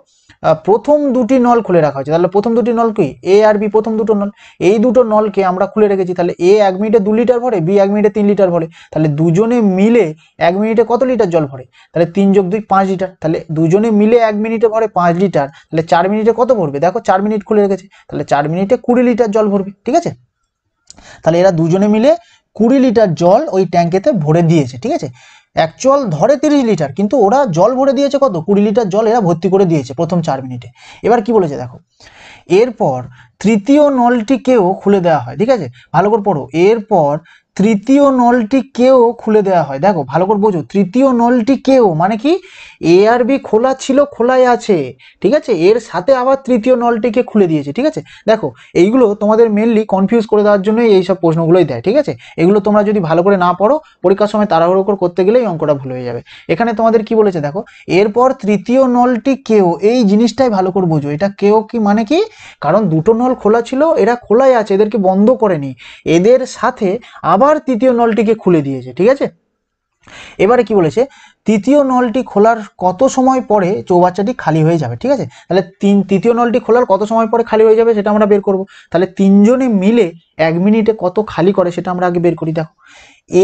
প্রথম দুটি নল খুলে রাখা হয়েছে। তাহলে প্রথম দুটি নল কি? এ আর বি প্রথম দুটো নল, এই দুটো নলকে আমরা খুলে রেখেছি। তাহলে এ 1 মিনিটে 2 লিটার ভরে, বি 1 মিনিটে 3 লিটার ভরে। তাহলে দুজনে মিলে 1 মিনিটে কত লিটার জল ভরে? তাহলে 3 যোগ 2 5 লিটার। তাহলে দুজনে মিলে 1 মিনিটে ভরে 5 লিটার। তাহলে 4 মিনিটে কত ভরবে? দেখো 4 মিনিট খুলে রেখেছে, তাহলে 4 মিনিটে 20 লিটার জল ভরবে। ঠিক আছে, তাহলে এরা দুজনে মিলে 20 লিটার জল ওই ট্যাঙ্কেতে ভরে দিয়েছে। ঠিক আছে, অ্যাকচুয়াল ধরে 30 লিটার, কিন্তু ওরা জল ভরে দিয়েছে কত? 20 লিটার জল এরা ভর্তি করে দিয়েছে প্রথম 4 মিনিটে। এবার কি বলেছে দেখো, এরপর তৃতীয় নলটিকেও খুলে দেওয়া হয়। ঠিক আছে, ভালো করে পড়ো। এরপর তৃতীয় নলটিকেও খুলে দেওয়া হয়। দেখো ভালো করে বোঝো, তৃতীয় নলটিকেও মানে কি? এ আর বি খোলা ছিল, খোলাই আছে। ঠিক আছে, এর সাথে আবার তৃতীয় নলটিকে খুলে দিয়েছে। ঠিক আছে, দেখো এইগুলো তোমাদের মেনলি কনফিউজ করে দেওয়ার জন্যই এইসব প্রশ্নগুলোই দেয়। ঠিক আছে, এগুলো তোমরা যদি ভালো করে না পড়ো, পরীক্ষার সময় তাড়াহুড়ো করে করতে গেলেই অঙ্কটা ভুল হয়ে যাবে। এখানে তোমাদের কি বলেছে দেখো, এরপর তৃতীয় নলটিকেও, এই জিনিসটাই ভালো করে বোঝো। এটা কেও কি মানে কি? কারণ দুটো নল খোলা ছিল, এরা খোলাই আছে, এদেরকে বন্ধ করেনি, এদের সাথে আবার তৃতীয় নলটিকে খুলে দিয়েছে। ঠিক আছে, এবারে কি বলেছে, তৃতীয় নলটি খোলার কত সময় পরে চৌবাচ্চাটি খালি হয়ে যাবে। ঠিক আছে, তাহলে তৃতীয় নলটি খোলার কত সময় পরে খালি হয়ে যাবে সেটা আমরা বের করব। তাহলে তিনজনে মিলে 1 মিনিটে কত খালি করে সেটা আমরা আগে বের করি। দেখো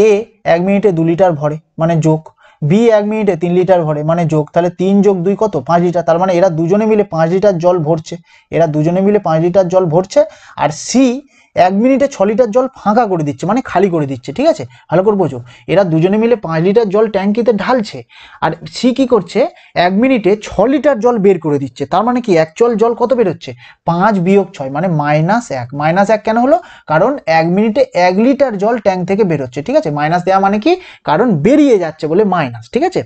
এ 1 মিনিটে 2 লিটার ভরে মানে যোগ, বি 1 মিনিটে 3 লিটার ভরে মানে যোগ। তাহলে 3 যোগ 2 কত? 5 লিটার। তার মানে এরা দুজনে মিলে 5 লিটার জল ভরছে। এরা দুজনে মিলে 5 লিটার জল ভরছে। আর সি 1 মিনিটে 6 লিটার জল ফাঁকা করে দিচ্ছে মানে খালি করে দিচ্ছে। ঠিক আছে, ভালো করে বোঝো, এরা দুজনে মিলে 5 লিটার জল ট্যাঙ্কিতে ঢালছে, আর সি কি করছে? 1 মিনিটে 6 লিটার জল বের করে দিচ্ছে। তার মানে কি অ্যাকচুয়াল জল কত বের হচ্ছে? 5 বিয়োগ 6 মানে -1। -1 কেন হলো? কারণ 1 মিনিটে 1 লিটার জল ট্যাঙ্ক থেকে বের হচ্ছে। ঠিক আছে, মাইনাস দেওয়া মানে কি? কারণ বেরিয়ে যাচ্ছে বলে মাইনাস। ঠিক আছে,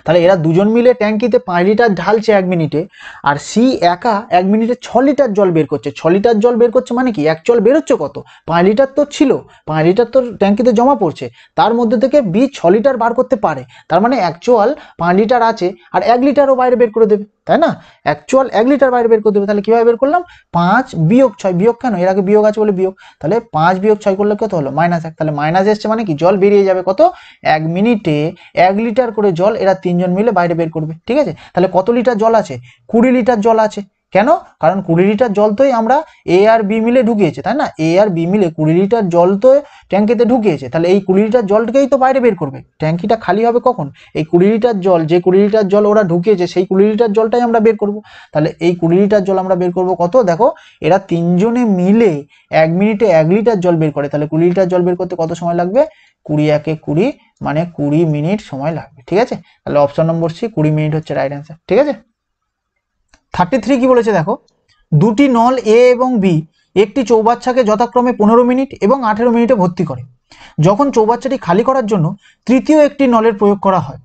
তাহলে এরা দুজন মিলে ট্যাঙ্কিতে 5 লিটার ঢালছে 1 মিনিটে, আর সি একা 1 মিনিটে 6 লিটার জল বের করছে। 6 লিটার জল বের করছে মানে কি? অ্যাকচুয়াল বেরোচ্ছে কত? 5 লিটার তো ছিল, 5 লিটার তো ট্যাঙ্কিতে জমা পড়ছে, তার মধ্যে থেকে বি 6 লিটার বার করতে পারে। তার মানে অ্যাকচুয়াল 5 লিটার আছে, আর 1 লিটারও বাইরে বের করে দেবে, তাই না? অ্যাকচুয়াল 1 লিটার বাইরে বের করে দেবে। তাহলে কিভাবে বের করলাম? 5 বিয়োগ 6, বিয়োগ কেন? এর আগে বিয়োগ আছে বলে বিয়োগ। তাহলে 5 বিয়োগ 6 করলে কত হলো? -1। তাহলে মাইনাস এসছে মানে কি? জল বেরিয়ে যাবে কত? 1 মিনিটে 1 লিটার করে জল এরা তিনজন মিলে বাইরে বের করবে। ঠিক আছে, তাহলে কত লিটার জল আছে? 20 লিটার জল আছে। কেন? কারণ 20 লিটার জল তোই আমরা এ আর বি মিলে ঢুকিয়েছে, তাই না? এ আর বি মিলে 20 লিটার জল তো ট্যাঙ্কিতে ঢুকিয়েছে। তাহলে এই 20 লিটার জলটাকেই তো বাইরে বের করবে। ট্যাঙ্কিটা খালি হবে কখন? এই 20 লিটার জল, যে 20 লিটার জল ওরা ঢুকিয়েছে সেই 20 লিটার জলটাই আমরা বের করব। তাহলে এই 20 লিটার জল আমরা বের করব কত? দেখো এরা তিনজনে মিলে 1 মিনিটে 1 লিটার জল বের করে। তাহলে 20 লিটার জল বের করতে কত সময় লাগবে? 20 একে 20 মানে 20 মিনিট সময় লাগবে। ঠিক আছে, তাহলে অপশন নম্বর সি 20 মিনিট হচ্ছে রাইট অ্যান্সার। ঠিক আছে, 33 কি বলেছে দেখো, দুটি নল এ এবং বি একটি চৌবাচ্চাকে যথাক্রমে 15 মিনিট এবং 18 মিনিটে ভর্তি করে। যখন চৌবাচ্চাটি খালি করার জন্য তৃতীয় একটি নলের প্রয়োগ করা হয়,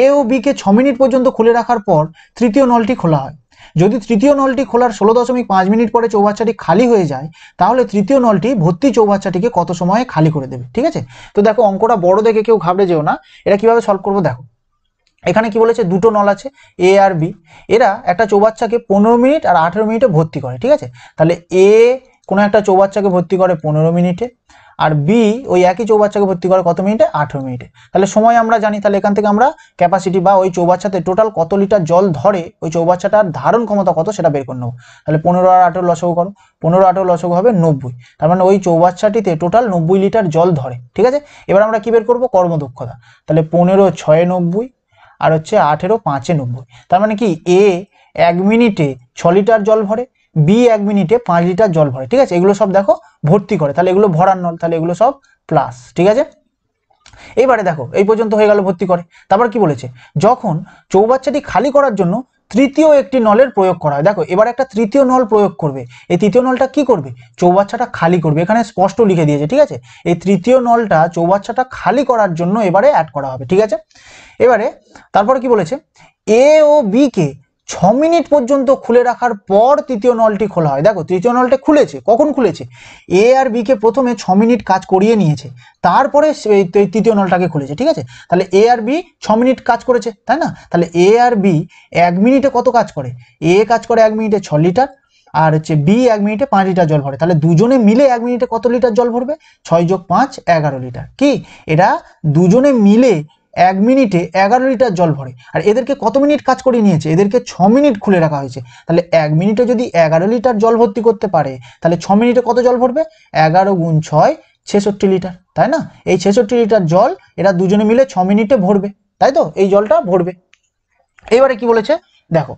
এ ও বি কে 6 মিনিট পর্যন্ত খুলে রাখার পর তৃতীয় নলটি খোলা হয়। যদি তৃতীয় নলটি খোলার 16.5 মিনিট পরে চৌবাচ্চাটি খালি হয়ে যায়, তাহলে তৃতীয় নলটি ভর্তি চৌবাচ্চাটিকে কত সময়ে খালি করে দেবে। ঠিক আছে, তো দেখো অঙ্কটা বড় দেখে কেউ ঘাবড়ে যেও না। এটা কিভাবে সলভ করবো দেখো, এখানে কি বলেছে, দুটো নল আছে এ আর বি, এরা একটা চৌবাচ্চাকে 15 মিনিট আর 18 মিনিটে ভর্তি করে। ঠিক আছে, তাহলে এ কোনো একটা চৌবাচ্চাকে ভর্তি করে 15 মিনিটে, আর বি ওই একই চৌবাচ্চাকে ভর্তি করে কত মিনিটে, 18 মিনিটে। তাহলে সময় আমরা জানি, তাহলে এখান থেকে আমরা ক্যাপাসিটি বা ওই চৌবাচ্চাতে টোটাল কত লিটার জল ধরে, ওই চৌবাচ্চাটার ধারণ ক্ষমতা কত সেটা বের করে নেবো। তাহলে 15 আর 18 লসাগু করো, 15 18 লসাগু হবে 90। তার মানে ওই চৌবাচ্চাটিতে টোটাল 90 লিটার জল ধরে। ঠিক আছে, এবার আমরা কি বের করবো, কর্মদক্ষতা। তাহলে 15 6 90 আর হচ্ছে 18 5 90। তার মানে কি এ 1 মিনিটে 6 লিটার জল ভরে, বি 1 মিনিটে 5 লিটার জল ভরে। ঠিক আছে, এগুলো সব দেখো ভর্তি করে, তাহলে এগুলো ভরার নল, তাহলে এগুলো সব প্লাস। ঠিক আছে, এইবারে দেখো এই পর্যন্ত হয়ে গেল ভর্তি করে। তারপর কি বলেছে, যখন চৌবাচ্চাটি খালি করার জন্য তৃতীয় একটি নলের প্রয়োগ করা হয়। দেখো এবার একটা তৃতীয় নল প্রয়োগ করবে, এই তৃতীয় নলটা কি করবে, চৌবাচ্চাটা খালি করবে। এখানে স্পষ্ট লিখে দিয়েছে। ঠিক আছে, এই তৃতীয় নলটা চৌবাচ্চাটা খালি করার জন্য এবারে অ্যাড করা হবে। ঠিক আছে, এবারে তারপরে কি বলেছে, এ ও বি কে 6 মিনিট পর্যন্ত খুলে রাখার পর তৃতীয় নলটি খোলা হয়। দেখো তৃতীয় নলটা খুলেছে, কখন খুলেছে, এ আর বি কে প্রথমে 6 মিনিট কাজ করিয়ে নিয়েছে, তারপরে তৃতীয় নলটাকে খুলেছে। ঠিক আছে, তাহলে এ আর বি 6 মিনিট কাজ করেছে, তাই না? তাহলে এ আর বি 1 মিনিটে কত কাজ করে, এ কাজ করে 1 মিনিটে 6 লিটার, আর হচ্ছে বি 1 মিনিটে 5 লিটার জল ভরে। তাহলে দুজনে মিলে 1 মিনিটে কত লিটার জল ভরবে, 6 যোগ 5 11 লিটার। কি এরা দুজনে মিলে 1 মিনিটে 11 লিটার জল ভরে। আর এদেরকে কত মিনিট কাজ করিয়ে নিয়েছে, এদেরকে 6 মিনিট খুলে রাখা হয়েছে। তাহলে 1 মিনিটে যদি 11 লিটার জল ভর্তি করতে পারে, তাহলে 6 মিনিটে কত জল ভরবে, 11 গুণ 6 66 লিটার, তাই না? এই 66 লিটার জল এরা দুজনে মিলে 6 মিনিটে ভরবে, তাই তো? এই জলটা ভরবে। এবারে কি বলেছে দেখো,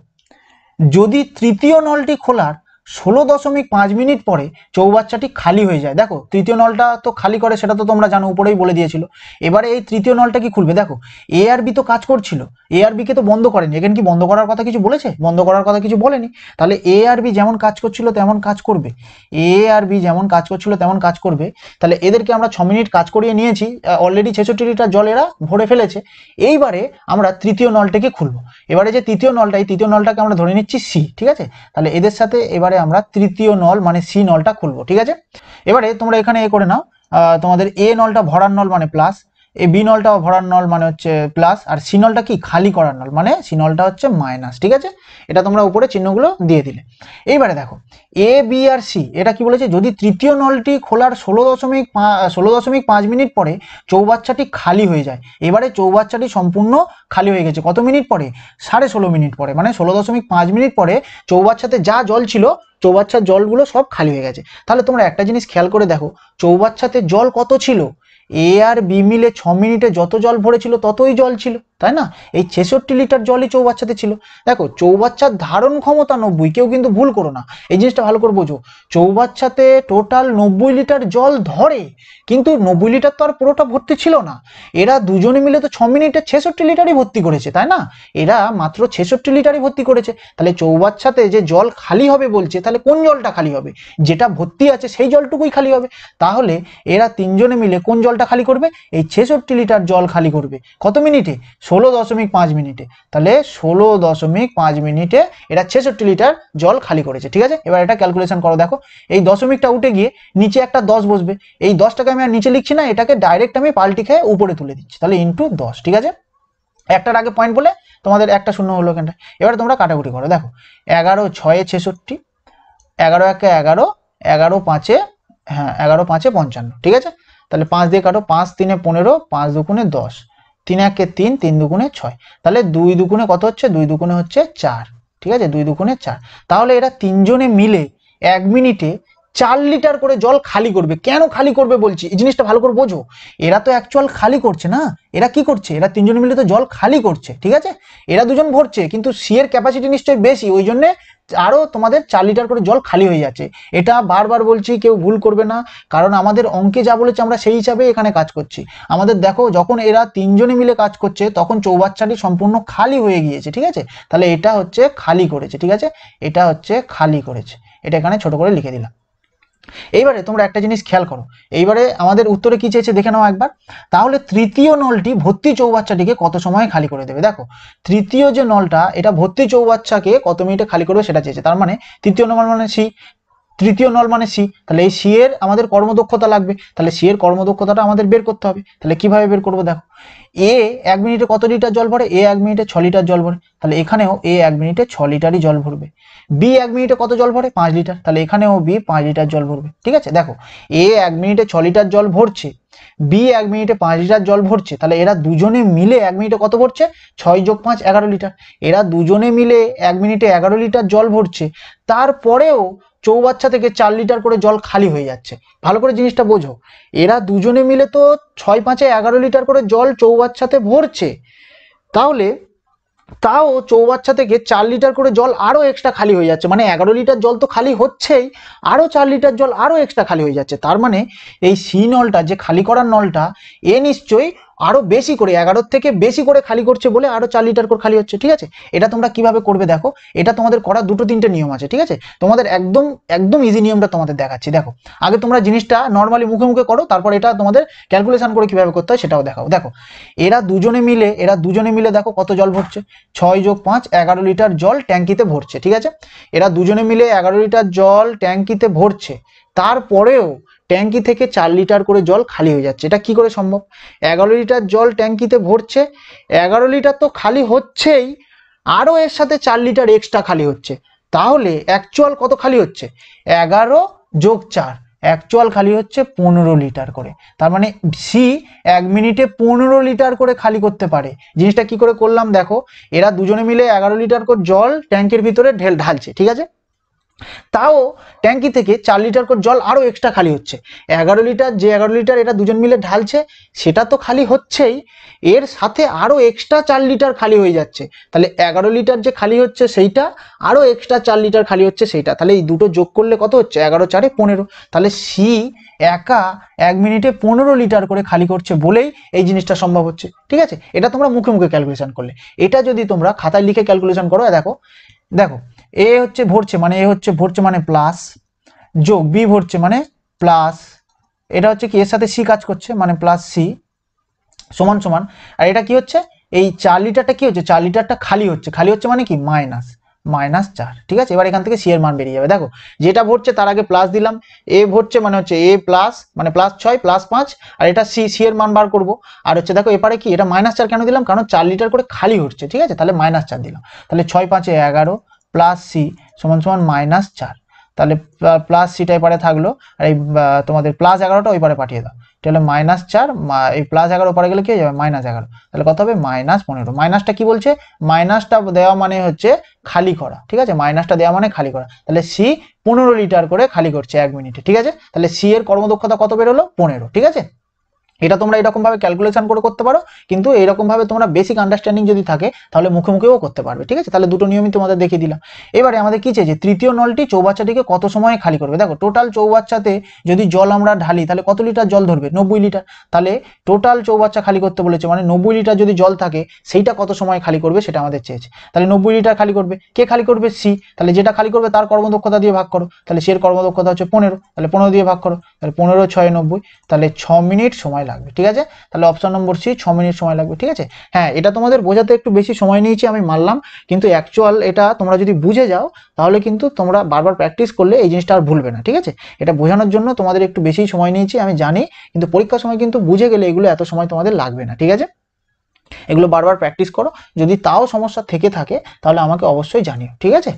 যদি তৃতীয় নলটি খোলার 16.5 মিনিট পরে চৌবাচ্চাটি খালি হয়ে যায়। দেখো তৃতীয় নলটা তো খালি করে, সেটা তো তোমরা জানো, উপরেই বলে দিয়েছিল। এবারে এই তৃতীয় নলটা কি খুলবে, দেখো এ আর বি তো কাজ করছিল, এ আর বি কে তো বন্ধ করেনি। এখানে কি বন্ধ করার কথা কিছু বলেছে, বন্ধ করার কথা কিছু বলেনি। তাহলে এ আর বি যেমন কাজ করছিল তেমন কাজ করবে, এ আর বি যেমন কাজ করছিল তেমন কাজ করবে। তাহলে এদেরকে আমরা 6 মিনিট কাজ করিয়ে নিয়েছি, অলরেডি 66 লিটার জল এরা ভরে ফেলেছে। এইবারে আমরা তৃতীয় নলটাকে খুলবো। এবারে যে তৃতীয় নলটা, এই তৃতীয় নলটাকে আমরা ধরে নিচ্ছি সি। ঠিক আছে, তাহলে এদের সাথে এবারে আমরা তৃতীয় নল মানে সি নলটা খুলবো। ঠিক আছে, এবারে তোমরা এখানে এ করে নাও, তোমাদের এ নলটা ভরার নল মানে প্লাস, এই বি নলটাও ভরার নল মানে হচ্ছে প্লাস, আর সি নলটা কি খালি করার নল মানে সি নলটা হচ্ছে মাইনাস। ঠিক আছে, এটা তোমরা উপরে চিহ্নগুলো দিয়ে দিলে। এইবারে দেখো এ বি আর সি, এটা কি বলেছে, যদি তৃতীয় নলটি খোলার 16.5 মিনিট পরে চৌবাচ্চাটি খালি হয়ে যায়। এবারে চৌবাচ্চাটি সম্পূর্ণ খালি হয়ে গেছে কত মিনিট পরে, 16.5 মিনিট পরে, মানে 16.5 মিনিট পরে চৌবাচ্চাতে যা জল ছিল, চৌবাচ্চার জলগুলো সব খালি হয়ে গেছে। তাহলে তোমরা একটা জিনিস খেয়াল করে দেখো, চৌবাচ্চাতে জল কত ছিল, এ আর বি মিলে 6 মিনিটে যত জল ভরেছিল ততই জল ছিল, তাই না? এই 66 লিটার জলই চৌবাচ্চাতে ছিল। দেখো চৌবাচ্চার ধারণ ক্ষমতা 90, কেউ কিন্তু ভুল করো না, এই জিনিসটা ভালো করে বোঝো। চৌবাচ্চাতে টোটাল 90 লিটার জল ধরে, কিন্তু 90 লিটার তো আর পুরোটা ভর্তি ছিল না। এরা দুজনে মিলে তো 6 মিনিটে 66 লিটারই ভর্তি করেছে, তাই না? এরা মাত্র 66 লিটারই ভর্তি করেছে। তাহলে চৌবাচ্চাতে যে জল খালি হবে বলছে, তাহলে কোন জলটা খালি হবে, যেটা ভর্তি আছে সেই জলটুকুই খালি হবে। তাহলে এরা তিনজনে মিলে কোন জলটা খালি করবে, এই 66 লিটার জল খালি করবে কত মিনিটে, 16.5 মিনিটে। তাহলে 16.5 মিনিটে এরা 66 লিটার জল খালি করেছে। ঠিক আছে, এবার এটা ক্যালকুলেশন করো। দেখো এই দশমিকটা উঠে গিয়ে নিচে একটা 10 বসবে, এই 10টাকে আমি আর নিচে লিখছি না, এটাকে ডাইরেক্ট আমি পাল্টি খেয়ে উপরে তুলে দিচ্ছি, তাহলে ইন্টু 10। ঠিক আছে, একটার আগে পয়েন্ট বলে তোমাদের একটা শূন্য হলো এখানটা। এবার তোমরা কাটাকুটি করো। দেখো 11 6 66, 11 1 11, 11 5, হ্যাঁ 11 5 55। ঠিক আছে, তাহলে 5 দিয়ে কাটো, 5 3 15, 5 2 10, 3 1 3, 3 2 6। তাহলে 2 2 কত হচ্ছে, 2 2 হচ্ছে 4। ঠিক আছে, 2 2 4। তাহলে এরা তিনজনে মিলে 1 মিনিটে 4 লিটার করে জল খালি করবে। কেন খালি করবে বলছি, এই জিনিসটা ভালো করে বোঝো। এরা তো অ্যাকচুয়াল খালি করছে না, এরা কি করছে, এরা তিনজনে মিলে তো জল খালি করছে। ঠিক আছে, এরা দুজন ভরছে, কিন্তু সি এর ক্যাপাসিটি নিশ্চয়ই বেশি, ওই জন্য আরো তোমাদের 4 লিটার করে জল খালি হয়ে যাচ্ছে। এটা বারবার বলছি, কেউ ভুল করবে না, কারণ আমাদের অঙ্কে যা বলেছে আমরা সেই হিসাবে এখানে কাজ করছি। আমাদের দেখো যখন এরা তিনজনে মিলে কাজ করছে তখন চৌবাচ্চাটি সম্পূর্ণ খালি হয়ে গিয়েছে। ঠিক আছে, তাহলে এটা হচ্ছে খালি করেছে। ঠিক আছে, এটা হচ্ছে খালি করেছে, এটা এখানে ছোট করে লিখে দিলাম। এইবারে তোমরা একটা জিনিস খেয়াল করো, এইবারে আমাদের উত্তরে কি চেয়েছে দেখে নাও একবার। তাহলে তৃতীয় নলটি ভর্তি চৌবাচ্চাটিকে কত সময় খালি করে দেবে। দেখো তৃতীয় যে নলটা এটা ভর্তি চৌবাচ্চাকে কত মিনিটে খালি করবে সেটা চেয়েছে। তার মানে তৃতীয় নল মানে সি, তৃতীয় নল মানে সি, তাহলে এই সি এর আমাদের কর্মদক্ষতা লাগবে, তাহলে সি এর কর্মদক্ষতাটা আমাদের বের করতে হবে। তাহলে কিভাবে বের করবো, দেখো এ 1 মিনিটে কত লিটার জল ভরে, এ 1 মিনিটে 6 লিটার জল ভরে, তাহলে এখানেও এ 1 মিনিটে 6 লিটারই জল ভরবে। বি 1 মিনিটে কত জল ভরে, 5 লিটার, তাহলে এখানেও বি 5 লিটার জল ভরবে। ঠিক আছে, দেখো এ 1 মিনিটে 6 লিটার জল ভরছে, বি 1 মিনিটে 5 লিটার জল ভরছে, তাহলে এরা দুজনে মিলে 1 মিনিটে কত ভরছে, 6 যোগ 5 11 লিটার। এরা দুজনে মিলে 1 মিনিটে 11 লিটার জল ভরছে, তারপরেও চৌবাচ্চা থেকে 4 লিটার করে জল খালি হয়ে যাচ্ছে। ভালো করে জিনিসটা বোঝো, এরা দুজনে মিলে তো 6 5 11 লিটার করে জল চৌবাচ্চাতে ভরছে, তাহলে তাও চৌবাচ্চা থেকে 4 লিটার করে জল আরো এক্সট্রা খালি হয়ে যাচ্ছে, মানে 11 লিটার জল তো খালি হচ্ছেই, আরো 4 লিটার জল আরো এক্সট্রা খালি হয়ে যাচ্ছে। তার মানে এই সি নলটা যে খালি করার নলটা, এ নিশ্চয়ই আরো বেশি করে 11 থেকে বেশি করে খালি করছে বলে আরো 4 লিটার করে খালি হচ্ছে। ঠিক আছে, এটা তোমরা কিভাবে করবে দেখো, এটা তোমাদের করার দুটো তিনটে নিয়ম আছে। ঠিক আছে, তোমাদের একদম একদম ইজি নিয়মটা তোমাদের দেখাচ্ছি। দেখো আগে তোমরা জিনিসটা নর্মালি মুখে মুখে করো, তারপর এটা তোমাদের ক্যালকুলেশন করে কিভাবে করতে হয় সেটাও দেখাও। দেখো এরা দুজনে মিলে দেখো কত জল ভরছে, 6 যোগ 5 11 লিটার জল ট্যাঙ্কিতে ভরছে। ঠিক আছে, এরা দুজনে মিলে 11 লিটার জল ট্যাঙ্কিতে ভরছে, তারপরেও ট্যাঙ্কি থেকে 4 লিটার করে জল খালি হয়ে যাচ্ছে। এটা কি করে সম্ভব, 11 লিটার জল ট্যাঙ্কিতে ভরছে, 11 লিটার তো খালি হচ্ছেই, আরো এর সাথে 4 লিটার এক্সট্রা খালি হচ্ছে, তাহলে অ্যাকচুয়াল কত খালি হচ্ছে, 11 যোগ 4 অ্যাকচুয়াল খালি হচ্ছে 15 লিটার করে। তার মানে সি 1 মিনিটে 15 লিটার করে খালি করতে পারে। জিনিসটা কি করে করলাম দেখো, এরা দুজনে মিলে 11 লিটার করে জল ট্যাঙ্কের ভিতরে ঢালছে। ঠিক আছে, তাও ট্যাঙ্কি থেকে 4 লিটার করে জল আরো এক্সট্রা খালি হচ্ছে। 11 লিটার, যে 11 লিটার এটা দুজন মিলে ঢালছে সেটা তো খালি হচ্ছেই, এর সাথে আরো এক্সট্রা 4 লিটার খালি হয়ে যাচ্ছে। তাহলে 11 লিটার যে খালি হচ্ছে সেইটা, আরো এক্সট্রা 4 লিটার খালি হচ্ছে সেইটা, তাহলে এই দুটো যোগ করলে কত হচ্ছে, 11 4 15। তাহলে সি একা 1 মিনিটে 15 লিটার করে খালি করছে বলেই এই জিনিসটা সম্ভব হচ্ছে। ঠিক আছে, এটা তোমরা মুখে মুখে ক্যালকুলেশন করলে। এটা যদি তোমরা খাতায় লিখে ক্যালকুলেশন করো, দেখো দেখো এ হচ্ছে ভরছে মানে এ হচ্ছে ভরছে মানে প্লাস, যোগ বি ভরছে মানে প্লাস, এটা হচ্ছে কি এর সাথে সি কাজ করছে মানে প্লাস সি, সমান সমান, আর এটা কি হচ্ছে, এই 4 লিটারটা কি হচ্ছে, 4 লিটারটা খালি হচ্ছে মানে কি মাইনাস, -4। ঠিক আছে, এবার এখান থেকে সি এর মান বেরিয়ে যাবে। দেখো যেটা ভরছে তার আগে প্লাস দিলাম, এ ভরছে মানে হচ্ছে এ প্লাস মানে +6 +5, আর এটা সি, সি এর মান বার করব। আর হচ্ছে দেখো এপারে কি, এটা -4 কেন দিলাম, কারণ 4 লিটার করে খালি হচ্ছে। ঠিক আছে, তাহলে -4 দিলাম, তাহলে 6 5 11 প্লাস সি সমান সমান -4, তাহলে প্লাস সিটা এপারে থাকলো, আর এই তোমাদের +11টা ওই পারে পাঠিয়ে দাও, তাহলে -4, এই +11 পরে গেলে কি হয়ে যাবে, -11, তাহলে কত হবে -15। মাইনাসটা কি বলছে, মাইনাসটা দেওয়া মানে হচ্ছে খালি করা। ঠিক আছে, মাইনাসটা দেওয়া মানে খালি করা, তাহলে সি 15 লিটার করে খালি করছে 1 মিনিটে। ঠিক আছে, তাহলে সি এর কর্মদক্ষতা কত বেরোলো, 15। ঠিক আছে, এটা তোমরা এরকম ভাবে ক্যালকুলেশন করে করতে পারো, কিন্তু এরকম ভাবে তোমরা বেসিক আন্ডারস্ট্যান্ডিং যদি থাকে তাহলে মুখে মুখেও করতে পারবে। ঠিক আছে, তাহলে দুটো নিয়মই তোমাদের দেখিয়ে দিলাম। এবারে আমাদের কি চেয়েছে, তৃতীয় নলটি চৌবাচ্চাটিকে কত সময় খালি করবে। দেখো টোটাল চৌবাচ্চাতে যদি জল আমরা ঢালি তাহলে কত লিটার জল ধরবে, 90 লিটার, তাহলে টোটাল চৌবাচ্চা খালি করতে বলেছে মানে 90 লিটার যদি জল থাকে সেইটা কত সময় খালি করবে সেটা আমাদের চেয়েছে। তাহলে 90 লিটার খালি করবে, কে খালি করবে, সি, তাহলে যেটা খালি করবে তার কর্মদক্ষতা দিয়ে ভাগ করো, তাহলে সি এর কর্মদক্ষতা হচ্ছে 15, তাহলে 15 দিয়ে ভাগ করো, তাহলে 15 6 90, তাহলে 6 মিনিট সময় লাগবে। ঠিক আছে, তাহলে অপশন নম্বর সি 6 মিনিট সময় লাগবে। ঠিক আছে, হ্যাঁ এটা তোমাদের বোঝাতে একটু বেশি সময় নিয়েছি আমি মানলাম, কিন্তু অ্যাকচুয়াল এটা তোমরা যদি বুঝে যাও তাহলে কিন্তু তোমরা বারবার প্র্যাকটিস করলে এই জিনিসটা আর ভুলবে না। ঠিক আছে, এটা বোঝানোর জন্য তোমাদের একটু বেশি সময় নিয়েছি আমি জানি, কিন্তু পরীক্ষার সময় কিন্তু বুঝে গেলে এগুলো এত সময় তোমাদের লাগবে না। ঠিক আছে, এগুলো বারবার প্র্যাকটিস করো, যদি তাও সমস্যা থেকে থাকে তাহলে আমাকে অবশ্যই জানিও। ঠিক আছে।